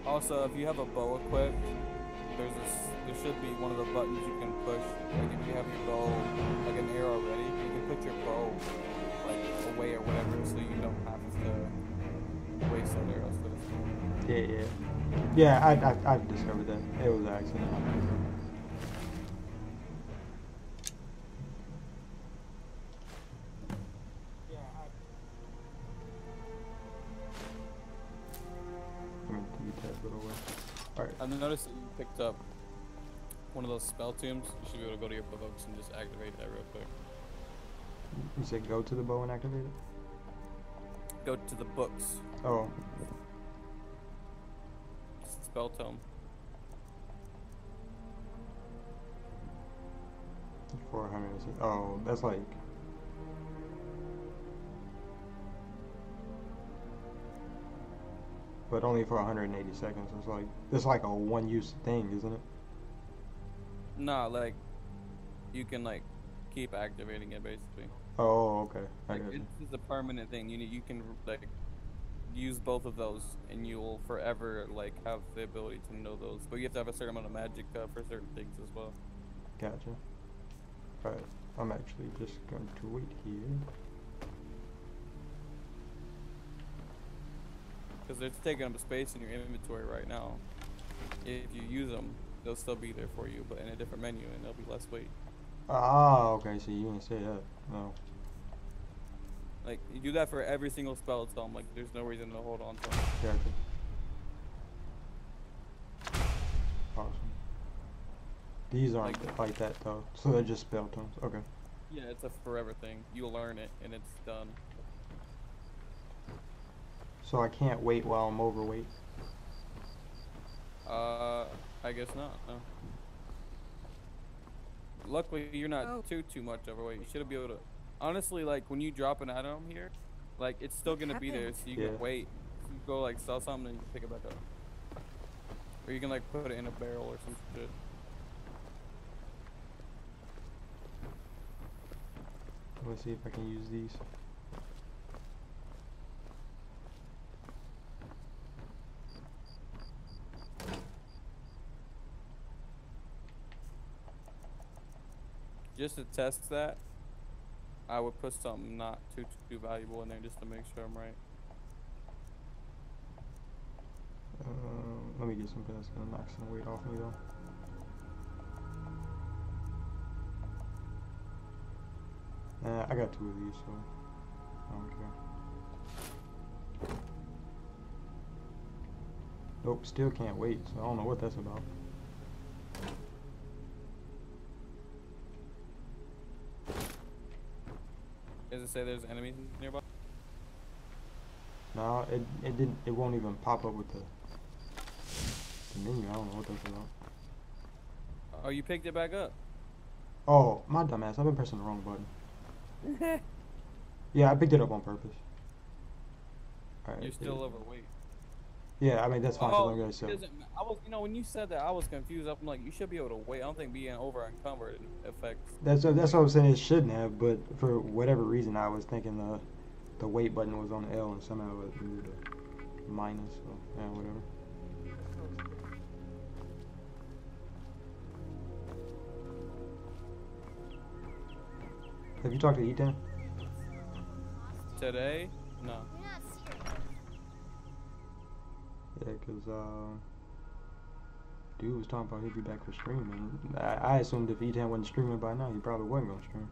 Speaker 5: Also, if you have a bow equipped, there should be one of the buttons you can push. Like if you have your bow, like an arrow ready, you can put your bow like away or whatever, so you don't have to waste that arrow. So
Speaker 1: Yeah, I discovered that. It was an accident.
Speaker 5: I noticed that you picked up one of those spell tombs. You should be able to go to your books and just activate that real quick.
Speaker 1: You said go to the bow and activate it?
Speaker 5: Go to the books.
Speaker 1: Oh.
Speaker 5: Spell tome.
Speaker 1: 400. Oh, that's like. But only for 180 seconds. It's like a one-use thing, isn't it?
Speaker 5: Nah, like you can like keep activating it basically.
Speaker 1: Oh, okay.
Speaker 5: Like it's a permanent thing. You can like use both of those, and you will forever like have the ability to know those. But you have to have a certain amount of magic for certain things as well.
Speaker 1: Gotcha. Alright, I'm actually just going to wait here.
Speaker 5: Because they're taking up space in your inventory right now. If you use them, they'll still be there for you, but in a different menu, and there'll be less weight.
Speaker 1: Ah, okay, so you didn't say that. No.
Speaker 5: Like, you do that for every single spell tome, like, there's no reason to hold on to them.
Speaker 1: Gotcha. Awesome. These aren't like that, though, so they're just spell tomes. Okay.
Speaker 5: Yeah, it's a forever thing. You'll learn it, and it's done.
Speaker 1: So I can't wait while I'm overweight?
Speaker 5: I guess not, no. Luckily, you're not too much overweight. You should be able to... Honestly, like, when you drop an item here, like, it's still gonna be there, so you can wait. You go, like, sell something, and you can pick it back up. Or you can, like, put it in a barrel or some shit.
Speaker 1: Let's see if I can use these.
Speaker 5: Just to test that, I would put something not too valuable in there just to make sure I'm right.
Speaker 1: Let me get something that's gonna knock some weight off me though. I got 2 of these, so I don't care. Nope, still can't wait, so I don't know what that's about.
Speaker 5: Does it say there's enemies nearby?
Speaker 1: No, it won't even pop up with the menu. I don't know what that's about.
Speaker 5: Oh, you picked it back up.
Speaker 1: Oh, my dumbass. I've been pressing the wrong button. Yeah, I picked it up on purpose. Alright.
Speaker 5: You're still overweight.
Speaker 1: Yeah, I mean, that's fine.
Speaker 5: Oh,
Speaker 1: I'm gonna say.
Speaker 5: I was, you know, when you said that, I was confused. I'm like, you should be able to wait. I don't think being over encumbered affects.
Speaker 1: That's what I'm saying. It shouldn't have, but for whatever reason, I was thinking the weight button was on L and somehow it moved to minus. So yeah, whatever. Have you talked to E10?
Speaker 5: Today? No.
Speaker 1: Yeah, cause dude was talking about he'd be back for streaming. I assumed if E10 wasn't streaming by now, he probably wasn't gonna stream.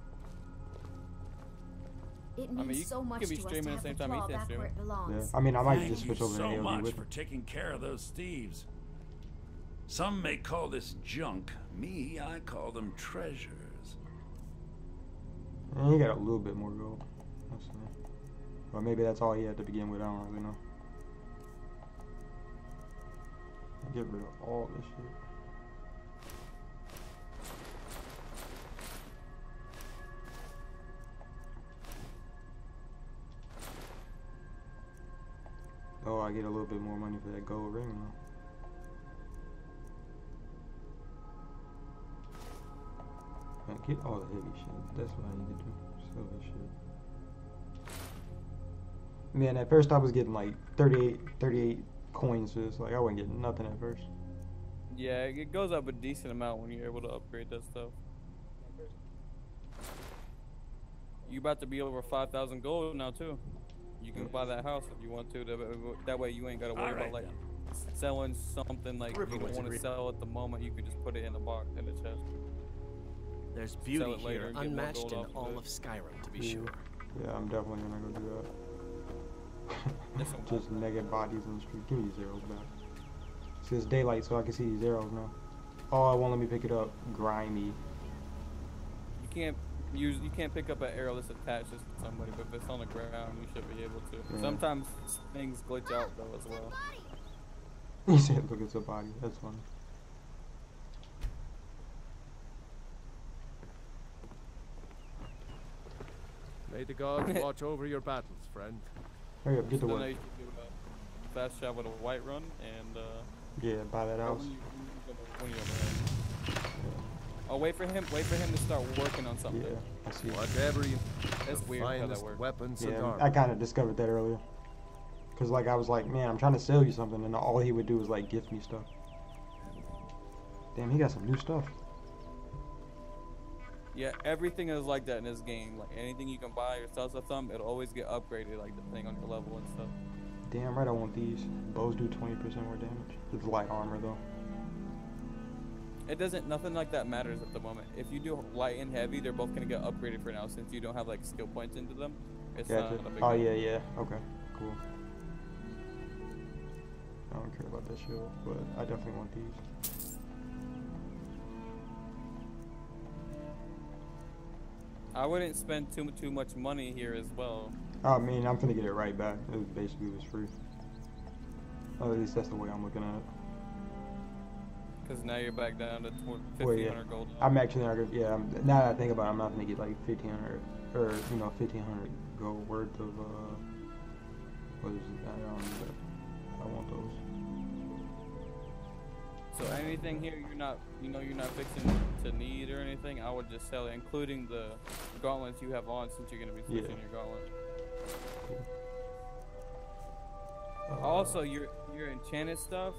Speaker 15: It means so much
Speaker 5: could be
Speaker 15: to us
Speaker 5: streaming
Speaker 15: to
Speaker 5: at
Speaker 15: have
Speaker 5: the same
Speaker 15: the
Speaker 5: time
Speaker 15: claw
Speaker 5: Ethan's
Speaker 15: back where
Speaker 5: streaming.
Speaker 15: it belongs.
Speaker 1: Yeah, I mean, I might
Speaker 16: Thank
Speaker 1: just switch
Speaker 16: you
Speaker 1: over to
Speaker 16: so
Speaker 1: AOV
Speaker 16: much
Speaker 1: with
Speaker 16: for
Speaker 1: him.
Speaker 16: taking care of those thieves. Some may call this junk. Me, I call them treasures.
Speaker 1: And he got a little bit more gold. Let's see. Or maybe that's all he had to begin with. I don't really know. Get rid of all this shit. Oh, I get a little bit more money for that gold ring now. Get all the heavy shit. That's what I need to do. Sell this shit. Man, at first I was getting like 38 coins. So it's like I wasn't getting nothing at first.
Speaker 5: Yeah, it goes up a decent amount when you're able to upgrade that stuff. You about to be over 5,000 gold now too. You can buy that house if you want to. That way you ain't gotta worry about like selling something like you don't want to sell at the moment. You can just put it in the box in the chest.
Speaker 4: There's beauty
Speaker 5: it later
Speaker 4: here,
Speaker 5: and get more
Speaker 4: unmatched
Speaker 5: gold
Speaker 4: in
Speaker 5: off of
Speaker 4: all
Speaker 5: it.
Speaker 4: of Skyrim, to be sure.
Speaker 1: Yeah, I'm definitely gonna go do that. Just naked bodies in the street. Give me these arrows back. See, it's daylight, so I can see these arrows now. Oh, it won't let me pick it up. Grimy.
Speaker 5: You can't pick up an arrow that's attached to somebody, but if it's on the ground, you should be able to.
Speaker 1: Yeah.
Speaker 5: Sometimes things glitch out though as well.
Speaker 1: He said, "Look, it's a body." That's funny.
Speaker 9: May the gods watch over your battles, friend.
Speaker 1: Hurry up, get to
Speaker 5: So
Speaker 1: work.
Speaker 5: now you can do a fast travel to White Run and
Speaker 1: Yeah, buy that house.
Speaker 5: when you Oh, wait for him to start working on something.
Speaker 1: Yeah, I see.
Speaker 9: Whatever you.
Speaker 5: That's
Speaker 9: the
Speaker 5: weird how that
Speaker 9: finest
Speaker 5: works.
Speaker 9: weapons and
Speaker 1: Yeah,
Speaker 9: armor.
Speaker 1: I kind of discovered that earlier. Cause like I was like, man, I'm trying to sell you something, and all he would do was like gift me stuff. Damn, he got some new stuff.
Speaker 5: Yeah, everything is like that in this game. Like anything you can buy or sell something, it'll always get upgraded, like depending on your level and stuff.
Speaker 1: Damn right, I want these. Bows do 20% more damage. It's light armor though.
Speaker 5: It doesn't. Nothing like that matters at the moment. If you do light and heavy, they're both gonna get upgraded for now since you don't have like skill points into them. It's
Speaker 1: Gotcha.
Speaker 5: not a big
Speaker 1: Oh
Speaker 5: deal.
Speaker 1: yeah. Okay, cool. I don't care about that shield, but I definitely want these.
Speaker 5: I wouldn't spend too much money here as well.
Speaker 1: I mean, I'm finna get it right back. It basically was free. Or at least that's the way I'm looking at it.
Speaker 5: Because now you're back down to 1,500
Speaker 1: Well, yeah.
Speaker 5: gold.
Speaker 1: I'm actually not gonna. Yeah. Now that I think about it, I'm not gonna get like 1,500 or 1,500 gold worth of what is it? I don't need that. I want those.
Speaker 5: So anything here you're not fixing to need or anything, I would just sell it, including the gauntlets you have on since you're gonna be switching your gauntlet. Also, your enchanted stuff,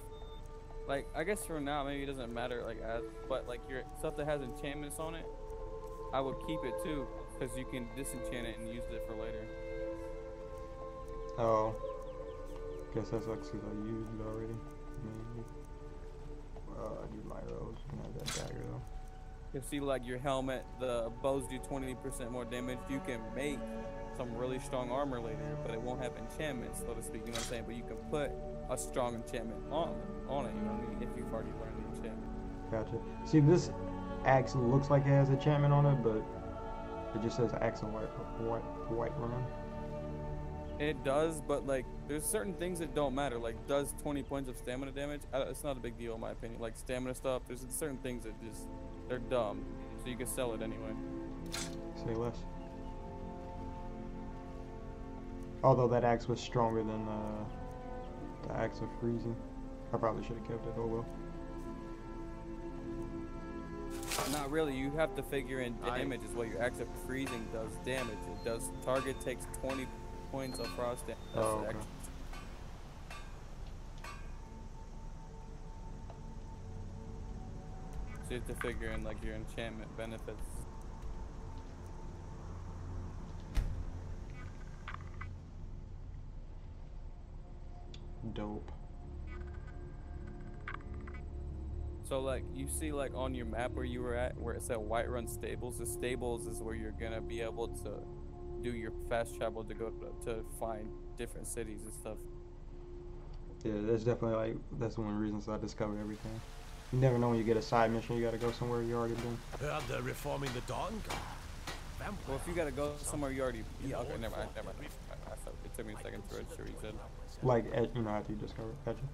Speaker 5: like I guess for now maybe it doesn't matter but like your stuff that has enchantments on it, I would keep it too, because you can disenchant it and use it for later.
Speaker 1: Oh. Guess that's like because I used it already. Maybe. I need my arrows. Can I have that dagger though?
Speaker 5: You see, like your helmet, the bows do 20% more damage. You can make some really strong armor later, but it won't have enchantments, so to speak. You know what I'm saying? But you can put a strong enchantment on it. You know what I mean? If you've already learned the enchantment.
Speaker 1: Gotcha. See, this axe looks like it has enchantment on it, but it just says axe and white run.
Speaker 5: It does, but like, there's certain things that don't matter. Like, does 20 points of stamina damage? It's not a big deal in my opinion. Like stamina stuff, there's certain things that just they're dumb, so you can sell it anyway.
Speaker 1: Say less. Although that axe was stronger than the axe of freezing, I probably should have kept it. Oh well.
Speaker 5: Not really. You have to figure in damage is what your axe of freezing does damage. It does target takes 20 points of frost damage. That's
Speaker 1: Oh,
Speaker 5: the
Speaker 1: okay.
Speaker 5: axe. So you have to figure in like your enchantment benefits.
Speaker 1: Dope.
Speaker 5: So like you see like on your map where you were at, where it said Whiterun Stables, the stables is where you're gonna be able to do your fast travel to go to find different cities and stuff.
Speaker 1: Yeah, that's definitely like that's one of the reasons I discovered everything. You never know when you get a side mission, you gotta go somewhere you already been.
Speaker 2: Heard they're reforming the Dawn Guard.
Speaker 5: Well, if you gotta go somewhere you already, yeah, okay, never mind. It took me a second to register what you said.
Speaker 1: Like you know after you discover it. Gotcha.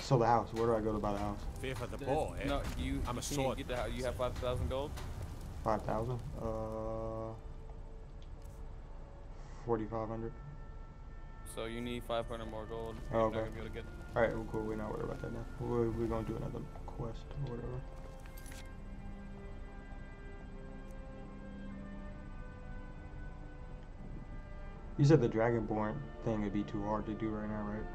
Speaker 1: So the house. Where do I go to buy the house?
Speaker 2: Fear for the poor, eh?
Speaker 5: No, you.
Speaker 2: I'm a
Speaker 5: you
Speaker 2: sword.
Speaker 5: Get the house. You have 5,000 gold.
Speaker 1: 5,000. 4,500.
Speaker 5: So you need 500 more gold.
Speaker 1: Oh,
Speaker 5: You're
Speaker 1: okay.
Speaker 5: not gonna be able to get.
Speaker 1: All right, well, cool. We're not worried about that now. We're gonna do another quest or whatever. You said the Dragonborn thing would be too hard to do right now, right?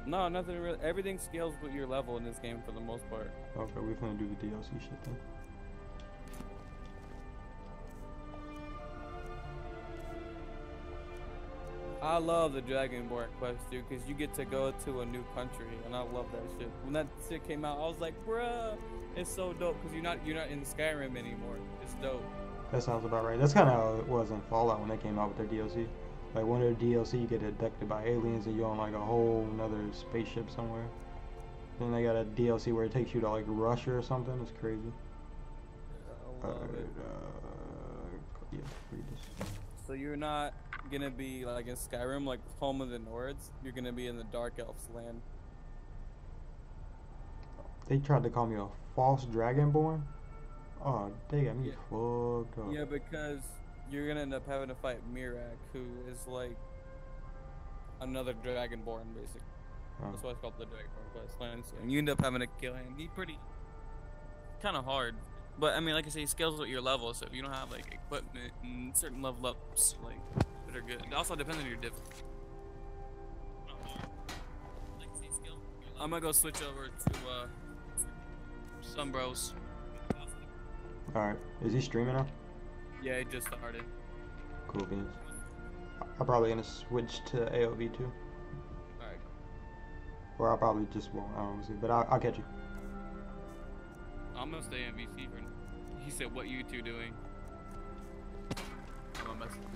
Speaker 5: No, nothing really. Everything scales with your level in this game for the most part.
Speaker 1: Okay, we're gonna do the DLC shit then.
Speaker 5: I love the Dragonborn quest, dude, because you get to go to a new country, and I love that shit. When that shit came out, I was like, bruh, it's so dope, because you're not in Skyrim anymore. It's dope.
Speaker 1: That sounds about right. That's kind of how it was in Fallout when they came out with their DLC. Like one of their DLC, you get abducted by aliens and you're on like a whole another spaceship somewhere. Then they got a DLC where it takes you to like Russia or something. It's crazy.
Speaker 5: I love it.
Speaker 1: Yeah, read this.
Speaker 5: So you're not gonna be like in Skyrim, like home of the Nords. You're gonna be in the Dark Elves land.
Speaker 1: They tried to call me a false Dragonborn. Oh, they got me fucked up.
Speaker 5: Yeah, because you're gonna end up having to fight Mirak, who is like another Dragonborn, basically. That's why it's called the Dragonborn quest line. And you end up having to kill him. He's pretty, kind of hard. But I mean, like I say, he scales with your level. So if you don't have like equipment and certain level ups, like that are good. It also depends on your diff. I'm gonna go switch over to Sunbros.
Speaker 1: Alright, is he streaming now?
Speaker 5: Yeah, it just started.
Speaker 1: Cool beans. I'm probably gonna switch to AOV too.
Speaker 5: Alright.
Speaker 1: Or I'll probably just won't. I don't know, but I'll catch you.
Speaker 5: I'm gonna stay in VC for now. He said, "What you two doing?" I'm gonna message him.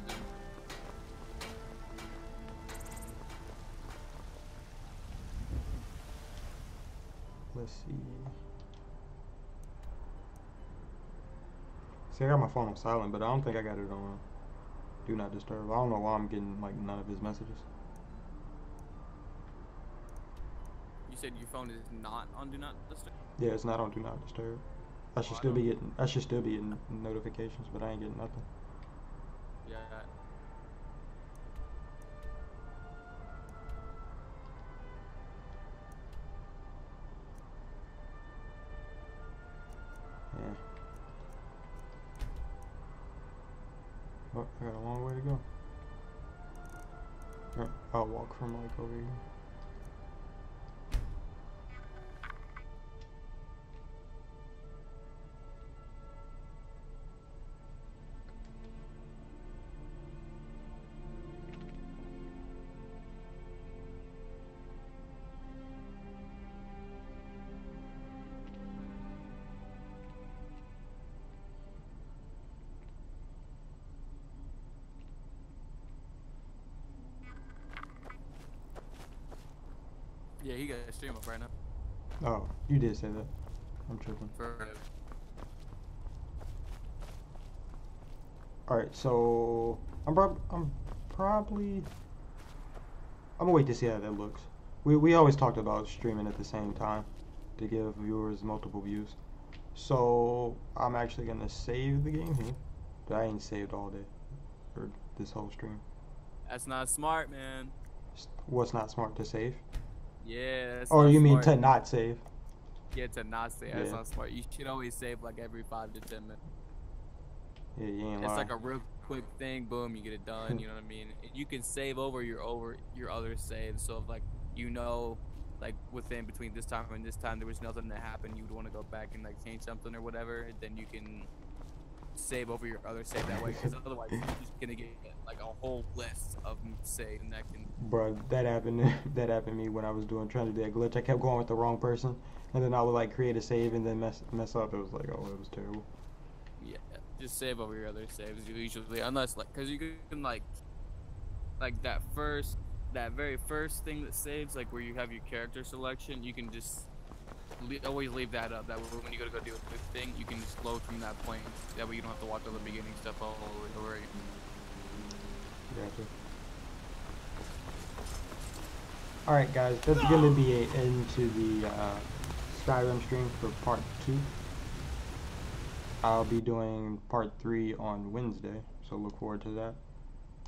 Speaker 1: Let's see. See, I got my phone on silent, but I don't think I got it on Do Not Disturb. I don't know why I'm getting like none of his messages.
Speaker 5: You said your phone is not on Do Not Disturb?
Speaker 1: Yeah, it's not on Do Not Disturb. I should still be getting notifications, but I ain't getting nothing.
Speaker 5: Yeah.
Speaker 1: Yeah. Oh, I got a long way to go. I'll walk from like over here.
Speaker 5: Yeah, he got a stream up right now.
Speaker 1: Oh, you did say that. I'm tripping. Alright, so I'm probably. I'm gonna wait to see how that looks. We always talked about streaming at the same time to give viewers multiple views. So I'm actually gonna save the game here. But I ain't saved all day or this whole stream.
Speaker 5: That's not smart, man.
Speaker 1: What's not smart to save?
Speaker 5: Yeah. That's
Speaker 1: Or
Speaker 5: not
Speaker 1: you mean
Speaker 5: smart.
Speaker 1: to not save?
Speaker 5: Yeah, to not save. That's
Speaker 1: Yeah.
Speaker 5: not smart. You should always save like every 5 to 10 minutes.
Speaker 1: Yeah, you ain't
Speaker 5: It's
Speaker 1: lying.
Speaker 5: like a real quick thing. Boom, you get it done. You know what I mean? And you can save over your other saves. So if like like within between this time and this time there was nothing that happened, you would want to go back and like change something or whatever. Then you can save over your other save that way. Because otherwise you're just gonna get like a whole list of saves, and that can.
Speaker 1: Bro, that happened. That happened to me when I was trying to do that glitch. I kept going with the wrong person, and then I would like create a save and then mess up. It was like, oh, it was terrible.
Speaker 5: Yeah, just save over your other saves usually, unless like, cause you can like that very first thing that saves, like where you have your character selection, you can just always leave that up. That way when you go do a quick thing, you can just load from that point. That way you don't have to watch all the beginning stuff all over again.
Speaker 1: Gotcha. Alright guys, that's going to be an end to the Skyrim stream for part 2. I'll be doing part 3 on Wednesday, so look forward to that.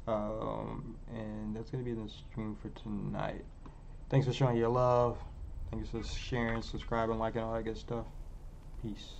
Speaker 1: And that's going to be the stream for tonight. Thanks for showing your love. Thanks for sharing, subscribing, liking, all that good stuff. Peace.